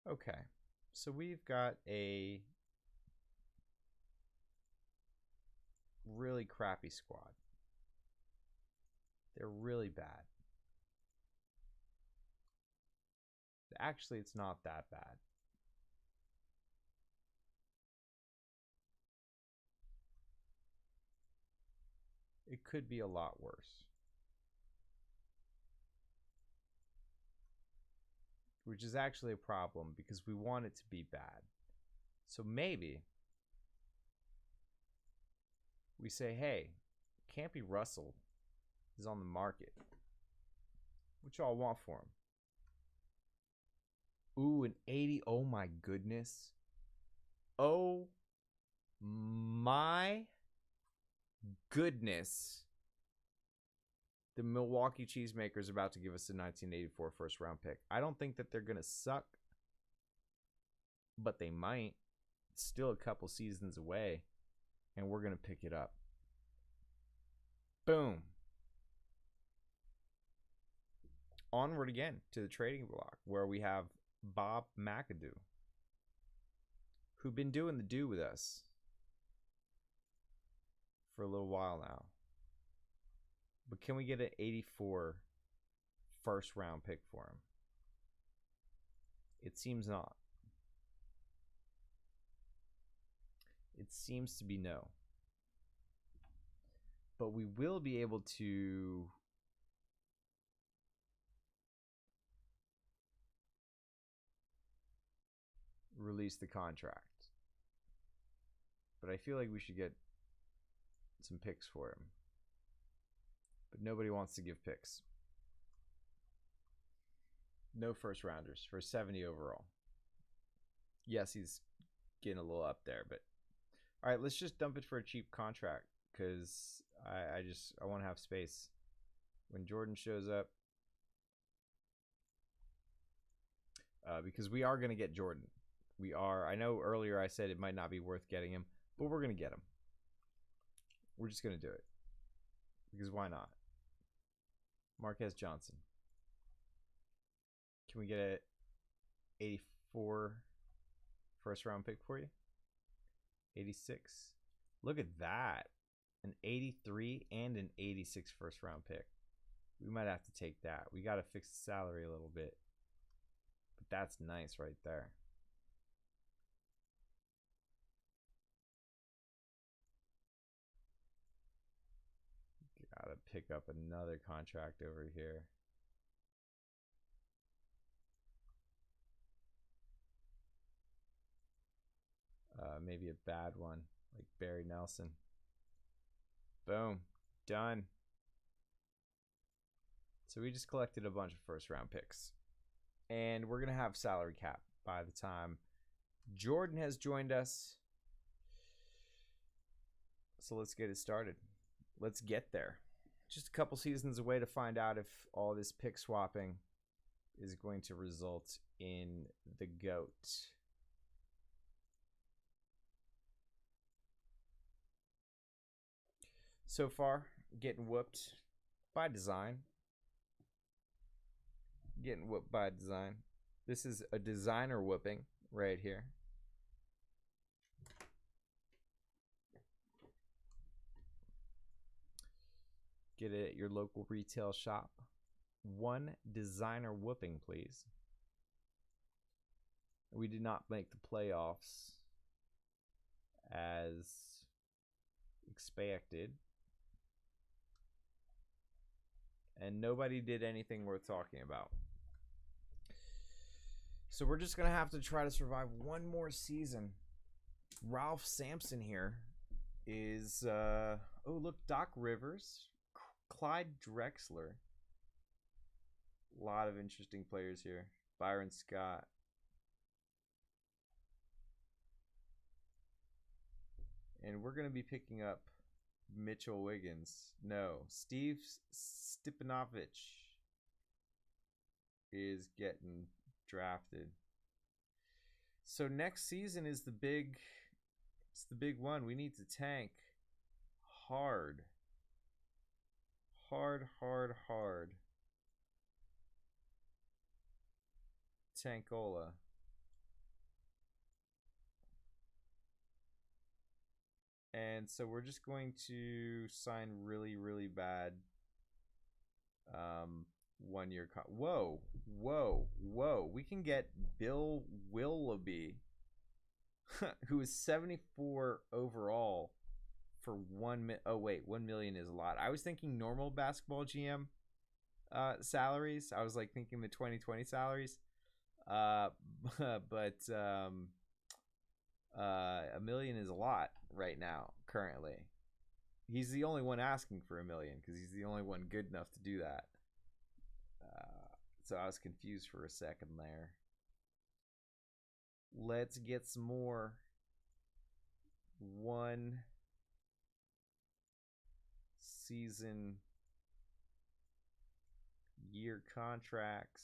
Okay. So we've got a really crappy squad. They're really bad. Actually, it's not that bad. It could be a lot worse. Which is actually a problem because we want it to be bad. So maybe we say, hey, Campy Russell is on the market. What y'all want for him? Ooh, an 80. Oh my goodness. Oh my goodness. The Milwaukee Cheesemakers are about to give us a 1984 first round pick. I don't think that they're going to suck, but they might. It's still a couple seasons away, and we're going to pick it up. Boom. Onward again to the trading block where we have Bob McAdoo, who've been doing the do with us for a little while now. But can we get an 84 first round pick for him? It seems not. It seems to be no. But we will be able to release the contract. But I feel like we should get some picks for him. But nobody wants to give picks. No first rounders for 70 overall. Yes, he's getting a little up there, but all right, let's just dump it for a cheap contract because I want to have space when Jordan shows up. Because we are going to get Jordan. We are. I know earlier I said it might not be worth getting him, but we're going to get him. We're just going to do it. Because why not? Marquez Johnson. Can we get a 84 first round pick for you? 86. Look at that. An 83 and an 86 first round pick. We might have to take that. We got to fix the salary a little bit. But that's nice right there. Gotta pick up another contract over here. Maybe a bad one, like Barry Nelson. Boom. Done. So we just collected a bunch of first round picks. And we're going to have salary cap by the time Jordan has joined us. So let's get it started. Let's get there. Just a couple seasons away to find out if all this pick swapping is going to result in the GOAT. So far, getting whooped by design. Getting whooped by design. This is a designer whooping right here. Get it at your local retail shop. One designer whooping, please. We did not make the playoffs as expected. And nobody did anything worth talking about. So we're just going to have to try to survive one more season. Ralph Sampson here is, oh, look, Doc Rivers, Clyde Drexler. A lot of interesting players here. Byron Scott. And we're going to be picking up Mitchell Wiggins. No, Steve Stipanovich is getting drafted. So next season is the big one. We need to tank hard. Hard. Tankola. And so we're just going to sign really, really bad 1 year. Whoa. We can get Bill Willoughby, who is 74 overall for 1 million. Oh, wait, 1 million is a lot. I was thinking normal basketball GM salaries. I was like thinking the 2020 salaries. But $1 million is a lot right now, currently. He's the only one asking for $1 million because he's the only one good enough to do that. So I was confused for a second there. Let's get some more 1 season year contracts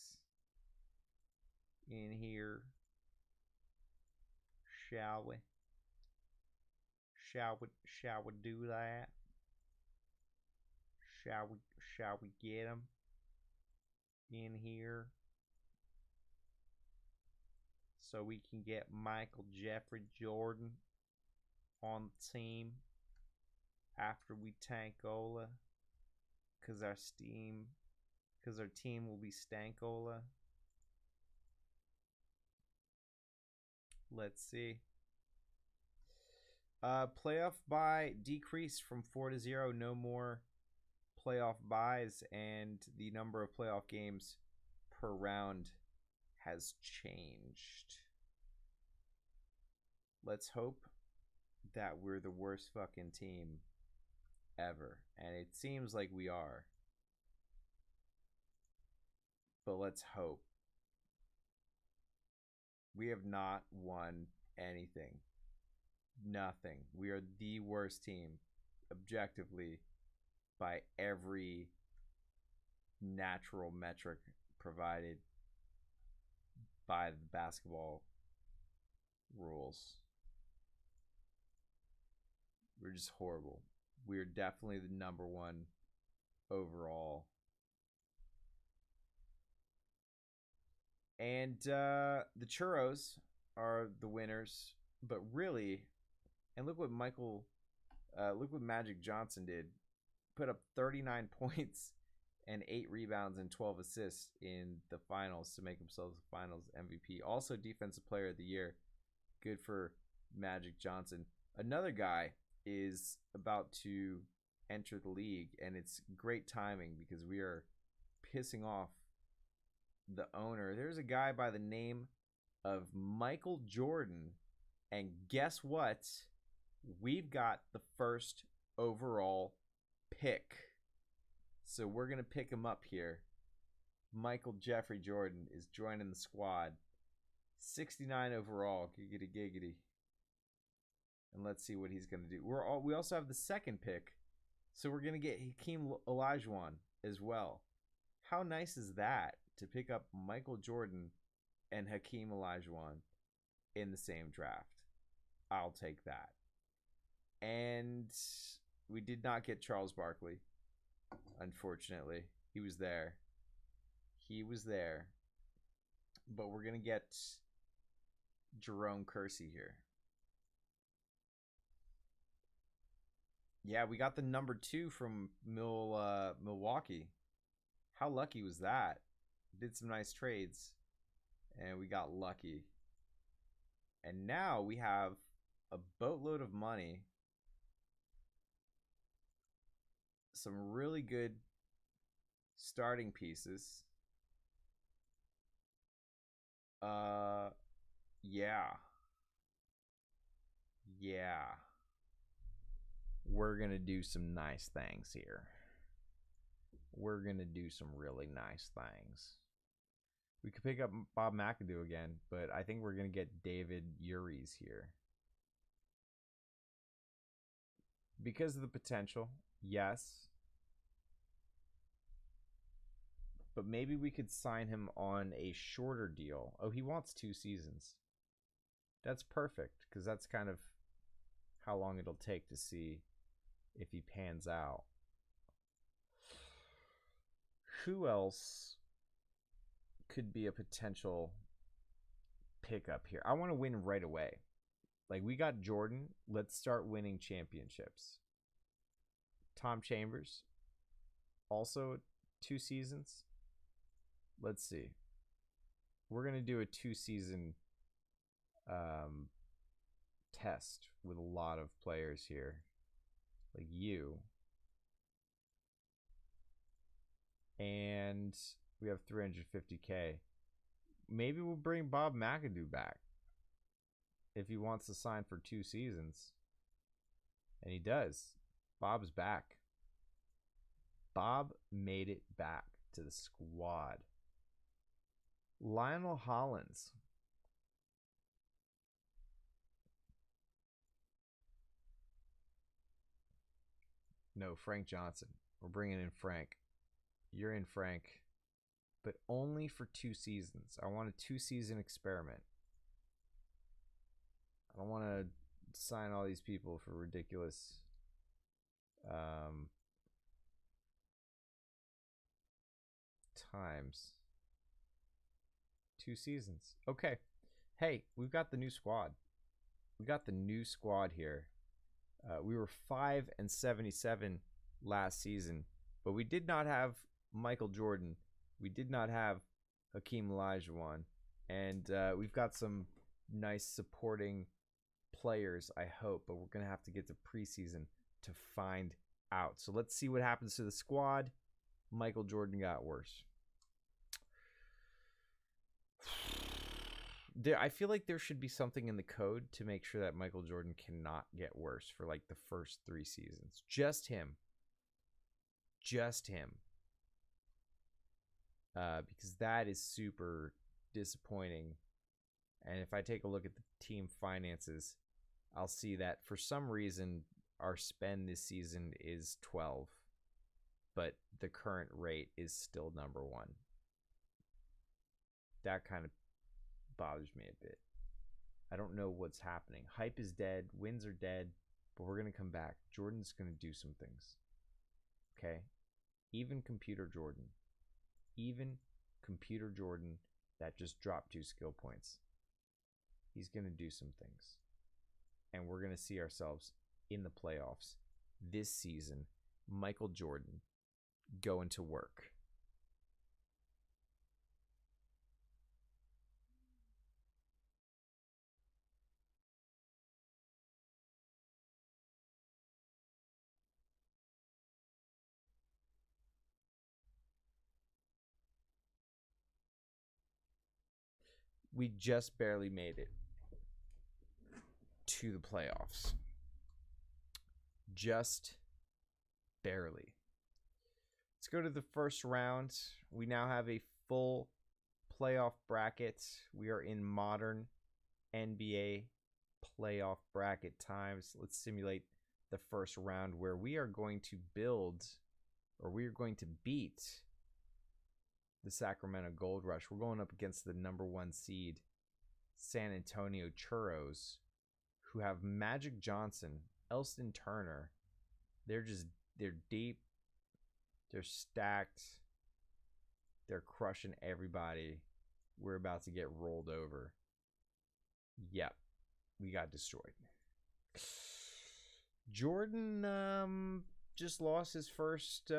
in here. Shall we? Shall we do that? Shall we get them in here so we can get Michael Jeffrey Jordan on the team after we tank Ola, because our team will be Stankola. Let's see. Playoff bye decreased from 4 to 0. No more playoff buys, and the number of playoff games per round has changed. Let's hope that we're the worst fucking team ever, and it seems like we are. But let's hope. We have not won anything. Nothing. We are the worst team, objectively, by every natural metric provided by the basketball rules. We're just horrible. We're definitely the number 1 overall. And the Churros are the winners, but really, and look what Magic Johnson did. Put up 39 points and 8 rebounds and 12 assists in the finals to make himself the finals MVP. Also Defensive Player of the Year. Good for Magic Johnson. Another guy is about to enter the league, and it's great timing because we are pissing off the owner. There's a guy by the name of Michael Jordan, and guess what? We've got the first overall pick. So we're going to pick him up here. Michael Jeffrey Jordan is joining the squad. 69 overall. Giggity giggity. And let's see what he's going to do. We also have the second pick. So we're going to get Hakeem Olajuwon as well. How nice is that to pick up Michael Jordan and Hakeem Olajuwon in the same draft? I'll take that. And we did not get Charles Barkley, unfortunately. He was there. But we're going to get Jerome Kersey here. Yeah, we got the number 2 from Milwaukee. How lucky was that? Did some nice trades, and we got lucky. And now we have a boatload of money. Some really good starting pieces. Yeah. We're going to do some nice things here. We're going to do some really nice things. We could pick up Bob McAdoo again, but I think we're going to get David Uri's here. Because of the potential, yes. But maybe we could sign him on a shorter deal. Oh, he wants 2 seasons. That's perfect, because that's kind of how long it'll take to see if he pans out. Who else could be a potential pickup here? I want to win right away. Like, we got Jordan. Let's start winning championships. Tom Chambers. Also 2 seasons. Let's see. We're going to do a 2-season test with a lot of players here. Like you. And we have $350K. Maybe we'll bring Bob McAdoo back if he wants to sign for 2 seasons. And he does. Bob's back. Bob made it back to the squad. Lionel Hollins. No, Frank Johnson. We're bringing in Frank. You're in, Frank, but only for 2 seasons. I want a 2-season experiment. I don't want to sign all these people for ridiculous times. 2 seasons. Okay. Hey, we've got the new squad. We got the new squad here. We were 5-77 last season, but we did not have Michael Jordan. We did not have Hakeem Olajuwon, and we've got some nice supporting players, I hope, but we're gonna have to get to preseason to find out. So let's see what happens to the squad. Michael Jordan got worse. I feel like there should be something in the code to make sure that Michael Jordan cannot get worse for like the first 3 seasons. Just him. Just him. Because that is super disappointing. And if I take a look at the team finances, I'll see that for some reason our spend this season is 12, but the current rate is still number 1. That kind of bothers me a bit. I don't know what's happening. Hype is dead, wins are dead, but we're going to come back. Jordan's going to do some things. Okay? Even Computer Jordan that just dropped 2 skill points. He's going to do some things. And we're going to see ourselves in the playoffs this season. Michael Jordan going to work. We just barely made it to the playoffs. Just barely. Let's go to the first round. We now have a full playoff bracket. We are in modern NBA playoff bracket times. Let's simulate the first round where we are going to build, or we are going to beat the Sacramento Gold Rush. We're going up against the number 1 seed San Antonio Churros, who have Magic Johnson, Elston Turner. They're deep. They're stacked. They're crushing everybody. We're about to get rolled over. Yep. We got destroyed. Jordan just lost his first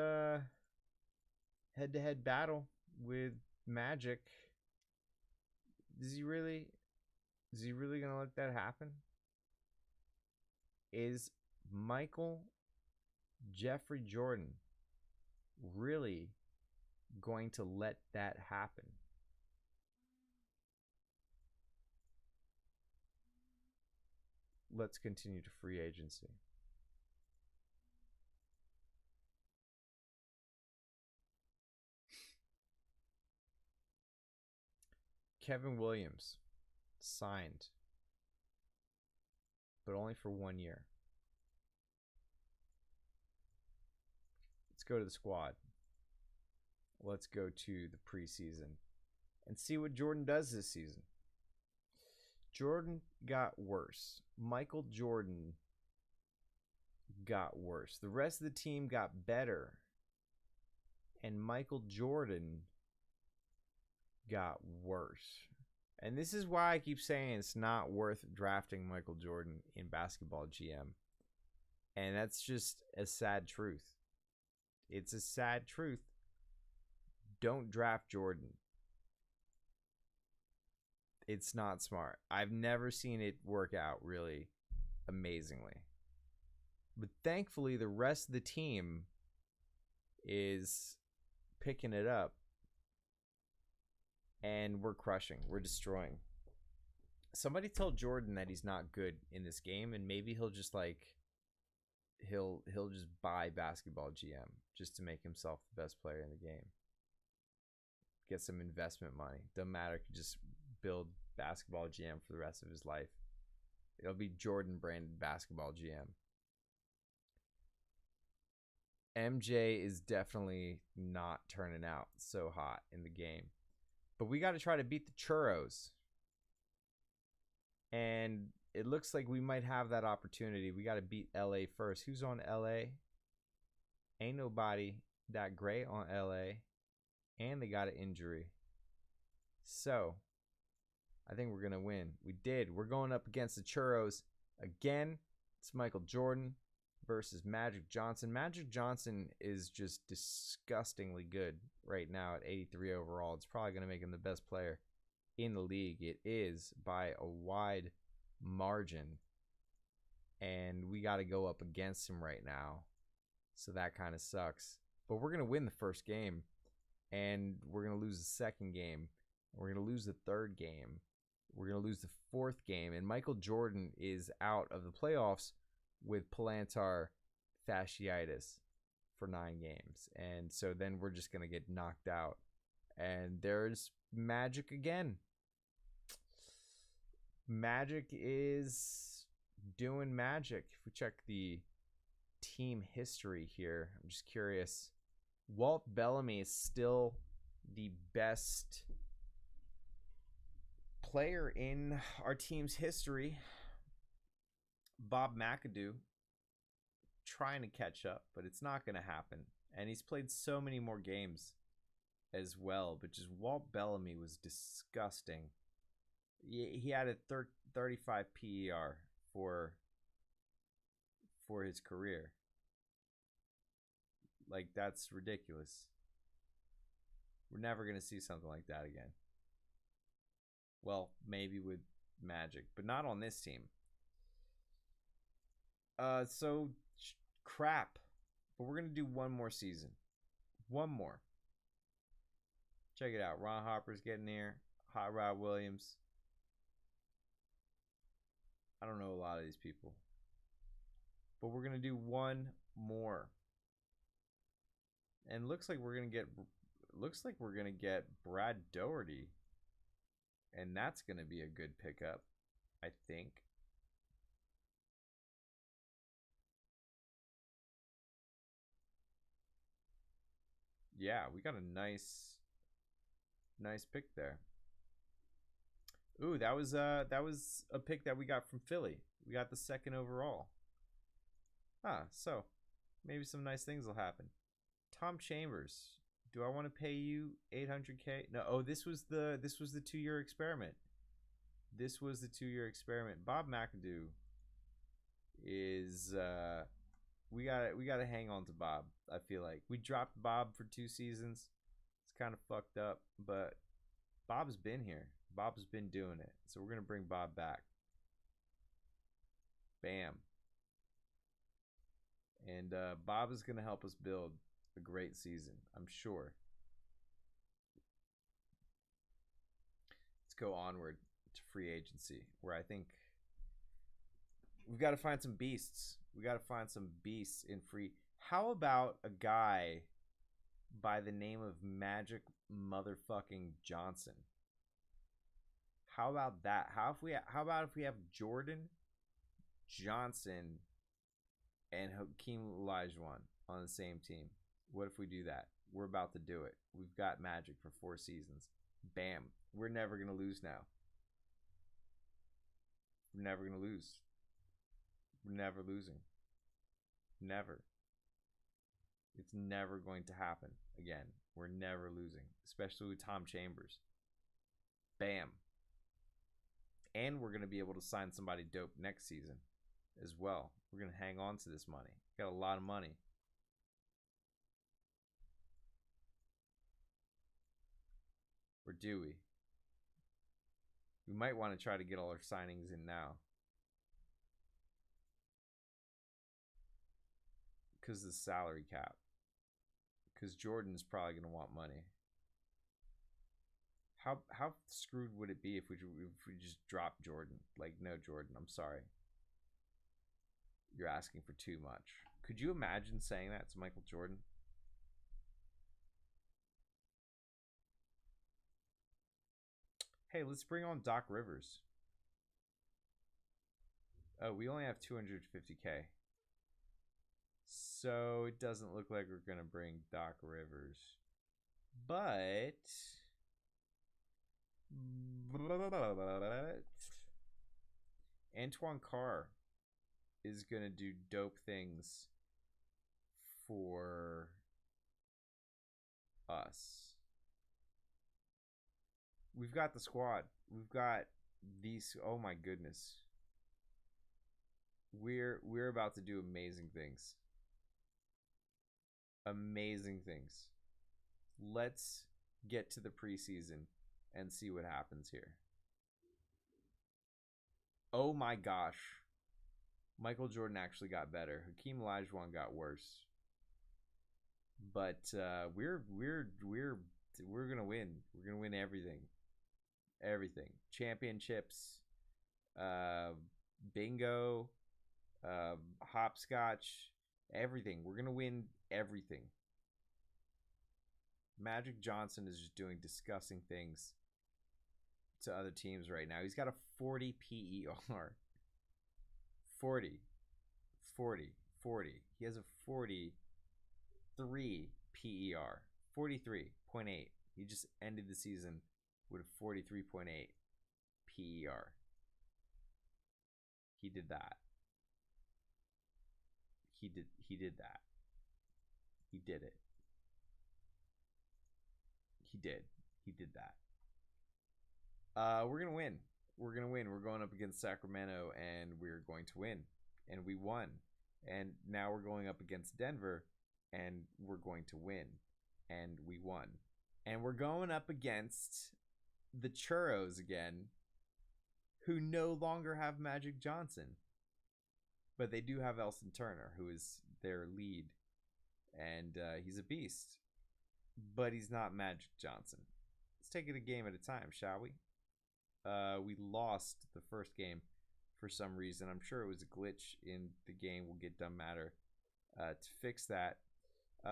head-to-head battle with Magic. Is he really gonna let that happen? Is Michael Jeffrey Jordan really going to let that happen? Let's continue to free agency. Kevin Williams signed, but only for 1 year. Let's go to the squad. Let's go to the preseason and see what Jordan does this season. Jordan got worse. Michael Jordan got worse. The rest of the team got better. And Michael Jordan got worse. And this is why I keep saying it's not worth drafting Michael Jordan in Basketball GM. And that's just a sad truth. It's a sad truth. Don't draft Jordan. It's not smart. I've never seen it work out really amazingly. But thankfully, the rest of the team is picking it up. And we're crushing. We're destroying. Somebody told Jordan that he's not good in this game, and maybe he'll just he'll just buy Basketball GM just to make himself the best player in the game. Get some investment money. Doesn't matter. Could just build Basketball GM for the rest of his life. It'll be Jordan branded Basketball GM. MJ is definitely not turning out so hot in the game. But we got to try to beat the Churros. And it looks like we might have that opportunity. We got to beat LA first. Who's on LA? Ain't nobody that great on LA. And they got an injury. So, I think we're going to win. We did. We're going up against the Churros again. It's Michael Jordan versus Magic Johnson. Magic Johnson is just disgustingly good right now at 83 overall. It's probably going to make him the best player in the league. It is by a wide margin. And we got to go up against him right now. So that kind of sucks. But we're going to win the first game. And we're going to lose the second game. We're going to lose the third game. We're going to lose the fourth game. And Michael Jordan is out of the playoffs with plantar fasciitis for 9 games. And so then we're just going to get knocked out. And there's Magic again. Magic is doing magic. If we check the team history here, I'm just curious. Walt Bellamy is still the best player in our team's history. Bob McAdoo trying to catch up, but it's not going to happen. And he's played so many more games as well. But just Walt Bellamy was disgusting. He had a 35 PER for his career. Like, that's ridiculous. We're never going to see something like that again. Well, maybe with Magic, but not on this team. So crap. But we're going to do one more season. One more. Check it out. Ron Harper's getting here. Hot Rod Williams. I don't know a lot of these people. But we're going to do one more. And looks like we're going to get Brad Doherty. And that's going to be a good pickup, I think. Yeah, we got a nice pick there. Ooh, that was a pick that we got from Philly. We got the 2nd overall. So maybe some nice things will happen. Tom Chambers. Do I want to pay you $800K? No. This was the 2-year experiment. This was the 2-year experiment. Bob McAdoo is we gotta hang on to Bob. I feel like we dropped Bob for 2 seasons. It's kind of fucked up, but Bob's been here. Bob's been doing it, so we're gonna bring Bob back. Bam. And Bob is gonna help us build a great season, I'm sure. Let's go onward to free agency, where I think we've got to find some beasts. We got to find some beasts in free. How about a guy by the name of Magic motherfucking Johnson? How about that? How about if we have Jordan, Johnson, and Hakeem Olajuwon on the same team? What if we do that? We're about to do it. We've got Magic for 4 seasons. Bam. We're never going to lose now. We're never going to lose. We're never losing. Never. It's never going to happen again. We're never losing, especially with Tom Chambers. Bam. And we're going to be able to sign somebody dope next season as well. We're going to hang on to this money. Got a lot of money. Or do we? We might want to try to get all our signings in now. Because of the salary cap. Because Jordan's probably going to want money. How screwed would it be if we just dropped Jordan? Like, no, Jordan, I'm sorry. You're asking for too much. Could you imagine saying that to Michael Jordan? Hey, let's bring on Doc Rivers. Oh, we only have 250K. So it doesn't look like we're going to bring Doc Rivers. But Antoine Carr is going to do dope things for us. We've got the squad. We've got these. Oh my goodness. We're about to do amazing things. Amazing things. Let's get to the preseason and see what happens here. Oh my gosh. Michael Jordan actually got better. Hakeem Olajuwon got worse. But we're gonna win. We're gonna win everything. Everything. Championships. Bingo. Hopscotch. Everything. We're gonna win everything. Magic Johnson is just doing disgusting things to other teams right now. He's got a 40 PER. 40. He has a 43 PER. 43.8. He just ended the season with a 43.8 PER. He did that. He did that. He did it. He did that. We're gonna win. We're going up against Sacramento, and we're going to win. And we won. And now we're going up against Denver, and we're going to win. And we won. And we're going up against the Churros again, who no longer have Magic Johnson. But they do have Elson Turner, who is their lead. And he's a beast. But he's not Magic Johnson. Let's take it a game at a time, shall we? We lost the first game for some reason. I'm sure it was a glitch in the game. We'll get Dumb Matter to fix that.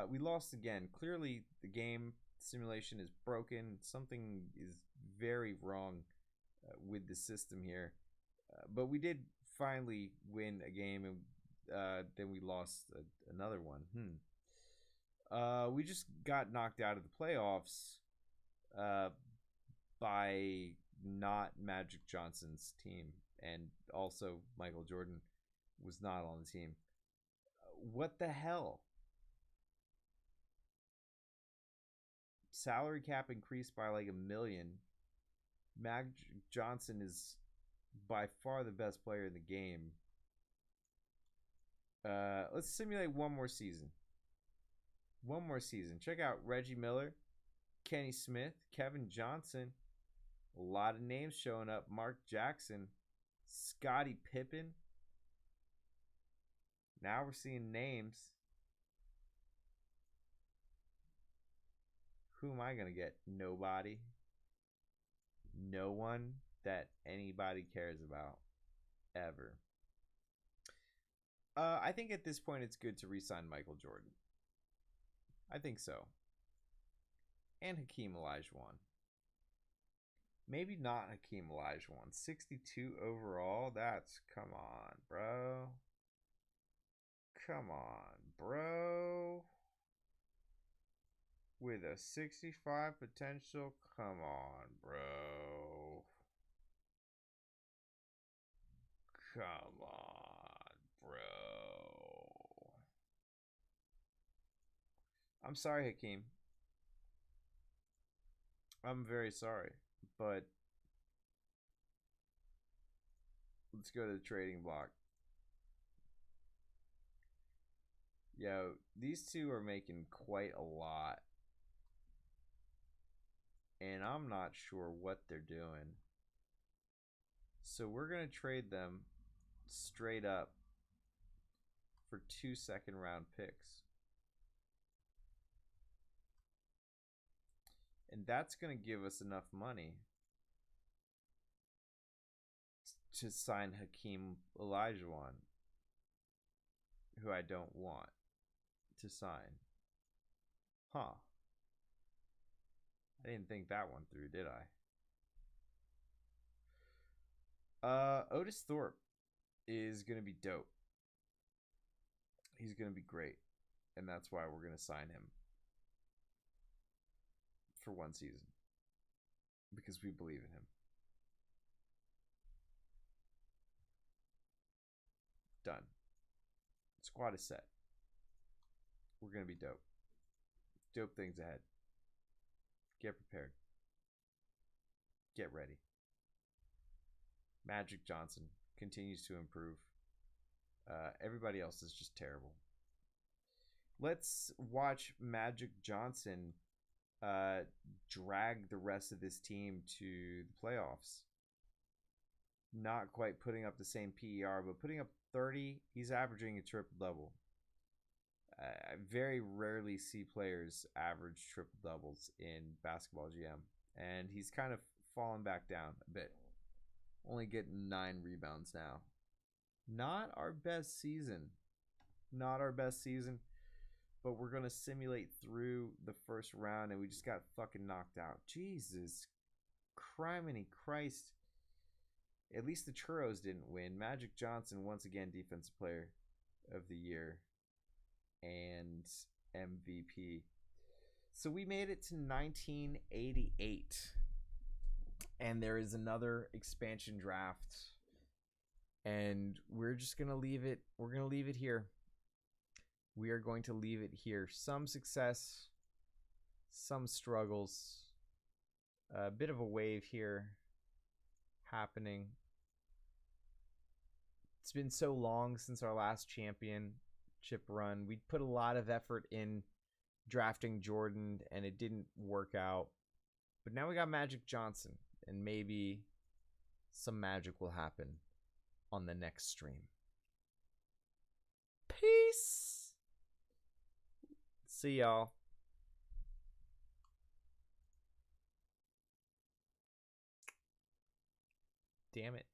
We lost again. Clearly, the game simulation is broken. Something is very wrong with the system here. But we did finally win a game, and then we lost another one. We just got knocked out of the playoffs by not Magic Johnson's team, and also Michael Jordan was not on the team. What the hell? Salary cap increased by like $1 million. Magic Johnson is by far the best player in the game. Let's simulate one more season. Check out Reggie Miller, Kenny Smith, Kevin Johnson. A lot of names showing up. Mark Jackson, Scottie Pippen. Now we're seeing names. Who am I going to get? Nobody. No one that anybody cares about. Ever. I think at this point it's good to re-sign Michael Jordan. I think so. And Hakeem Olajuwon. Maybe not Hakeem Olajuwon. 62 overall? That's... Come on, bro. Come on, bro. With a 65 potential? Come on, bro. Come on, bro. I'm sorry, Hakeem. I'm very sorry. But let's go to the trading block. Yo, these two are making quite a lot. And I'm not sure what they're doing. So we're going to trade them straight up for 2 second-round picks. And that's going to give us enough money to sign Hakeem Olajuwon, who I don't want to sign. Huh. I didn't think that one through, did I? Otis Thorpe is going to be dope. He's going to be great. and that's why we're going to sign him for 1 season because we believe in him. Done. Squad is set. We're going to be dope. Dope things ahead. Get prepared. Get ready. Magic Johnson continues to improve. Everybody else is just terrible. Let's watch Magic Johnson drag the rest of this team to the playoffs. Not quite putting up the same PER, but putting up 30. He's averaging a triple-double. I very rarely see players average triple-doubles in Basketball GM. And he's kind of fallen back down a bit. Only getting 9 rebounds now. Not our best season. Not our best season. But we're going to simulate through the first round, and we just got fucking knocked out. Jesus criminy Christ. At least the Churros didn't win. Magic Johnson, once again, Defensive Player of the Year and MVP. So we made it to 1988. And there is another expansion draft. And we're just going to leave it. We're going to leave it here. We are going to leave it here. Some success, some struggles. A bit of a wave here happening. It's been so long since our last championship run. We put a lot of effort in drafting Jordan, and it didn't work out. But now we got Magic Johnson, and maybe some magic will happen on the next stream. Peace. See y'all. Damn it.